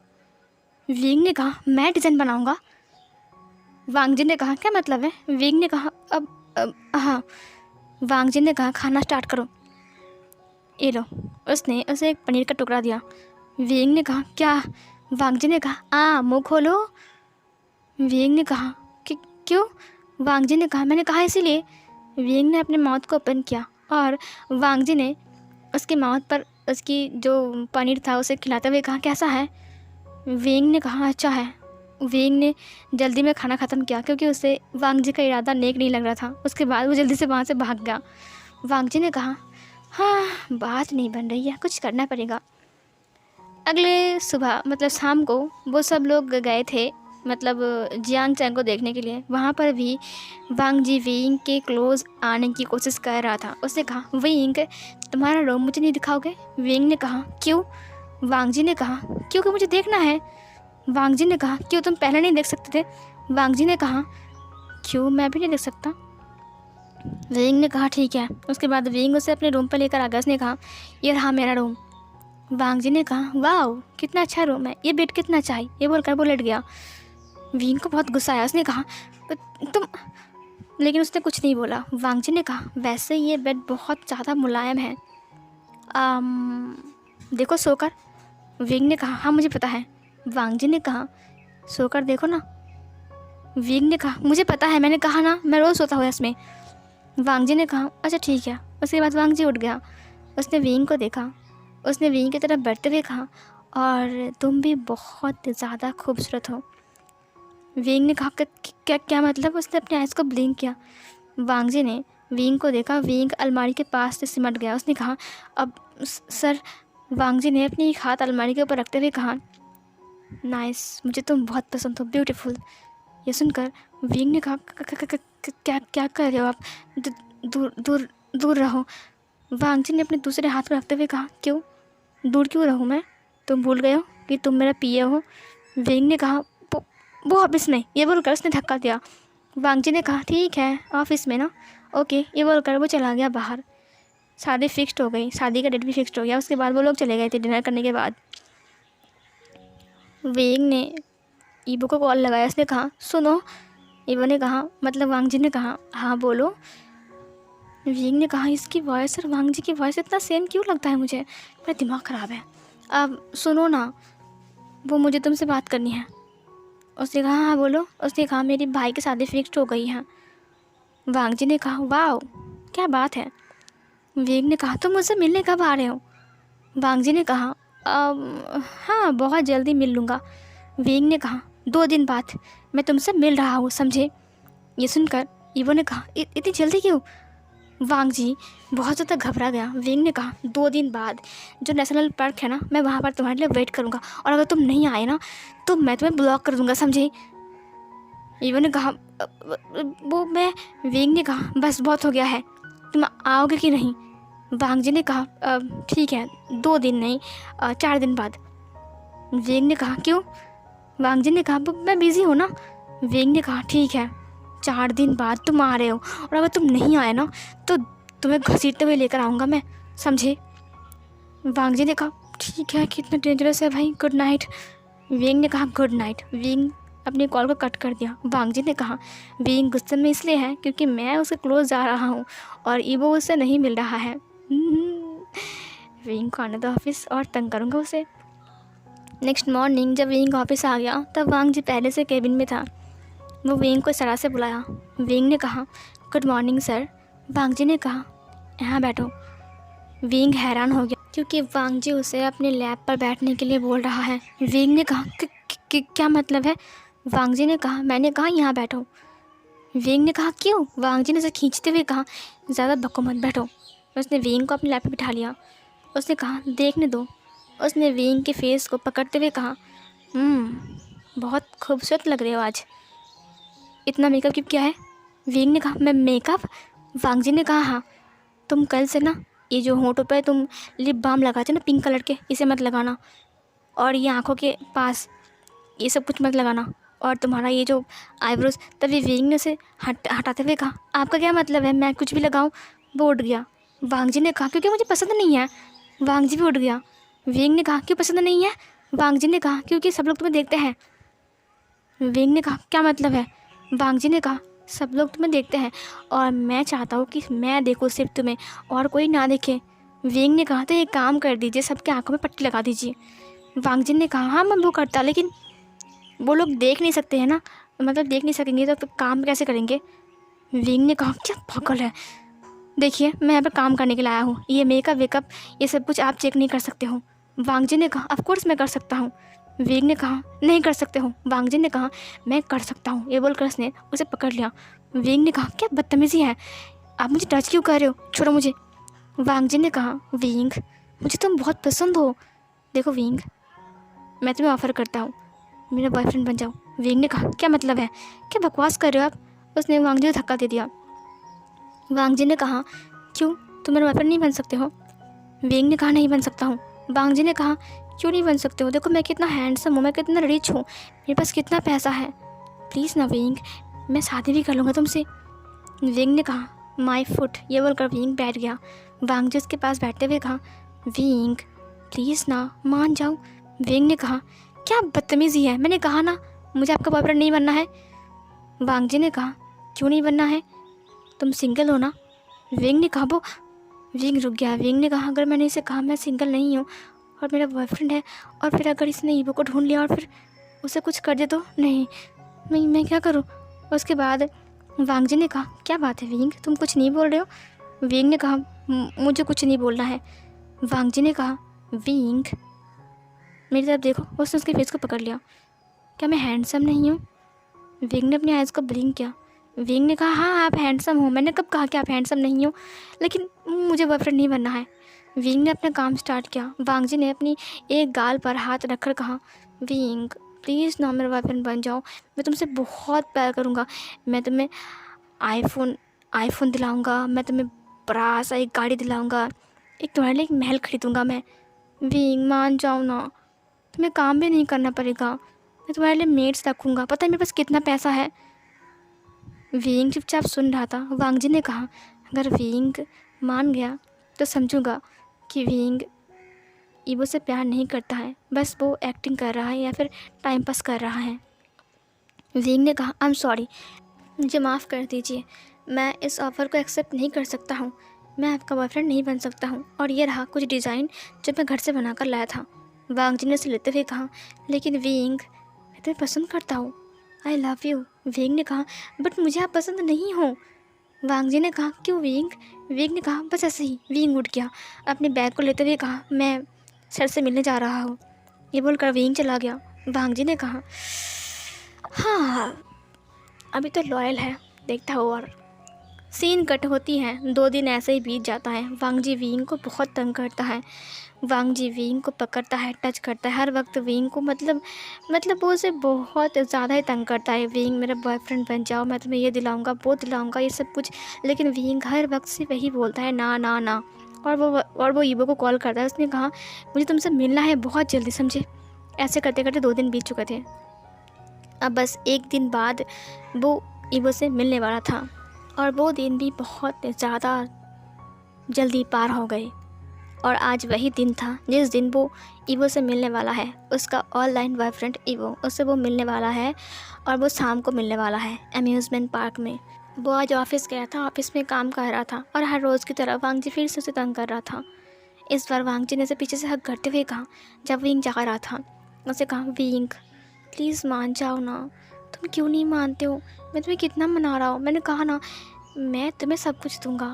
विंग ने कहा मैं डिज़ाइन बनाऊंगा? वांगजी ने कहा क्या मतलब है? विंग ने कहा अब हाँ। वांगजी ने कहा खाना स्टार्ट करो, ये लो। उसने उसे एक पनीर का टुकड़ा दिया। विंग ने कहा क्या? वांगजी ने कहा मुँह खोलो। विंग ने कहा कि क्यों? वांगजी ने कहा मैंने कहा इसीलिए। विंग ने अपने माउथ को ओपन किया और वांगजी ने उसके माउथ पर उसकी जो पनीर था उसे खिलाते हुए कहा कैसा है? विंग ने कहा अच्छा है। विंग ने जल्दी में खाना ख़त्म किया क्योंकि उसे वांगजी का इरादा नेक नहीं लग रहा था। उसके बाद वो जल्दी से वहाँ से भाग गया। वांगजी ने कहा हाँ बात नहीं बन रही है, कुछ करना पड़ेगा। अगले सुबह मतलब शाम को वो सब लोग गए थे मतलब जियांग चैंग को देखने के लिए। वहाँ पर भी वांगजी विंग के क्लोज आने की कोशिश कर रहा था। उसने कहा विंग तुम्हारा रूम मुझे नहीं दिखाओगे? विंग ने कहा क्यों? वांगजी ने कहा क्योंकि मुझे देखना है। वांगजी ने कहा क्यों तुम पहले नहीं देख सकते थे? वांगजी ने कहा क्यों मैं भी नहीं देख सकता? विंग ने कहा ठीक है। उसके बाद विंग उसे अपने रूम पर लेकर आ गया। उसने कहा ये रहा मेरा रूम। वांगजी ने कहा वाह कितना अच्छा रूम है, ये बेड कितना अच्छा है, ये बोलकर वो लेट गया। विंग को बहुत गुस्सा आया। उसने कहा तुम, लेकिन उसने कुछ नहीं बोला। वांगजी ने कहा वैसे ये बेड बहुत ज़्यादा मुलायम है, देखो सोकर। विंग ने कहा हाँ मुझे पता है। वांगजी ने कहा सोकर देखो ना। विंग ने कहा मुझे पता है, मैंने कहा ना मैं रोज़ सोता हूँ इसमें। वांगजी ने कहा अच्छा ठीक है। उसके बाद वांगजी उठ गया। उसने विंग को देखा। उसने विंग की तरफ बढ़ते हुए कहा और तुम भी बहुत ज़्यादा खूबसूरत हो। विंग ने कहा क्या क्या मतलब? उसने अपने आइज़ को ब्लिंक किया। वांगजी ने विंग को देखा। विंग अलमारी के पास से सिमट गया। उसने कहा अब सर। वांगजी ने अपनी एक हाथ अलमारी के ऊपर रखते हुए कहा नाइस, मुझे तुम बहुत पसंद हो, ब्यूटीफुल। ये सुनकर विंग ने कहा क्या क्या कर रहे हो आप? दूर दूर दूर रहो। वांग जी ने अपने दूसरे हाथ पर रखते हुए कहा, क्यों, दूर क्यों रहूँ मैं, तुम भूल गए हो कि तुम मेरा पिए हो। विंग ने कहा, वो ऑफिस में, ये बोलकर उसने धक्का दिया। वांग जी ने कहा, ठीक है ऑफिस में ना, ओके, ये बोलकर वो चला गया बाहर। शादी फिक्स्ड हो गई, शादी का डेट भी फिक्स्ड हो गया। उसके बाद वो लोग चले गए थे डिनर करने के बाद। विंग ने ईबो को कॉल लगाया। उसने कहा, सुनो। ईबो ने कहा, मतलब वांग जी ने कहा, हाँ बोलो। विंग ने कहा, इसकी वॉइस और वांग जी की वॉइस इतना सेम क्यों लगता है मुझे, मेरा दिमाग ख़राब है। अब सुनो ना, वो मुझे तुमसे बात करनी है। उसने कहा, हाँ बोलो। उसने कहा, मेरी भाई की शादी फिक्स्ड हो गई है। वांग जी ने कहा, वाह क्या बात है। विंग ने कहा, तुम मुझसे मिलने कब आ रहे हो। वांग जी ने कहा, हाँ बहुत जल्दी मिल लूँगा। विंग ने कहा, 2 दिन बाद मैं तुमसे मिल रहा हूँ, समझे। ये सुनकर ईवो ने कहा, इतनी जल्दी क्यों। वांग जी बहुत ज़्यादा घबरा गया। विंग ने कहा, 2 दिन बाद जो नेशनल पार्क है ना, मैं वहाँ पर तुम्हारे लिए वेट करूँगा, और अगर तुम नहीं आए ना तो मैं तुम्हें ब्लॉक कर दूँगा, समझे। ईवो ने कहा, वो मैं। विंग ने कहा, बस बहुत हो गया है, तुम आओगे कि नहीं। वांग जी ने कहा, ठीक है, 2 दिन नहीं 4 दिन बाद। विंग ने कहा, क्यों। वांग जी ने कहा, मैं बिज़ी हूँ ना। विंग ने कहा, ठीक है, 4 दिन बाद तुम आ रहे हो, और अगर तुम नहीं आए ना तो तुम्हें घसीटते हुए लेकर आऊँगा मैं, समझे। वांग जी ने कहा, ठीक है, कितना डेंजरस है भाई, गुड नाइट। विंग ने कहा, गुड नाइट। विंग अपने कॉल को कट कर दिया। वांग जी ने कहा, विंग गुस्से में इसलिए है क्योंकि मैं उसके क्लोज जा रहा हूँ और ईवो उससे नहीं मिल रहा है। विंग को आने दो ऑफिस और तंग करूँगा उसे। नेक्स्ट मॉर्निंग जब विंग ऑफिस आ गया तब वांग जी पहले से केबिन में था। वो विंग को इस तरह से बुलाया। विंग ने कहा, गुड मॉर्निंग सर। वांग जी ने कहा, यहाँ बैठो। विंग हैरान हो गया क्योंकि वांग जी उसे अपने लैब पर बैठने के लिए बोल रहा है। विंग ने कहा, क्या मतलब है। वांग जी ने कहा, मैंने कहा यहाँ बैठो। विंग ने कहा, क्यों। वांग जी ने उसे खींचते हुए कहा, ज़्यादा बको मत, बैठो। उसने विंग को अपने लैब पर बिठा लिया। उसने कहा, देखने दो। उसने विंग के फेस को पकड़ते हुए कहा, बहुत खूबसूरत लग रहे हो आज, इतना मेकअप क्यों किया है। विंग ने कहा, मैं मेकअप। वांग जी ने कहा, हाँ, तुम कल से ना ये जो होंठों पे तुम लिप बाम लगाते ना पिंक कलर के, इसे मत लगाना, और ये आँखों के पास ये सब कुछ मत लगाना, और तुम्हारा ये जो आईब्रोज। तभी विंग ने उसे हटाते हुए कहा, आपका क्या मतलब है मैं कुछ भी लगाऊं। वो उठ गया। वांग जी ने कहा, क्योंकि मुझे पसंद नहीं है। वांग जी भी उठ गया। विंग ने कहा, क्यों पसंद नहीं है। वांग जी ने कहा, क्योंकि सब लोग तुम्हें देखते हैं। विंग ने कहा, क्या मतलब है। वांग जी ने कहा, सब लोग तुम्हें देखते हैं और मैं चाहता हूँ कि मैं देखूँ सिर्फ तुम्हें और कोई ना देखे। विंग ने कहा, तो एक काम कर दीजिए, सबके आंखों में पट्टी लगा दीजिए। वांग जी ने कहा, हाँ मैं वो करता, लेकिन वो लोग देख नहीं सकते हैं ना, मतलब देख नहीं सकेंगे तो फिर काम कैसे करेंगे। विंग ने कहा, क्या पागल है, देखिए मैं यहाँ पर काम करने के लिए आया हूँ, ये मेकअप वेकअप ये सब कुछ आप चेक नहीं कर सकते हो। वांग जी ने कहा, ऑफ कोर्स मैं कर सकता हूँ। विंग ने कहा, नहीं कर सकते हो। वांग जी ने कहा, मैं कर सकता हूँ। ये बोलकर उसने उसे पकड़ लिया। विंग ने कहा, क्या बदतमीज़ी है, आप मुझे टच क्यों कर रहे हो, छोड़ो मुझे। वांग जी ने कहा, विंग मुझे तुम बहुत पसंद हो, देखो विंग मैं तुम्हें ऑफ़र करता हूँ, मेरा बॉयफ्रेंड बन जाओ। विंग ने कहा, क्या मतलब है, क्या बकवास कर रहे हो आप। उसने वांग जी को धक्का दे दिया। वांग जी ने कहा, क्यों, तुम मेरा बॉयफ्रेंड नहीं बन सकते हो। विंग ने कहा, नहीं बन सकता हूँ। वांग जी ने कहा, क्यों नहीं बन सकते हो, देखो मैं कितना हैंडसम हूँ, मैं कितना रिच हूँ, मेरे पास कितना पैसा है, प्लीज़ ना विंग, मैं शादी भी कर लूँगा तुमसे। विंग ने कहा, माई फुट। ये बोलकर विंग बैठ गया। वांग जी उसके पास बैठते हुए कहा, विंग प्लीज़ ना मान जाओ। विंग ने कहा, क्या बदतमीज़ी है, मैंने कहा ना मुझे आपका बॉयफ्रेंड नहीं बनना है। वांग जी ने कहा, क्यों नहीं बनना है, तुम सिंगल हो ना। विंग ने कहा, वो। विंग रुक गया। विंग ने कहा, अगर मैंने इसे कहा मैं सिंगल नहीं हूँ और मेरा बॉयफ्रेंड है, और फिर अगर इसने ईवो को ढूंढ लिया और फिर उसे कुछ कर दे तो नहीं, मैं क्या करूँ। उसके बाद वांग जी ने कहा, क्या बात है विंग, तुम कुछ नहीं बोल रहे हो। विंग ने कहा, मुझे कुछ नहीं बोलना है। वांग जी ने कहा, विंग मेरी तरफ देखो। उसने उसके फेस को पकड़ लिया। क्या मैं हैंडसम नहीं हूँ। विंग ने अपनी आइज़ को ब्लिंक किया। विंग ने कहा, हाँ आप हैंडसम हो, मैंने कब कहा कि आप हैंडसम नहीं हो, लेकिन मुझे बॉयफ्रेंड नहीं बनना है। विंग ने अपना काम स्टार्ट किया। वांग जी ने अपनी एक गाल पर हाथ रखकर कहा, विंग प्लीज़ ना मेरा बॉयफ्रेंड बन जाओ, मैं तुमसे बहुत प्यार करूँगा, मैं तुम्हें आईफोन दिलाऊँगा, मैं तुम्हें बड़ा सा एक गाड़ी दिलाऊंगा, एक तुम्हारे लिए एक महल खरीदूंगा मैं। विंग मान जाओ ना, तुम्हें काम भी नहीं करना पड़ेगा, मैं तुम्हारे लिए मेड्स रखूँगा, पता है मेरे पास कितना पैसा है। विंग चुपचाप सुन रहा था। वांगजी ने कहा, अगर विंग मान गया तो समझूंगा कि विंग ईवो से प्यार नहीं करता है, बस वो एक्टिंग कर रहा है या फिर टाइम पास कर रहा है। विंग ने कहा, आई एम सॉरी, मुझे माफ़ कर दीजिए, मैं इस ऑफ़र को एक्सेप्ट नहीं कर सकता हूँ, मैं आपका बॉयफ्रेंड नहीं बन सकता हूँ। और ये रहा कुछ डिज़ाइन जो मैं घर से बना कर लाया था। वांगजी ने उसे लेते हुए कहा, लेकिन विंग मैं तुम्हें पसंद करता हूँ, आई लव यू। विंग ने कहा, बट मुझे आप पसंद नहीं हो। वांगजी ने कहा, क्यों विंग? विंग ने कहा, बस ऐसे ही। विंग उठ गया, अपने बैग को लेते हुए कहा, मैं सर से मिलने जा रहा हूँ। ये बोलकर विंग चला गया। वांगजी ने कहा, हाँ अभी तो लॉयल है, देखता हो। और सीन कट होती है। 2 दिन ऐसे ही बीत जाता है। वांगजी विंग को बहुत तंग करता है। वांगजी विंग को पकड़ता है, टच करता है हर वक्त विंग को, मतलब वो उसे बहुत ज़्यादा ही तंग करता है। विंग मेरा बॉयफ्रेंड बन जाओ, मैं तुम्हें ये दिलाऊंगा वो दिलाऊंगा, ये सब कुछ। लेकिन विंग हर वक्त से वही बोलता है, ना ना ना। और वो ईवो को कॉल करता है। उसने कहा, मुझे तुमसे मिलना है बहुत जल्दी, समझे। ऐसे करते करते 2 दिन बीत चुके थे। अब बस 1 दिन बाद वो ईवो से मिलने वाला था और वो दिन भी बहुत ज़्यादा जल्दी पार हो गए। और आज वही दिन था जिस दिन वो ईवो से मिलने वाला है। उसका ऑनलाइन बॉयफ्रेंड ईवो, उससे वो मिलने वाला है और वो शाम को मिलने वाला है अम्यूज़मेंट पार्क में। वो आज ऑफिस गया था, ऑफिस में काम कर रहा था और हर रोज़ की तरह वांगजी फिर से उसे तंग कर रहा था। इस बार वांगजी ने उसे पीछे से हक करते हुए कहा, जब विंग जा रहा था। उसे कहा, विंग प्लीज़ मान जाओ ना, तुम क्यों नहीं मानते हो? मैं तुम्हें कितना मना रहा हूँ, मैंने कहा ना मैं तुम्हें सब कुछ दूंगा,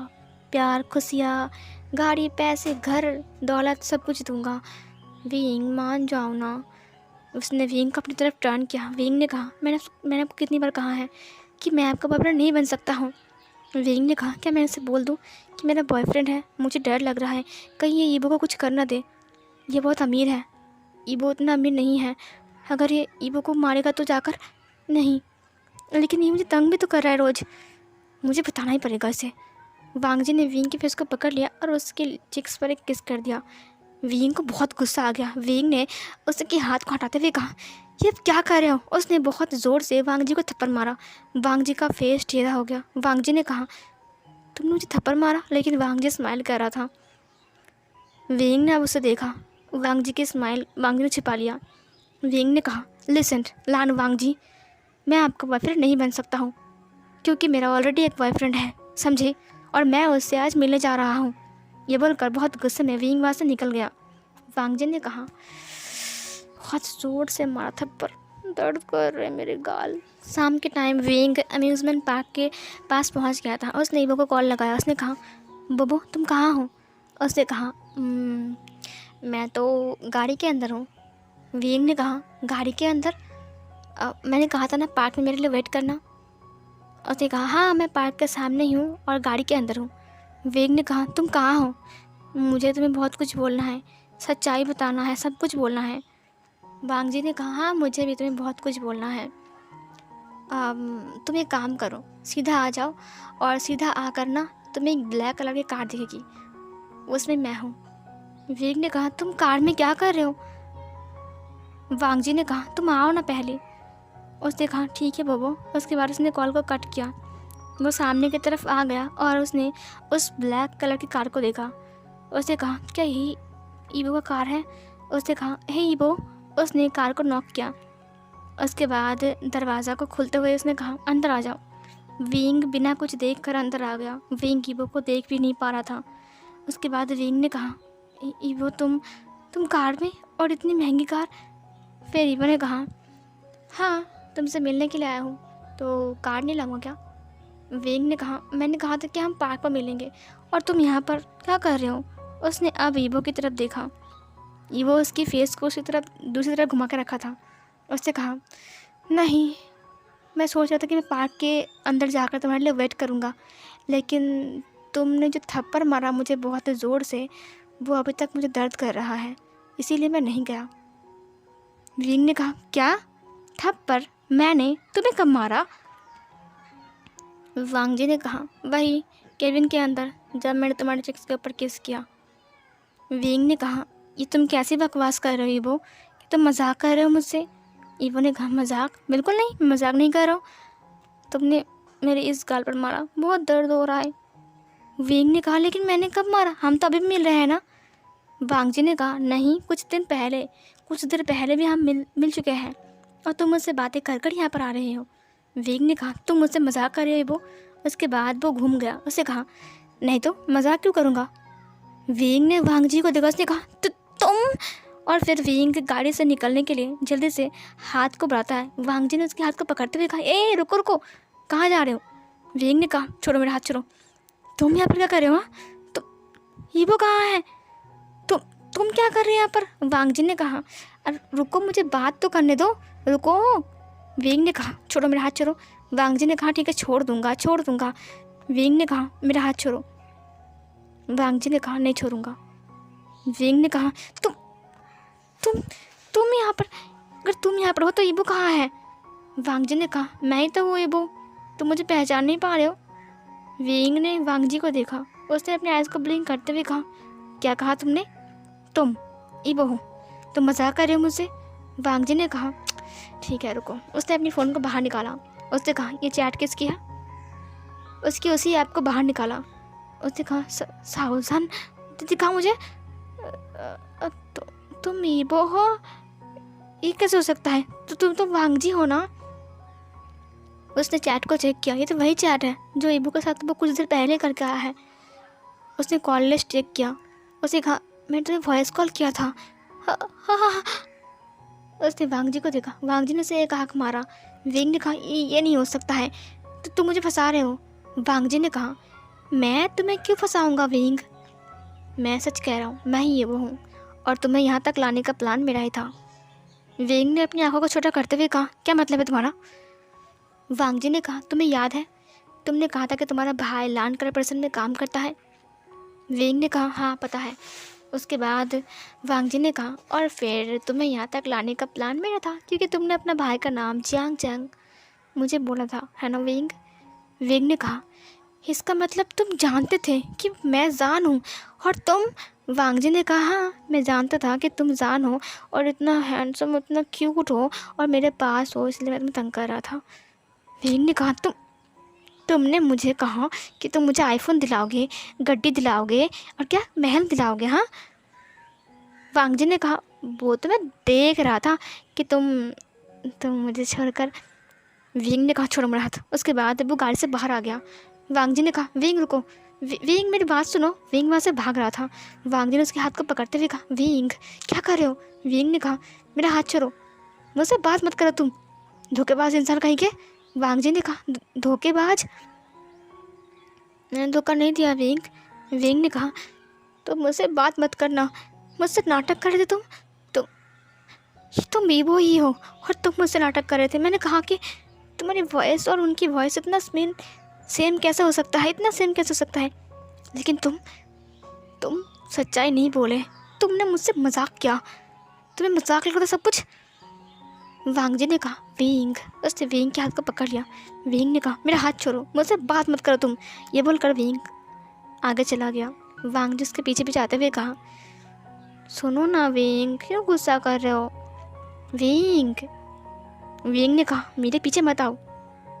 प्यार, खुशियाँ, गाड़ी, पैसे, घर, दौलत, सब कुछ दूंगा। विंग मान जाओ ना। उसने विंग को अपनी तरफ टर्न किया। विंग ने कहा, मैंने आपको कितनी बार कहा है कि मैं आपका बॉयफ्रेंड नहीं बन सकता हूँ। विंग ने कहा, क्या मैं उसे बोल दूँ कि मेरा बॉयफ्रेंड है? मुझे डर लग रहा है कहीं ये ईवो को कुछ कर ना दे। ये बहुत अमीर है, ईवो उतना अमीर नहीं है। अगर ये ईवो को मारेगा तो जाकर नहीं, लेकिन ये मुझे तंग भी तो कर रहा है रोज़, मुझे बताना ही पड़ेगा इसे। वांगजी ने विंग के फेस को पकड़ लिया और उसके चिक्स पर एक किस कर दिया। विंग को बहुत गुस्सा आ गया। विंग ने उसके हाथ को हटाते हुए कहा, ये आप क्या कर रहे हो? उसने बहुत ज़ोर से वांगजी को थप्पड़ मारा। वांगजी का फेस टेढ़ा हो गया। वांगजी ने कहा, तुमने मुझे थप्पड़ मारा? लेकिन वांगजी स्माइल कर रहा था। विंग ने अब उसे देखा। वांगजी की स्माइल वांगजी ने छिपा लिया। विंग ने कहा, लिसन लान वांगजी, मैं आपका बॉयफ्रेंड नहीं बन सकता हूँ क्योंकि मेरा ऑलरेडी एक बॉयफ्रेंड है, समझे, और मैं उससे आज मिलने जा रहा हूँ। ये बोलकर बहुत गुस्से में विंग वहाँ से निकल गया। वांगजी ने कहा, बहुत ज़ोर से मारा थप्पड़, दर्द कर रहे मेरे गाल। शाम के टाइम विंग अम्यूज़मेंट पार्क के पास पहुँच गया था। उसने ईवो को कॉल लगाया। उसने कहा, बबू तुम कहाँ हो? उसने कहा, मैं तो गाड़ी के अंदर हूँ। विंग ने कहा, गाड़ी के अंदर? मैंने कहा था ना पार्क में मेरे लिए वेट करना। उसने कहा, हाँ मैं पार्क के सामने ही हूँ और गाड़ी के अंदर हूँ। विंग ने कहा, तुम कहाँ हो? मुझे तुम्हें बहुत कुछ बोलना है, सच्चाई बताना है, सब कुछ बोलना है। वांगजी ने कहा, हाँ मुझे भी तुम्हें बहुत कुछ बोलना है। तुम एक काम करो, सीधा आ जाओ और सीधा आकर ना तुम्हें एक ब्लैक कलर की कार दिखेगी, उसमें मैं हूँ। विंग ने कहा, तुम कार में क्या कर रहे हो? वांगजी ने कहा, तुम आओ ना पहले। उसने कहा, ठीक है बबू। उसके बाद उसने कॉल को कट किया। वो सामने की तरफ आ गया और उसने उस ब्लैक कलर की कार को देखा। उसने कहा, क्या यही ईवो का कार है? उसने कहा, हे ईवो। उसने कार को नॉक किया। उसके बाद दरवाज़ा को खुलते हुए उसने कहा, अंदर आ जाओ। विंग बिना कुछ देख कर अंदर आ गया। विंग ईवो को देख भी नहीं पा रहा था। उसके बाद विंग ने कहा, ईवो तुम कार में, और इतनी महंगी कार? फिर ईवो ने कहा, हाँ तुमसे मिलने के लिए आया हूँ, तो कार नहीं लाऊंगा क्या? विंग ने कहा, मैंने कहा था कि हम पार्क पर मिलेंगे और तुम यहाँ पर क्या कर रहे हो? उसने अब ईवो की तरफ देखा। ईवो उसकी फेस को दूसरी तरफ घुमा के रखा था। उसने कहा, नहीं, मैं सोच रहा था कि मैं पार्क के अंदर जाकर तुम्हारे लिए वेट करूँगा, लेकिन तुमने जो थप्पड़ मारा मुझे बहुत ज़ोर से, वो अभी तक मुझे दर्द कर रहा है, इसीलिए मैं नहीं गया। विंग ने कहा, क्या थप्पड़? मैंने तुम्हें कब मारा? वांगजी ने कहा, वही केबिन के अंदर जब मैंने तुम्हारे चिक्स के ऊपर किस किया। विंग ने कहा, ये तुम कैसी बकवास कर रहे हो ईवो, कि तुम मजाक कर रहे हो मुझसे। ईवो ने कहा, मजाक? बिल्कुल नहीं, मैं मजाक नहीं कर रहा हूँ। तुमने मेरे इस गाल पर मारा, बहुत दर्द हो रहा है। विंग ने कहा, लेकिन मैंने कब मारा, हम तो अभी भी मिल रहे हैं ना। वांग जी ने कहा, नहीं, कुछ देर पहले भी हम मिल चुके हैं और तुम मुझसे बातें कर कर यहाँ पर आ रहे हो। विंग ने कहा, तुम मुझसे मजाक कर रहे हो वो। उसके बाद वो घूम गया। उसने कहा, नहीं तो मजाक क्यों करूँगा। विंग ने वांग जी को देखा। उसने कहा, तुम। और फिर विंग गाड़ी से निकलने के लिए जल्दी से हाथ को बढ़ाता है। वांग जी ने उसके हाथ को पकड़ते हुए कहा, ए रुको रुको, कहाँ जा रहे हो। विंग ने कहा, छोड़ो मेरा हाथ, छोड़ो। तुम यहाँ पर क्या कर रहे हो? तो ईवो कहाँ है? तुम क्या कर रहे हो यहाँ पर? वांग जी ने कहा, अरे रुको, मुझे बात तो करने दो, रुको। विंग ने कहा, छोड़ो मेरा हाथ, छोड़ो। वांग जी ने कहा, ठीक है, छोड़ दूंगा। विंग ने कहा, मेरा हाथ छोड़ो। वांग जी ने कहा, नहीं छोड़ूंगा। विंग ने कहा, तुम यहाँ पर, अगर तुम यहाँ पर हो तो ईवो कहाँ है? वांग जी ने कहा, मैं ही तो हूँ ईवो, तुम मुझे पहचान नहीं पा रहे हो। विंग ने वांग जी को देखा। उसने अपने आइज़ को ब्लिंक करते हुए कहा, क्या कहा तुमने? तुम ईवो हो? तुम मजाक कर रहे हो मुझसे? वांग जी ने कहा, ठीक है रुको। उसने अपनी फ़ोन को बाहर निकाला। उसने कहा, ये चैट किसकी है? उसकी उसी ऐप को बाहर निकाला। उसने कहा, साउजन दिखा मुझे। तुम ईवो हो? ये कैसे हो सकता है? तो तुम तो वांग जी हो ना? उसने चैट को चेक किया। ये तो वही चैट है जो ईवो के साथ वो कुछ देर पहले करके आया है। उसने कॉल लिस्ट चेक किया। उसने कहा, मैंने तुम्हें वॉइस कॉल किया था। हाँ। उसने वांग जी को देखा। वांग जी ने उसे एक आँख मारा। विंग ने कहा, ये नहीं हो सकता है, तो तुम मुझे फंसा रहे हो। वांग जी ने कहा, मैं तुम्हें क्यों फंसाऊंगा विंग, मैं सच कह रहा हूँ, मैं ही ये वो हूँ और तुम्हें यहाँ तक लाने का प्लान मेरा ही था। विंग ने अपनी आंखों को छोटा करते हुए कहा, क्या मतलब है तुम्हारा? वांग जी ने कहा, तुम्हें याद है तुमने कहा था कि तुम्हारा भाई लैंड कॉर्पोरेशन में काम करता है? विंग ने कहा, हाँ पता है। उसके बाद वांग जी ने कहा, और फिर तुम्हें यहाँ तक लाने का प्लान मेरा था क्योंकि तुमने अपना भाई का नाम जियांग मुझे बोला था, है ना विंग? विंग ने कहा, इसका मतलब तुम जानते थे कि मैं जान हूँ और तुम? वांग जी ने कहा, हाँ मैं जानता था कि तुम जान हो और इतना हैंडसम, इतना क्यूट हो और मेरे पास हो, इसलिए मैं तुम्हें तंग कर रहा था। विंग ने कहा, तुमने मुझे कहा कि तुम मुझे आईफोन दिलाओगे, गड्डी दिलाओगे और क्या महल दिलाओगे? हाँ। वांग जी ने कहा, वो तो मैं देख रहा था कि तुम मुझे छोड़कर। विंग ने कहा, छोड़ो मेरा हाथ। उसके बाद वो गाड़ी से बाहर आ गया। वांग जी ने कहा, विंग रुको। विंग मेरी बात सुनो। विंग वहाँ से भाग रहा था। वांग जी ने उसके हाथ को पकड़ते हुए कहा, विंग क्या कर रहे हो? विंग ने कहा, मेरा हाथ छोड़ो, मुझसे बात मत करो तुम, धोखेबाज इंसान कहीं के। वांग जी ने कहा, धोखेबाज? मैंने धोखा नहीं दिया विंग। विंग ने कहा, तो मुझसे बात मत करना, मुझसे नाटक कर रहे थे तुम ईवो ही हो और तुम मुझसे नाटक कर रहे थे। मैंने कहा कि तुम्हारी वॉइस और उनकी वॉइस इतना सेम कैसे हो सकता है, इतना सेम कैसे हो सकता है? लेकिन तुम सच्चाई नहीं बोले, तुमने मुझसे मजाक किया, तुम्हें मजाक लग रहा था सब कुछ। वांग जी ने कहा, विंग। उसने विंग के हाथ को पकड़ लिया। विंग ने कहा, मेरा हाथ छोड़ो, मुझसे बात मत करो तुम। ये बोलकर विंग आगे चला गया। वांग जी उसके पीछे पीछे आते हुए कहा, सुनो ना विंग, क्यों गुस्सा कर रहे हो? विंग ने कहा, मेरे पीछे मत आओ।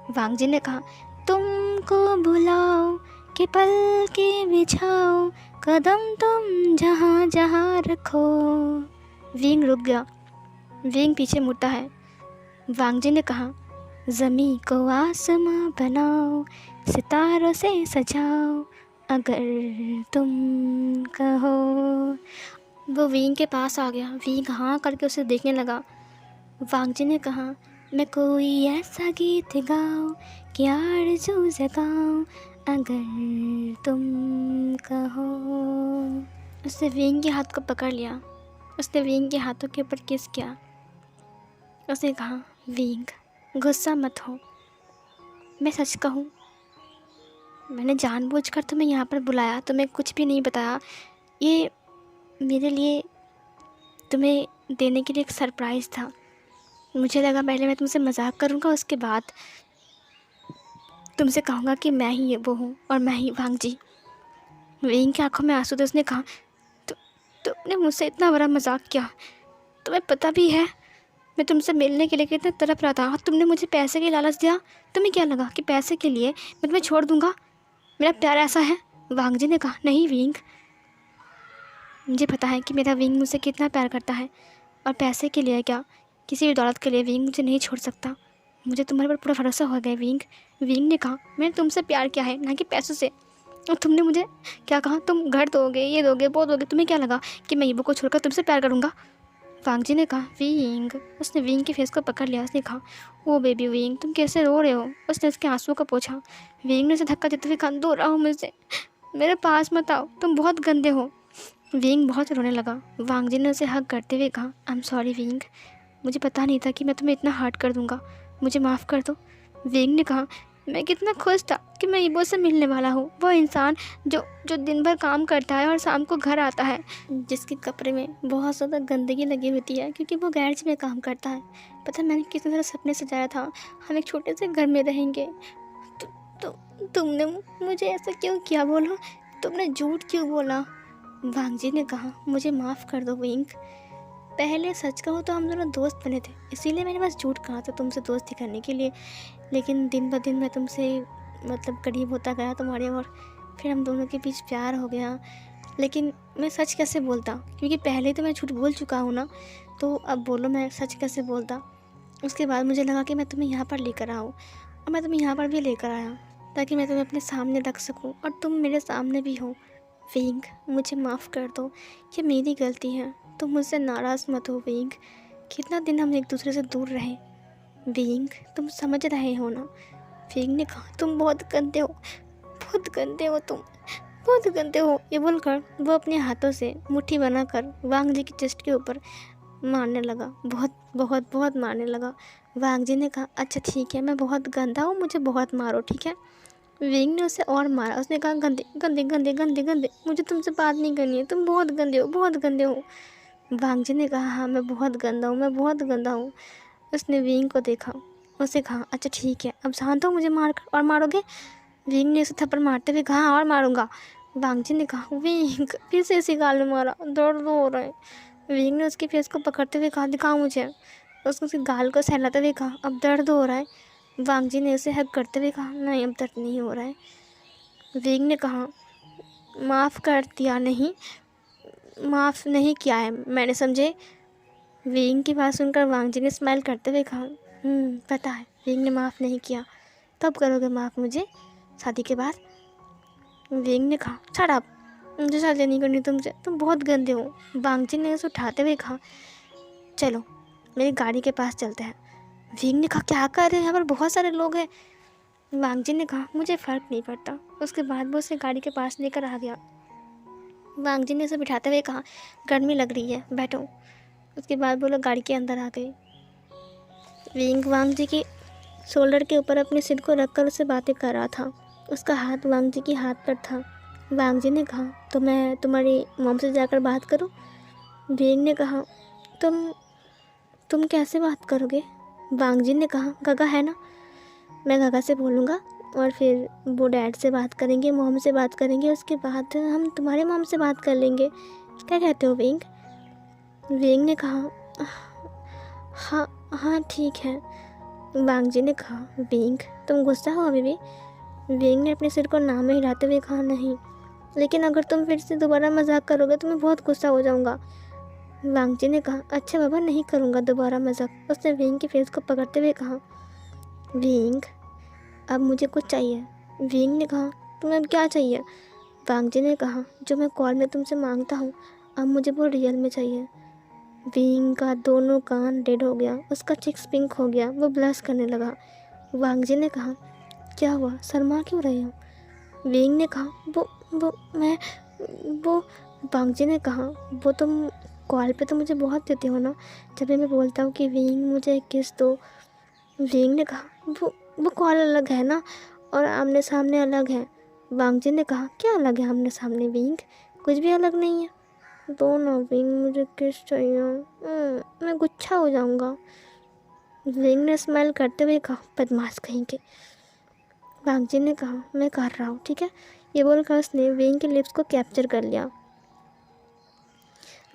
वांग जी ने कहा, तुमको बुलाओ कि पल के बिछाओ, कदम तुम जहाँ जहाँ रखो। विंग रुक गया। विंग पीछे मुड़ता है। वांग जी ने कहा, ज़मीं को आसमां बनाओ, सितारों से सजाओ, अगर तुम कहो। वो विंग के पास आ गया। विंग हाँ करके उसे देखने लगा। वांग जी ने कहा, मैं कोई ऐसा गीत गाऊं कि आरज़ू जगाऊं, अगर तुम कहो। उसने विंग के हाथ को पकड़ लिया। उसने विंग के हाथों के ऊपर किस किया। उसने कहा, विंग गुस्सा मत हो, मैं सच कहूँ, मैंने जानबूझकर तुम्हें यहाँ पर बुलाया, तुम्हें कुछ भी नहीं बताया। ये मेरे लिए तुम्हें देने के लिए एक सरप्राइज़ था। मुझे लगा पहले मैं तुमसे मजाक करूँगा, उसके बाद तुमसे कहूँगा कि मैं ही वो हूँ और मैं ही वांग जी। विंग की आंखों में आंसू थे। उसने कहा, तो तुमने मुझसे इतना बड़ा मजाक किया। तुम्हें पता भी है मैं तुमसे मिलने के लिए कितना तड़प रहा था और तुमने मुझे पैसे की लालच दिया। तुम्हें क्या लगा कि पैसे के लिए मैं तुम्हें छोड़ दूंगा? मेरा प्यार ऐसा है? वांग जी ने कहा, नहीं विंग, मुझे पता है कि मेरा विंग मुझसे कितना प्यार करता है, और पैसे के लिए क्या, किसी भी दौलत के लिए विंग मुझे नहीं छोड़ सकता। मुझे तुम्हारे पर पूरा भरोसा हो गया विंग। विंग ने कहा, मैंने तुमसे प्यार किया है, ना कि पैसों से। और तुमने मुझे क्या कहा, तुम घर दोगे, ये दोगे, वो दोगे। तुम्हें क्या लगा कि मैं ईबो को छोड़कर तुमसे प्यार करूँगा? वांग जी ने कहा, विंग। उसने विंग के फेस को पकड़ लिया। उसने कहा, ओ बेबी विंग, तुम कैसे रो रहे हो? उसने उसके आंसुओं को पोंछा। विंग ने उसे धक्का देते हुए कहा, दूर रहो मुझसे, मेरे पास मत आओ, तुम बहुत गंदे हो। विंग बहुत रोने लगा। वांग जी ने उसे हग करते हुए कहा, आई एम सॉरी विंग, मुझे पता नहीं था कि मैं तुम्हें इतना हर्ट कर दूंगा, मुझे माफ़ कर दो। विंग ने कहा, मैं कितना खुश था कि मैं ईबो से मिलने वाला हूँ। वो इंसान जो जो दिन भर काम करता है और शाम को घर आता है, जिसके कपड़े में बहुत ज़्यादा गंदगी लगी होती है क्योंकि वो गैरेज में काम करता है। पता मैंने कितने सारे सपने सजाया था, हम एक छोटे से घर में रहेंगे। तो, तो तुमने मुझे ऐसा क्यों किया? बोलो, तुमने झूठ क्यों बोला? वांग जी ने कहा, मुझे माफ़ कर दो विंग। पहले सच कहूँ तो हम दोनों दोस्त बने थे, इसीलिए मैंने बस झूठ कहा था तुमसे दोस्ती करने के लिए। लेकिन दिन ब दिन मैं तुमसे करीब होता गया तुम्हारे, और फिर हम दोनों के बीच प्यार हो गया। लेकिन मैं सच कैसे बोलता, क्योंकि पहले तो मैं झूठ बोल चुका हूँ ना, तो अब बोलो मैं सच कैसे बोलता। उसके बाद मुझे लगा कि मैं तुम्हें यहाँ पर लेकर आऊँ, और मैं तुम्हें यहाँ पर भी लेकर आया ताकि मैं तुम्हें अपने सामने रख सकूँ और तुम मेरे सामने भी हो। विंग, मुझे माफ़ कर दो, ये मेरी गलती है, तुम मुझसे नाराज़ मत हो विंग। कितना दिन हम एक दूसरे से दूर रहे विंग, तुम समझ रहे हो ना? विंग ने कहा, तुम बहुत गंदे हो, बहुत गंदे हो, तुम बहुत गंदे हो। ये बोलकर वो अपने हाथों से मुट्ठी बनाकर वांग जी की चेस्ट के ऊपर मारने लगा, बहुत बहुत बहुत मारने लगा। वांग जी ने कहा, अच्छा ठीक है, मैं बहुत गंदा हूँ, मुझे बहुत मारो, ठीक है। विंग ने उसे और मारा। उसने कहा, गंदे गंदे गंदे गंदे गंदे, मुझे तुमसे बात नहीं करनी है, तुम बहुत गंदे हो, बहुत गंदे हो। वांग जी ने कहा, हाँ मैं बहुत गंदा हूँ, मैं बहुत गंदा हूँ। उसने विंग को देखा, उसे कहा, अच्छा ठीक है, अब शांत हो, मुझे मार कर और मारोगे? विंग ने उसे थप्पड़ मारते हुए कहा, हाँ और मारूंगा। वांग जी ने कहा, विंग, फिर से इसी गाल में मारा, दर्द हो रहा है। विंग ने उसके फेस को पकड़ते हुए कहा, दिखाओ मुझे। उसने उसके गाल को सहलाते हुए कहा, अब दर्द हो रहा है। वांग जी ने उसे हग करते हुए कहा, नहीं अब दर्द नहीं हो रहा है। विंग ने कहा, माफ़ कर दिया? नहीं, माफ़ नहीं किया है मैंने, समझे? विंग की बात सुनकर वांग जी ने स्माइल करते हुए कहा, पता है विंग ने माफ़ नहीं किया, कब करोगे माफ़ मुझे? शादी के बाद? विंग ने कहा, शट अप, मुझे शादी नहीं करनी तुमसे, तुम बहुत गंदे हो। वांग जी ने उसे उठाते हुए कहा, चलो मेरी गाड़ी के पास चलते हैं। विंग ने कहा, क्या कर रहे हैं, यहाँ पर बहुत सारे लोग हैं। वांग जी ने कहा, मुझे फ़र्क नहीं पड़ता। उसके बाद वो उसे गाड़ी के पास लेकर आ गया। वांग जी ने उसे बिठाते हुए कहा, गर्मी लग रही है, बैठो। उसके बाद वो लोग गाड़ी के अंदर आ गए। विंग वांग जी की शोल्डर के ऊपर अपने सिर को रखकर उससे बातें कर रहा था। उसका हाथ वांग जी के हाथ पर था। वांग जी ने कहा, तो मैं तुम्हारी मॉम से जाकर बात करूं? विंग ने कहा, तुम कैसे बात करोगे? वांग जी ने कहा, गगा है ना, मैं गगा से बोलूँगा और फिर वो डैड से बात करेंगे, मॉम से बात करेंगे, उसके बाद हम तुम्हारे मॉम से बात कर लेंगे। क्या कहते हो विंग? विंग ने कहा, हाँ हाँ ठीक है। वांग जी ने कहा, विंग तुम गुस्सा हो अभी भी? विंग ने अपने सिर को नाम में हिलाते हुए कहा, नहीं, लेकिन अगर तुम फिर से दोबारा मजाक करोगे तो मैं बहुत गुस्सा हो जाऊँगा। वांग जी ने कहा, अच्छा बाबा, नहीं करूँगा दोबारा मजाक। उसने विंग के फेस को पकड़ते हुए कहा, विंग अब मुझे कुछ चाहिए। विंग ने कहा, तुम्हें अब क्या चाहिए? वांग जी ने कहा, जो मैं कॉल में तुमसे मांगता हूँ अब मुझे वो रियल में चाहिए। विंग का दोनों कान रेड हो गया, उसका चिक्स पिंक हो गया, वो ब्लश करने लगा। वांग जी ने कहा, क्या हुआ, शर्मा क्यों रहे हो? विंग ने कहा, मैं वो वांग जी ने कहा, वो तुम कॉल पे तो मुझे बहुत देते हो ना, जब भी मैं बोलता हूँ कि विंग मुझे किस दो। विंग ने कहा, वो कॉल अलग है ना, और आमने सामने अलग है। वांग जी ने कहा, क्या अलग है आमने सामने विंग? कुछ भी अलग नहीं है। दो ना विंग, मुझे किस चाहिए, मैं गुच्छा हो जाऊंगा। विंग ने स्माइल करते हुए कहा, बदमाश कहीं के। वांग जी ने कहा, मैं कर रहा हूँ, ठीक है। ये बोलकर उसने विंग के लिप्स को कैप्चर कर लिया।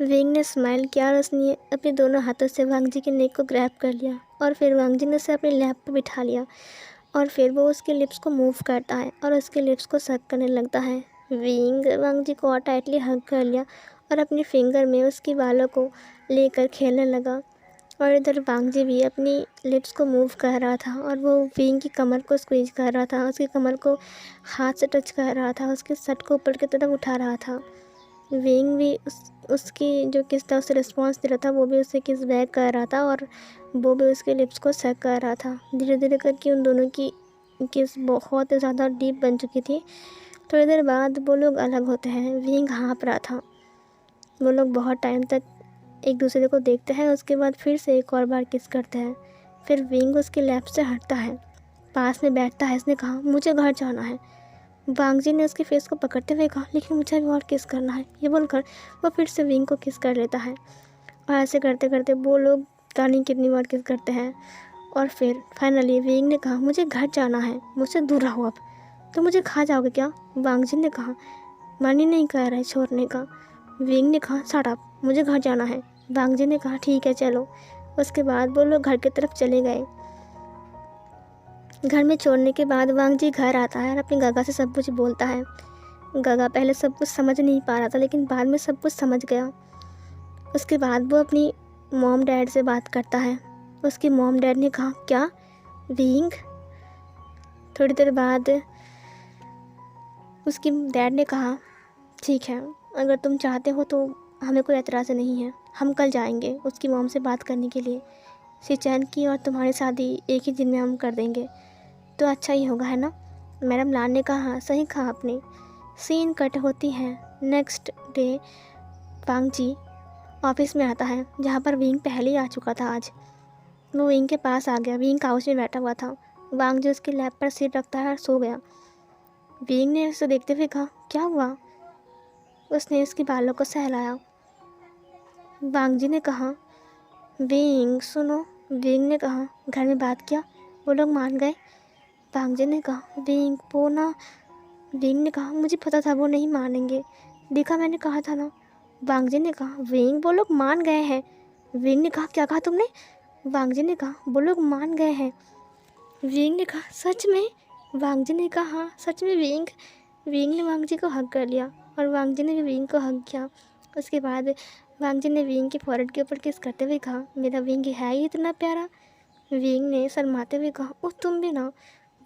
विंग ने स्माइल किया और उसने अपने दोनों हाथों से वांग जी के नेक को ग्रैब कर लिया और फिर वांग जी ने उसे अपने लैप पर बिठा लिया और फिर वो उसके लिप्स को मूव करता है और उसके लिप्स को सक करने लगता है। विंग वांग जी को और टाइटली हग कर लिया और अपनी फिंगर में उसकी बालों को लेकर खेलने लगा और इधर वांग जी भी अपनी लिप्स को मूव कर रहा था और वो विंग की कमर को स्क्वीज कर रहा था, उसकी कमर को हाथ से टच कर रहा था, उसके सट को ऊपर की तरफ उठा रहा था। विंग भी उसकी जो किस था उसे रिस्पॉन्स दे रहा था, वो भी उसे किस बैक कर रहा था और वो भी उसके लिप्स को सक कर रहा था। धीरे धीरे करके उन दोनों की किस बहुत ज़्यादा डीप बन चुकी थी। थोड़ी देर बाद वो लोग अलग होते हैं। विंग हाँफ रहा था। वो लोग बहुत टाइम तक एक दूसरे को देखते हैं, उसके बाद फिर से एक और बार किस करते हैं। फिर विंग उसके लैप से हटता है, पास में बैठता है। उसने कहा, मुझे घर जाना है। वांग जी ने उसके फेस को पकड़ते हुए कहा, लेकिन मुझे अभी और किस करना है। ये बोलकर वो फिर से विंग को किस कर लेता है और ऐसे करते करते वो लोग जाने कितनी बार किस करते हैं। और फिर फाइनली विंग ने कहा, मुझे घर जाना है, मुझसे दूर रहो अब। तो मुझे खा जाओगे क्या? वांग जी ने कहा, मन ही नहीं कर रहा है छोड़ने का। विंग ने कहा, शट अप, मुझे घर जाना है। वांग जी ने कहा, ठीक है चलो। उसके बाद वो लोग घर की तरफ चले गए। घर में छोड़ने के बाद वांग जी घर आता है और अपनी गगा से सब कुछ बोलता है। गगा पहले सब कुछ समझ नहीं पा रहा था, लेकिन बाद में सब कुछ समझ गया। उसके बाद वो अपनी मॉम डैड से बात करता है। उसकी मॉम डैड ने कहा, क्या विंग? थोड़ी देर बाद उसकी डैड ने कहा, ठीक है, अगर तुम चाहते हो तो हमें कोई एतराज़ नहीं है, हम कल जाएंगे उसकी मॉम से बात करने के लिए। शिचैन की और तुम्हारी शादी एक ही दिन में हम कर देंगे, तो अच्छा ही होगा, है ना? मैडम लान ने कहा, सही कहा आपने। सीन कट होती है। नेक्स्ट डे वांग जी ऑफिस में आता है, जहाँ पर विंग पहले ही आ चुका था। आज वो विंग के पास आ गया। विंग काउच में बैठा हुआ था। वांग जी उसके लैप पर सिर रखता है और सो गया। विंग ने उसे देखते हुए कहा, क्या हुआ? उसने उसके बालों को सहलाया। वांग जी ने कहा, विंग सुनो। विंग ने कहा, घर में बात किया, वो लोग मान गए? वांग जी ने कहा, विंग वो ना। विंग ने कहा, मुझे पता था वो नहीं मानेंगे, देखा मैंने कहा था ना। वांग जी ने कहा, विंग वो लोग मान गए हैं। विंग ने कहा, क्या कहा तुमने? वांग जी ने कहा, वो लोग मान गए हैं। विंग ने कहा, सच में? वांग जी ने कहा, हाँ सच में विंग। विंग ने वांग जी को हग कर लिया और वांग जी ने भी विंग को हग किया। उसके बाद वांग जी ने विंग के फॉरहेड के ऊपर किस करते हुए कहा, मेरा विंग है ही इतना प्यारा। विंग ने शर्माते हुए कहा, ओह तुम भी ना।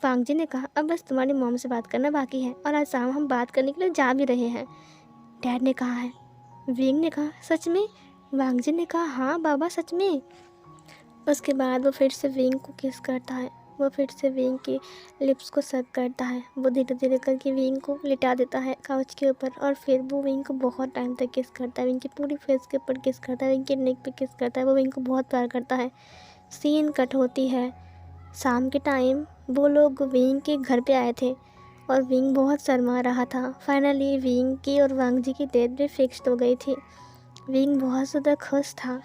वांग जी ने कहा, अब बस तुम्हारी मॉम से बात करना बाकी है और आज शाम हम बात करने के लिए जा भी रहे हैं, डैड ने कहा है। विंग ने कहा, सच में? वांग जी ने कहा, हाँ बाबा सच में। उसके बाद वो फिर से विंग को किस करता है। वो फिर से विंग की लिप्स को सक करता है। वो धीरे धीरे करके विंग को लिटा देता है काउच के ऊपर और फिर वो विंग को बहुत टाइम तक किस करता है। विंग की पूरी फेस के ऊपर किस करता है, विंग के नेक पे किस करता है। वो विंग को बहुत प्यार करता है। सीन कट होती है। शाम के टाइम वो लोग विंग के घर पे आए थे और विंग बहुत शर्मा रहा था। फाइनली विंग की और वांग जी की डेट भी फिक्स्ड हो गई थी। विंग बहुत ज़्यादा खुश था।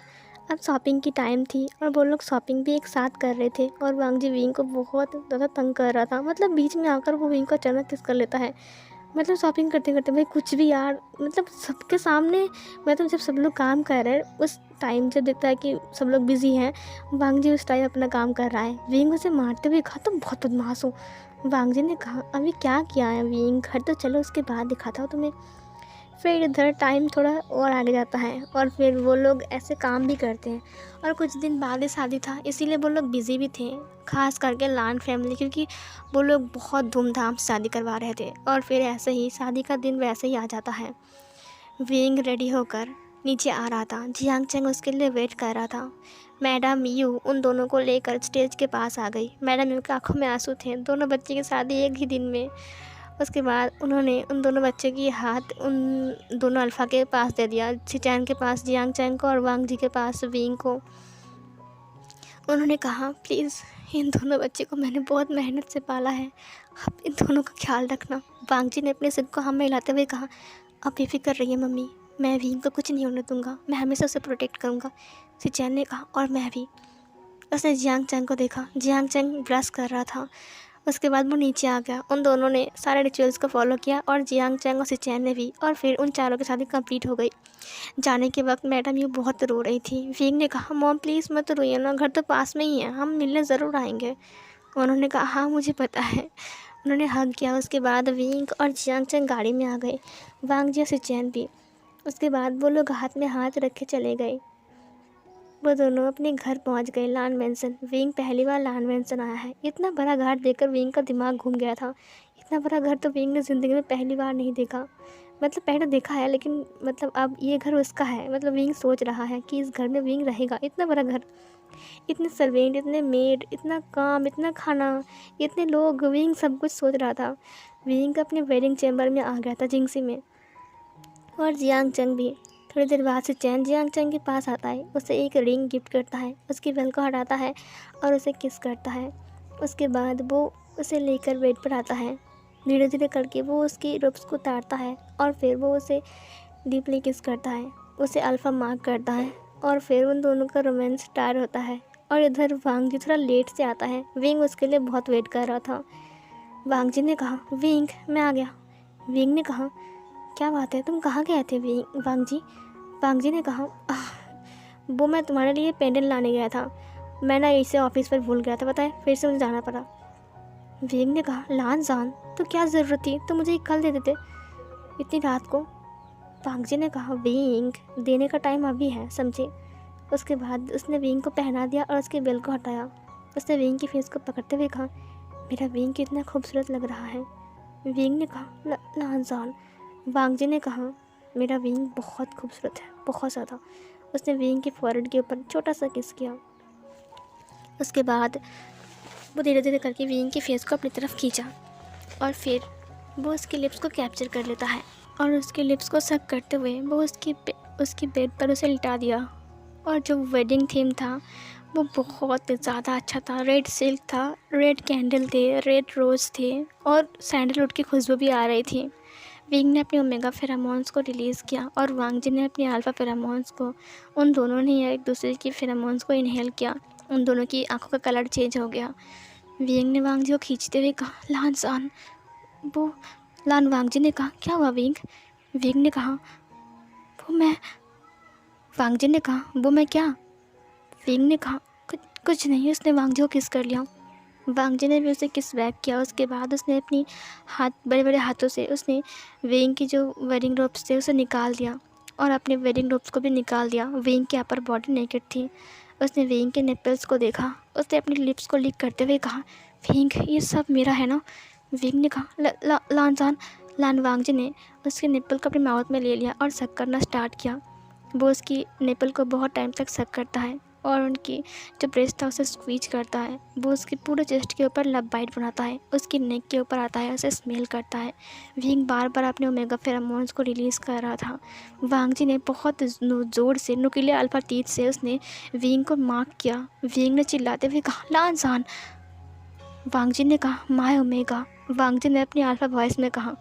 अब शॉपिंग की टाइम थी और वो लोग शॉपिंग भी एक साथ कर रहे थे और वांग जी विंग को बहुत ज़्यादा तंग कर रहा था। मतलब बीच में आकर वो विंग को अचानक किस कर लेता है। मतलब शॉपिंग करते करते भाई कुछ भी यार, मतलब सबके सामने, मतलब जब सब लोग काम कर रहे हैं उस टाइम जब देखता है कि सब लोग बिजी हैं, वांग जी उस टाइम अपना काम कर रहा है। विंग उसे मारते हुए कहा, तुम बहुत बदमाश हो। वांग जी ने कहा, अभी क्या किया है विंग, घर तो चलो उसके बाद दिखाता हूँ तुम्हें। फिर इधर टाइम थोड़ा और आगे जाता है और फिर वो लोग ऐसे काम भी करते हैं और कुछ दिन बाद ही शादी था, इसीलिए वो लोग बिज़ी भी थे, खास करके लान फैमिली, क्योंकि वो लोग बहुत धूमधाम से शादी करवा रहे थे। और फिर ऐसे ही शादी का दिन वैसे ही आ जाता है। विंग रेडी होकर नीचे आ रहा था। जियांग चैंग उसके लिए वेट कर रहा था। मैडम यू उन दोनों को लेकर स्टेज के पास आ गई। मैडम यू की आंखों में आंसू थे। दोनों बच्चे की शादी एक ही दिन में। उसके बाद उन्होंने उन दोनों बच्चे की हाथ उन दोनों अल्फ़ा के पास दे दिया, शिचैन के पास जियांग चैंग को और वांग जी के पास विंग को। उन्होंने कहा, प्लीज़ इन दोनों बच्चे को मैंने बहुत मेहनत से पाला है, आप इन दोनों का ख्याल रखना। वांग जी ने अपने सिर को हाँ में हिलाते हुए कहा, आप बेफिक्र रहिए मम्मी, मैं विंग को कुछ नहीं होने दूंगा, मैं हमेशा उसे प्रोटेक्ट करूँगा। शिचैन ने कहा, और मैं भी। उसने जियांग चैंग को देखा। जियांग चैंग ब्रश कर रहा था उसके बाद वो नीचे आ गया। उन दोनों ने सारे रिचुअल्स को फॉलो किया और जियांग चैंग और सिचैन ने भी, और फिर उन चारों की शादी कंप्लीट हो गई। जाने के वक्त मैडम यू बहुत रो रही थी। विंग ने कहा, मॉम प्लीज़ मत रोइए ना, घर तो पास में ही है, हम मिलने ज़रूर आएंगे। उन्होंने कहा, हाँ मुझे पता है। उन्होंने हग किया। उसके बाद विंग और जियांग चैंग गाड़ी में आ गए, वांग जी और सिचैन भी। उसके बाद वो लोग हाथ में हाथ रखे चले गए। वो दोनों अपने घर पहुंच गए, लान मैंसन। विंग पहली बार लान मैंसन आया है। इतना बड़ा घर देखकर विंग का दिमाग घूम गया था। इतना बड़ा घर तो विंग ने ज़िंदगी में पहली बार नहीं देखा। मतलब पहले देखा है, लेकिन मतलब अब ये घर उसका है। मतलब विंग सोच रहा है कि इस घर में विंग रहेगा। इतना बड़ा घर, इतने सर्वेंट, इतने मेड, इतना काम, इतना खाना, इतने लोग, विंग सब कुछ सोच रहा था। विंग अपने वेडिंग चैम्बर में आ गया था, जिंगसी में। और जियांग चंग भी। थोड़ी देर बाद से चैन जियांग चंग के पास आता है, उसे एक रिंग गिफ्ट करता है, उसकी बेल को हटाता है और उसे किस करता है। उसके बाद वो उसे लेकर बेड पर आता है। धीरे धीरे करके वो उसकी रोब्स को उतारता है और फिर वो उसे डीपली किस करता है, उसे अल्फ़ा मार्क करता है और फिर उन दोनों का रोमांस स्टार्ट होता है। और इधर वांग जी थोड़ा लेट से आता है। विंग उसके लिए बहुत वेट कर रहा था। वांग जी ने कहा, विंग मैं आ गया। विंग ने कहा, क्या बात है, तुम कहाँ गए थे वांग जी? वांग जी ने कहा, वो मैं तुम्हारे लिए पेंडेंट लाने गया था, मैं ना इसे ऑफिस पर भूल गया था, पता है, फिर से मुझे जाना पड़ा। विंग ने कहा, लान जान तो क्या ज़रूरत थी, तो मुझे कल दे देते इतनी रात को। वांग जी ने कहा, विंग देने का टाइम अभी है, समझे। उसके बाद उसने विंग को पहना दिया और उसके बेल को हटाया। उसने विंग की फेस को पकड़ते हुए कहा, मेरा विंग कितना खूबसूरत लग रहा है। विंग ने कहा, लान जान। वांग जी ने कहा, मेरा विंग बहुत खूबसूरत है, बहुत ज़्यादा। उसने विंग के फॉरहेड के ऊपर छोटा सा किस किया। उसके बाद वो धीरे धीरे करके विंग के फेस को अपनी तरफ खींचा और फिर वो उसके लिप्स को कैप्चर कर लेता है और उसके लिप्स को सक करते हुए वो उसकी बेड पर उसे लिटा दिया। और जो वेडिंग थीम था वो बहुत ज़्यादा अच्छा था। रेड सिल्क था, रेड कैंडल थे, रेड रोज़ थे और सैंडलवुड की खुशबू भी आ रही थी। विंग ने अपने ओमेगा फेरामोन्स को रिलीज़ किया और वांग जी ने अपने अल्फ़ा फेरामोन्स को। उन दोनों ने एक दूसरे की फेरामोन्स को इनहेल किया। उन दोनों की आंखों का कलर चेंज हो गया। विंग ने वांग जी को खींचते हुए कहा, लान सान। वो लान वांग जी ने कहा, क्या हुआ विंग? विंग ने कहा, वो मैं। वांग जी ने कहा, वो मैं क्या? विंग ने कहा, कुछ नहीं। उसने वांग जी को किस कर लिया। वांग जी ने भी उसे किस बैक किया। उसके बाद उसने अपनी हाथ, बड़े बड़े हाथों से उसने विंग की जो वेडिंग रोब्स थे उसे निकाल दिया और अपने वेडिंग रोब्स को भी निकाल दिया। विंग की अपर बॉडी नेकेड थी। उसने विंग के निपल्स को देखा। उसने अपनी लिप्स को लिक करते हुए कहा, विंग ये सब मेरा है ना? विंग ने कहा, लान लान वांग जी ने उसके निपल को अपने माउथ में ले लिया और सक करना स्टार्ट किया। वो उसकी निपल को बहुत टाइम तक सक करता है और उनकी जो ब्रेस्ट था उसे स्क्वीज करता है। वो उसके पूरे चेस्ट के ऊपर लब बाइट बनाता है, उसकी नेक के ऊपर आता है, उसे स्मेल करता है। विंग बार बार अपने ओमेगा फेरामोन्स को रिलीज़ कर रहा था। वांग जी ने बहुत ज़ोर से नुकीले अल्फा टीथ से उसने विंग को मार्क किया। विंग ने चिल्लाते हुए कहा, लान सान। वांग जी ने कहा, माय ओमेगा। वांग जी ने अपनी अल्फा वॉइस में कहा।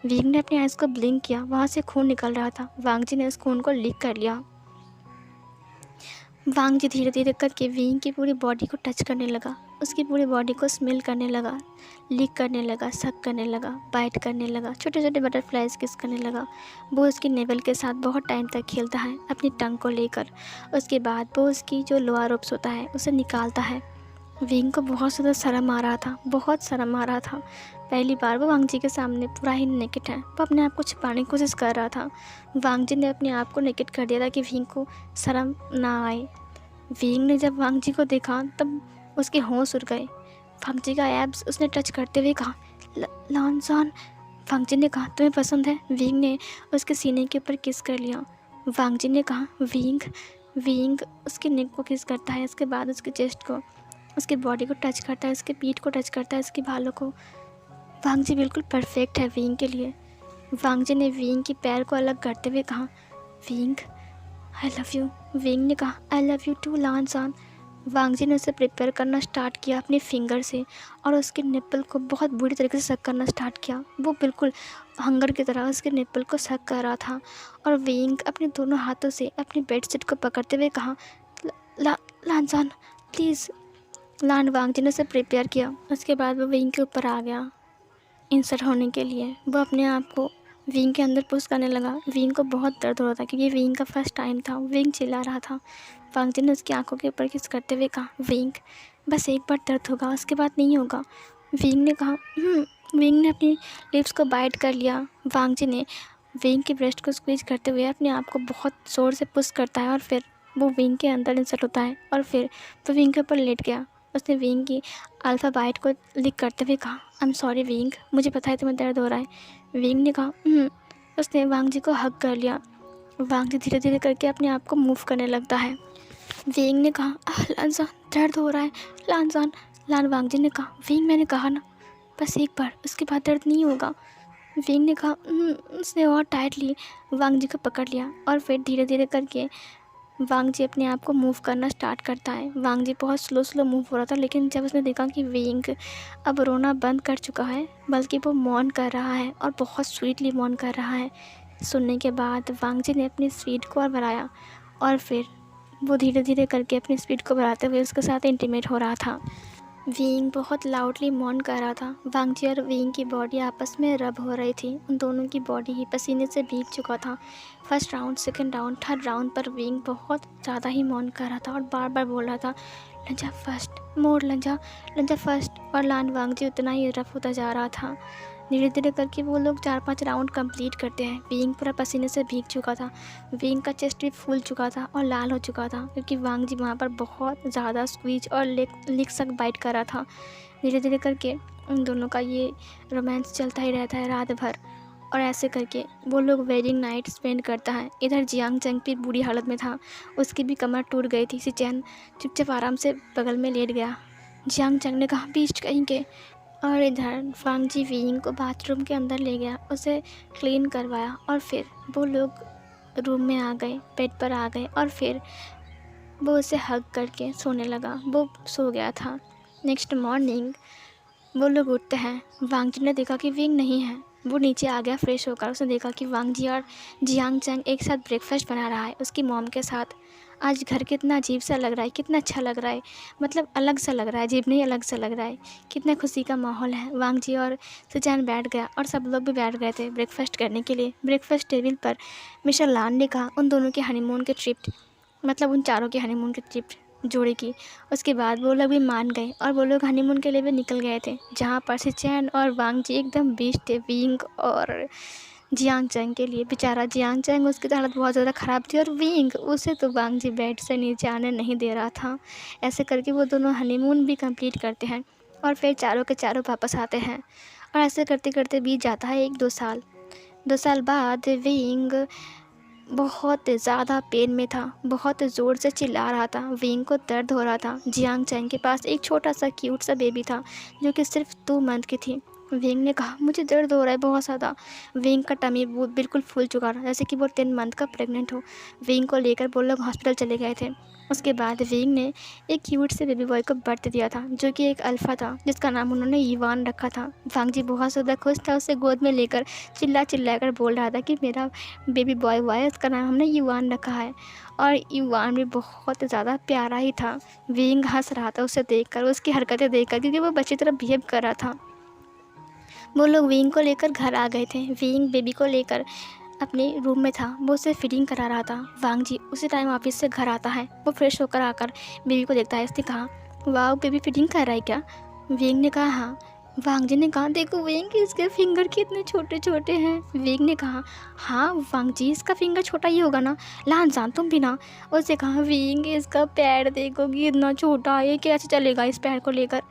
विंग ने अपनी आइज को ब्लिंक किया। वहाँ से खून निकल रहा था। वांग जी ने उस खून को लीक कर लिया। वांग जी धीरे धीरे करके विंग की पूरी बॉडी को टच करने लगा, उसकी पूरी बॉडी को स्मेल करने लगा, लीक करने लगा, सक करने लगा, बाइट करने लगा, छोटे छोटे बटरफ्लाइज किस करने लगा। वो उसकी नेवल के साथ बहुत टाइम तक खेलता है अपनी टंग को लेकर। उसके बाद वो उसकी जो लोअर रोब्स होता है उसे निकालता है। विंग को बहुत ज़्यादा शर्म आ रहा था, बहुत शर्म आ रहा था। पहली बार वो वांग जी के सामने पूरा ही नेकेड है। वो अपने आप को छिपाने की कोशिश कर रहा था। वांग जी ने अपने आप को नेकेड कर दिया था कि विंग को शर्म ना आए। विंग ने जब वांग जी को देखा तब उसके होश उड़ गए। वांग जी का एब्स उसने टच करते हुए कहा, लान सान। वांग जी ने कहा, तुम्हें पसंद है? विंग ने उसके सीने के ऊपर किस कर लिया। वांग जी ने कहा, विंग। विंग उसके नेक को किस करता है, उसके बाद उसके चेस्ट को, उसकी बॉडी को टच करता है, उसके पीठ को टच करता है, उसके बालों को। वांग जी बिल्कुल परफेक्ट है विंग के लिए। वांग जी ने विंग की पैर को अलग करते हुए कहा, wing I love you. Wing ने कहा, आई लव यू टू लान सान। वांग जी ने उसे प्रिपेयर करना स्टार्ट किया अपने फिंगर से और उसके निप्पल को बहुत बुरी तरीके से सक करना स्टार्ट किया। वो बिल्कुल हंगर की तरह उसके निप्पल को सक कर रहा था और विंग अपने दोनों हाथों से अपनी बेडशीट को पकड़ते हुए कहा, लान सान प्लीज़। लान वांगजी ने उसे प्रिपेयर किया। उसके बाद वो विंग के ऊपर आ गया इंसर्ट होने के लिए। वो अपने आप को विंग के अंदर पुश करने लगा। विंग को बहुत दर्द हो रहा था क्योंकि विंग का फर्स्ट टाइम था। विंग चिल्ला रहा था। वांगजी ने उसकी आंखों के ऊपर किस करते हुए कहा, विंग बस एक बार दर्द होगा, उसके बाद नहीं होगा। विंग ने कहा विंग ने अपनी लिप्स को बाइट कर लिया। वांगजी ने विंग की ब्रेस्ट को स्क्वीज करते हुए अपने आप को बहुत ज़ोर से पुश करता है और फिर वो विंग के अंदर इंसर्ट होता है और फिर वो विंग के ऊपर लेट गया। उसने विंग की अल्फ़ा बाइट को लिक करते हुए कहा, आई एम सॉरी विंग, मुझे पता है तुम्हें दर्द हो रहा है। विंग ने कहा उसने वांगजी को हग कर लिया। वांगजी धीरे धीरे करके अपने आप को मूव करने लगता है। विंग ने कहा, लानजान दर्द हो रहा है लानजान। लान वांगजी ने कहा, विंग मैंने कहा ना बस एक बार, उसके बाद दर्द नहीं होगा। विंग ने कहा उसने और टाइटली वांगजी को पकड़ लिया और फिर धीरे धीरे करके वांगजी अपने आप को मूव करना स्टार्ट करता है। वांगजी बहुत स्लो मूव हो रहा था, लेकिन जब उसने देखा कि विंग अब रोना बंद कर चुका है, बल्कि वो मौन कर रहा है और बहुत स्वीटली मौन कर रहा है, सुनने के बाद वांगजी ने अपनी स्पीड को और बढ़ाया और फिर वो धीरे धीरे करके अपनी स्पीड को बढ़ाते हुए उसके साथ इंटीमेट हो रहा था। विंग बहुत लाउडली मौन कर रहा था। वांगजी और विंग की बॉडी आपस में रब हो रही थी। उन दोनों की बॉडी ही पसीने से भीग चुका था। First round, second round, third round पर विंग बहुत ज़्यादा ही मौन कर रहा था और बार बार बोल रहा था, लंजा फर्स्ट, मोर लंजा, लंजा फर्स्ट। और लान वांगजी उतना ही रफ होता जा रहा था। धीरे धीरे करके वो लोग 4-5 राउंड कंप्लीट करते हैं। विंग पूरा पसीने से भीग चुका था। विंग का चेस्ट भी फूल चुका था और लाल हो चुका था क्योंकि वांगजी वहाँ पर बहुत ज़्यादा स्क्वीज और लिक सक बाइट कर रहा था। धीरे धीरे करके उन दोनों का ये रोमांस चलता ही रहता है रात भर और ऐसे करके वो लोग वेडिंग नाइट स्पेंड करता है। इधर जियांग चंग भी बुरी हालत में था। उसकी भी कमर टूट गई थी। सिचैन चुपचाप आराम से बगल में लेट गया। जियांग चंग ने कहा, बीच कहीं के। और इधर वांगजी विंग को बाथरूम के अंदर ले गया, उसे क्लीन करवाया और फिर वो लोग रूम में आ गए, बेड पर आ गए और फिर वो उसे हग करके सोने लगा। वो सो गया था। नेक्स्ट मॉर्निंग वो लोग उठते हैं। वांगजी ने देखा कि विंग नहीं है। वो नीचे आ गया फ्रेश होकर। उसने देखा कि वांगजी और जियांग चंग एक साथ ब्रेकफास्ट बना रहा है उसकी मॉम के साथ। आज घर कितना अजीब सा लग रहा है, कितना अच्छा लग रहा है, मतलब अलग सा लग रहा है, अजीब नहीं अलग सा लग रहा है। कितना खुशी का माहौल है। वांगजी और सुचैन बैठ गया और सब लोग भी बैठ गए थे ब्रेकफास्ट करने के लिए। ब्रेकफास्ट टेबल पर मिस्टर लान ने कहा उन दोनों के हनीमून के ट्रिप, मतलब उन चारों के हनीमून के ट्रिप जोड़े की। उसके बाद वो लोग भी मान गए और वो लोग हनीमून के लिए भी निकल गए थे, जहाँ पर सिचैन और वांगजी एकदम बीच थे विंग और जियांग चंग के लिए। बेचारा जियांग चंग, उसकी तो हालत बहुत ज़्यादा ख़राब थी और विंग, उसे तो वांगजी बेड से नीचे आने नहीं दे रहा था। ऐसे करके वो दोनों हनीमून भी कंप्लीट करते हैं और फिर चारों के चारों वापस आते हैं और ऐसे करते करते बीत जाता है 1-2 साल। 2 साल बाद विंग बहुत ज़्यादा पेन में था, बहुत ज़ोर से चिल्ला रहा था। विंग को दर्द हो रहा था। जियांग चंग के पास एक छोटा सा क्यूट सा बेबी था जो कि सिर्फ 2 मंथ की थी। विंग ने कहा, मुझे दर्द हो रहा है बहुत ज़्यादा। विंग का टमी वो बिल्कुल फूल चुका था, जैसे कि वो 10 मंथ का प्रेग्नेंट हो। विंग को लेकर वो लोग हॉस्पिटल चले गए थे। उसके बाद विंग ने एक क्यूट से बेबी बॉय को बर्थ दिया था जो कि एक अल्फ़ा था, जिसका नाम उन्होंने ईवान रखा था। वांगजी बहुत ज़्यादा खुश था। उसे गोद में लेकर चिल्ला कर बोल रहा था कि मेरा बेबी बॉय हुआ है, उसका नाम हमने ईवान रखा है। और ईवान भी बहुत ज़्यादा प्यारा ही था। विंग हंस रहा था उसे देखकर, उसकी हरकतें देखकर, क्योंकि वो बच्चे तरह बिहेव कर रहा था। वो लोग विंग को लेकर घर आ गए थे। विंग बेबी को लेकर अपने रूम में था। वो उसे फीडिंग करा रहा था। वांगजी उसी टाइम ऑफिस से घर आता है। वो फ्रेश होकर आकर बेबी को देखता है। उसने कहा, वाह बेबी फीडिंग कर रहा है क्या? विंग ने कहा, हाँ। वांगजी ने कहा, देखो विंग, इसके फिंगर कितने छोटे छोटे हैं। विंग ने कहा, हाँ वांगजी, इसका फिंगर छोटा ही होगा ना, लानजान तुम भी ना। उसने कहा, विंग इसका पैर देखो कि इतना छोटा है, कैसे चलेगा इस पैर को लेकर।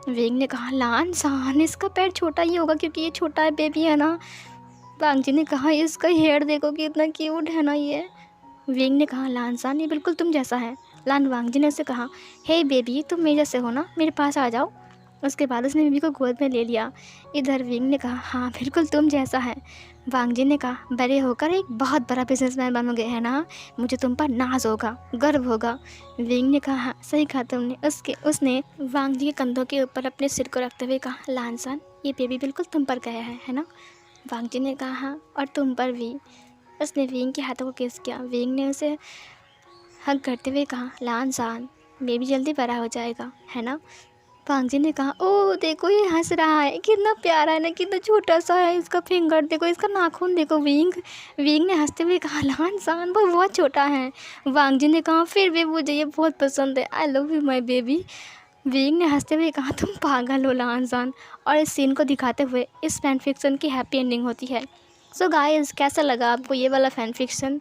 विंग ने कहा, लानजान इसका पैर छोटा ही होगा क्योंकि ये छोटा है, बेबी है ना। वांगजी ने कहा, इसका हेयर देखो कि इतना क्यूट है ना ये। विंग ने कहा, लानजान ये बिल्कुल तुम जैसा है। लान वांगजी ने उससे कहा, हे बेबी, तुम मेरे जैसे हो ना, मेरे पास आ जाओ। उसके बाद उसने बेबी को गोद में ले लिया। इधर विंग ने कहा, हाँ बिल्कुल तुम जैसा है। वांगजी ने कहा, बड़े होकर एक बहुत बड़ा बिजनेसमैन बनोगे है ना, मुझे तुम पर नाज होगा, गर्व होगा। विंग ने कहा, हाँ सही कहा तुमने। उसने वांगजी के कंधों के ऊपर अपने सिर को रखते हुए कहा, लानजान ये बेबी बिल्कुल तुम पर गया है ना। वांगजी ने कहा, हाँ और तुम पर भी। उसने विंग के हाथों को किस किया। विंग ने उसे हग करते हुए कहा, लानजान बेबी जल्दी बड़ा हो जाएगा, है ना। पांग जी ने कहा, ओह देखो ये हंस रहा है, कितना प्यारा है ना, कितना छोटा सा है इसका फिंगर, देखो इसका नाखून देखो। विंग विंग ने हंसते हुए कहा, लान सान वो बहुत छोटा है। वांग जी ने कहा, फिर भी मुझे ये बहुत पसंद है, I love you my baby. Wing ने हंसते हुए कहा, तुम पागल हो लान सान। और इस सीन को दिखाते हुए इस फैन फिक्शन की हैप्पी एंडिंग होती है। सो गाइस, कैसा लगा आपको ये वाला फैन फिक्शन,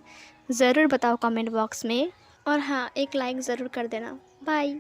ज़रूर बताओ कमेंट बॉक्स में। और हाँ, एक लाइक ज़रूर कर देना। बाय।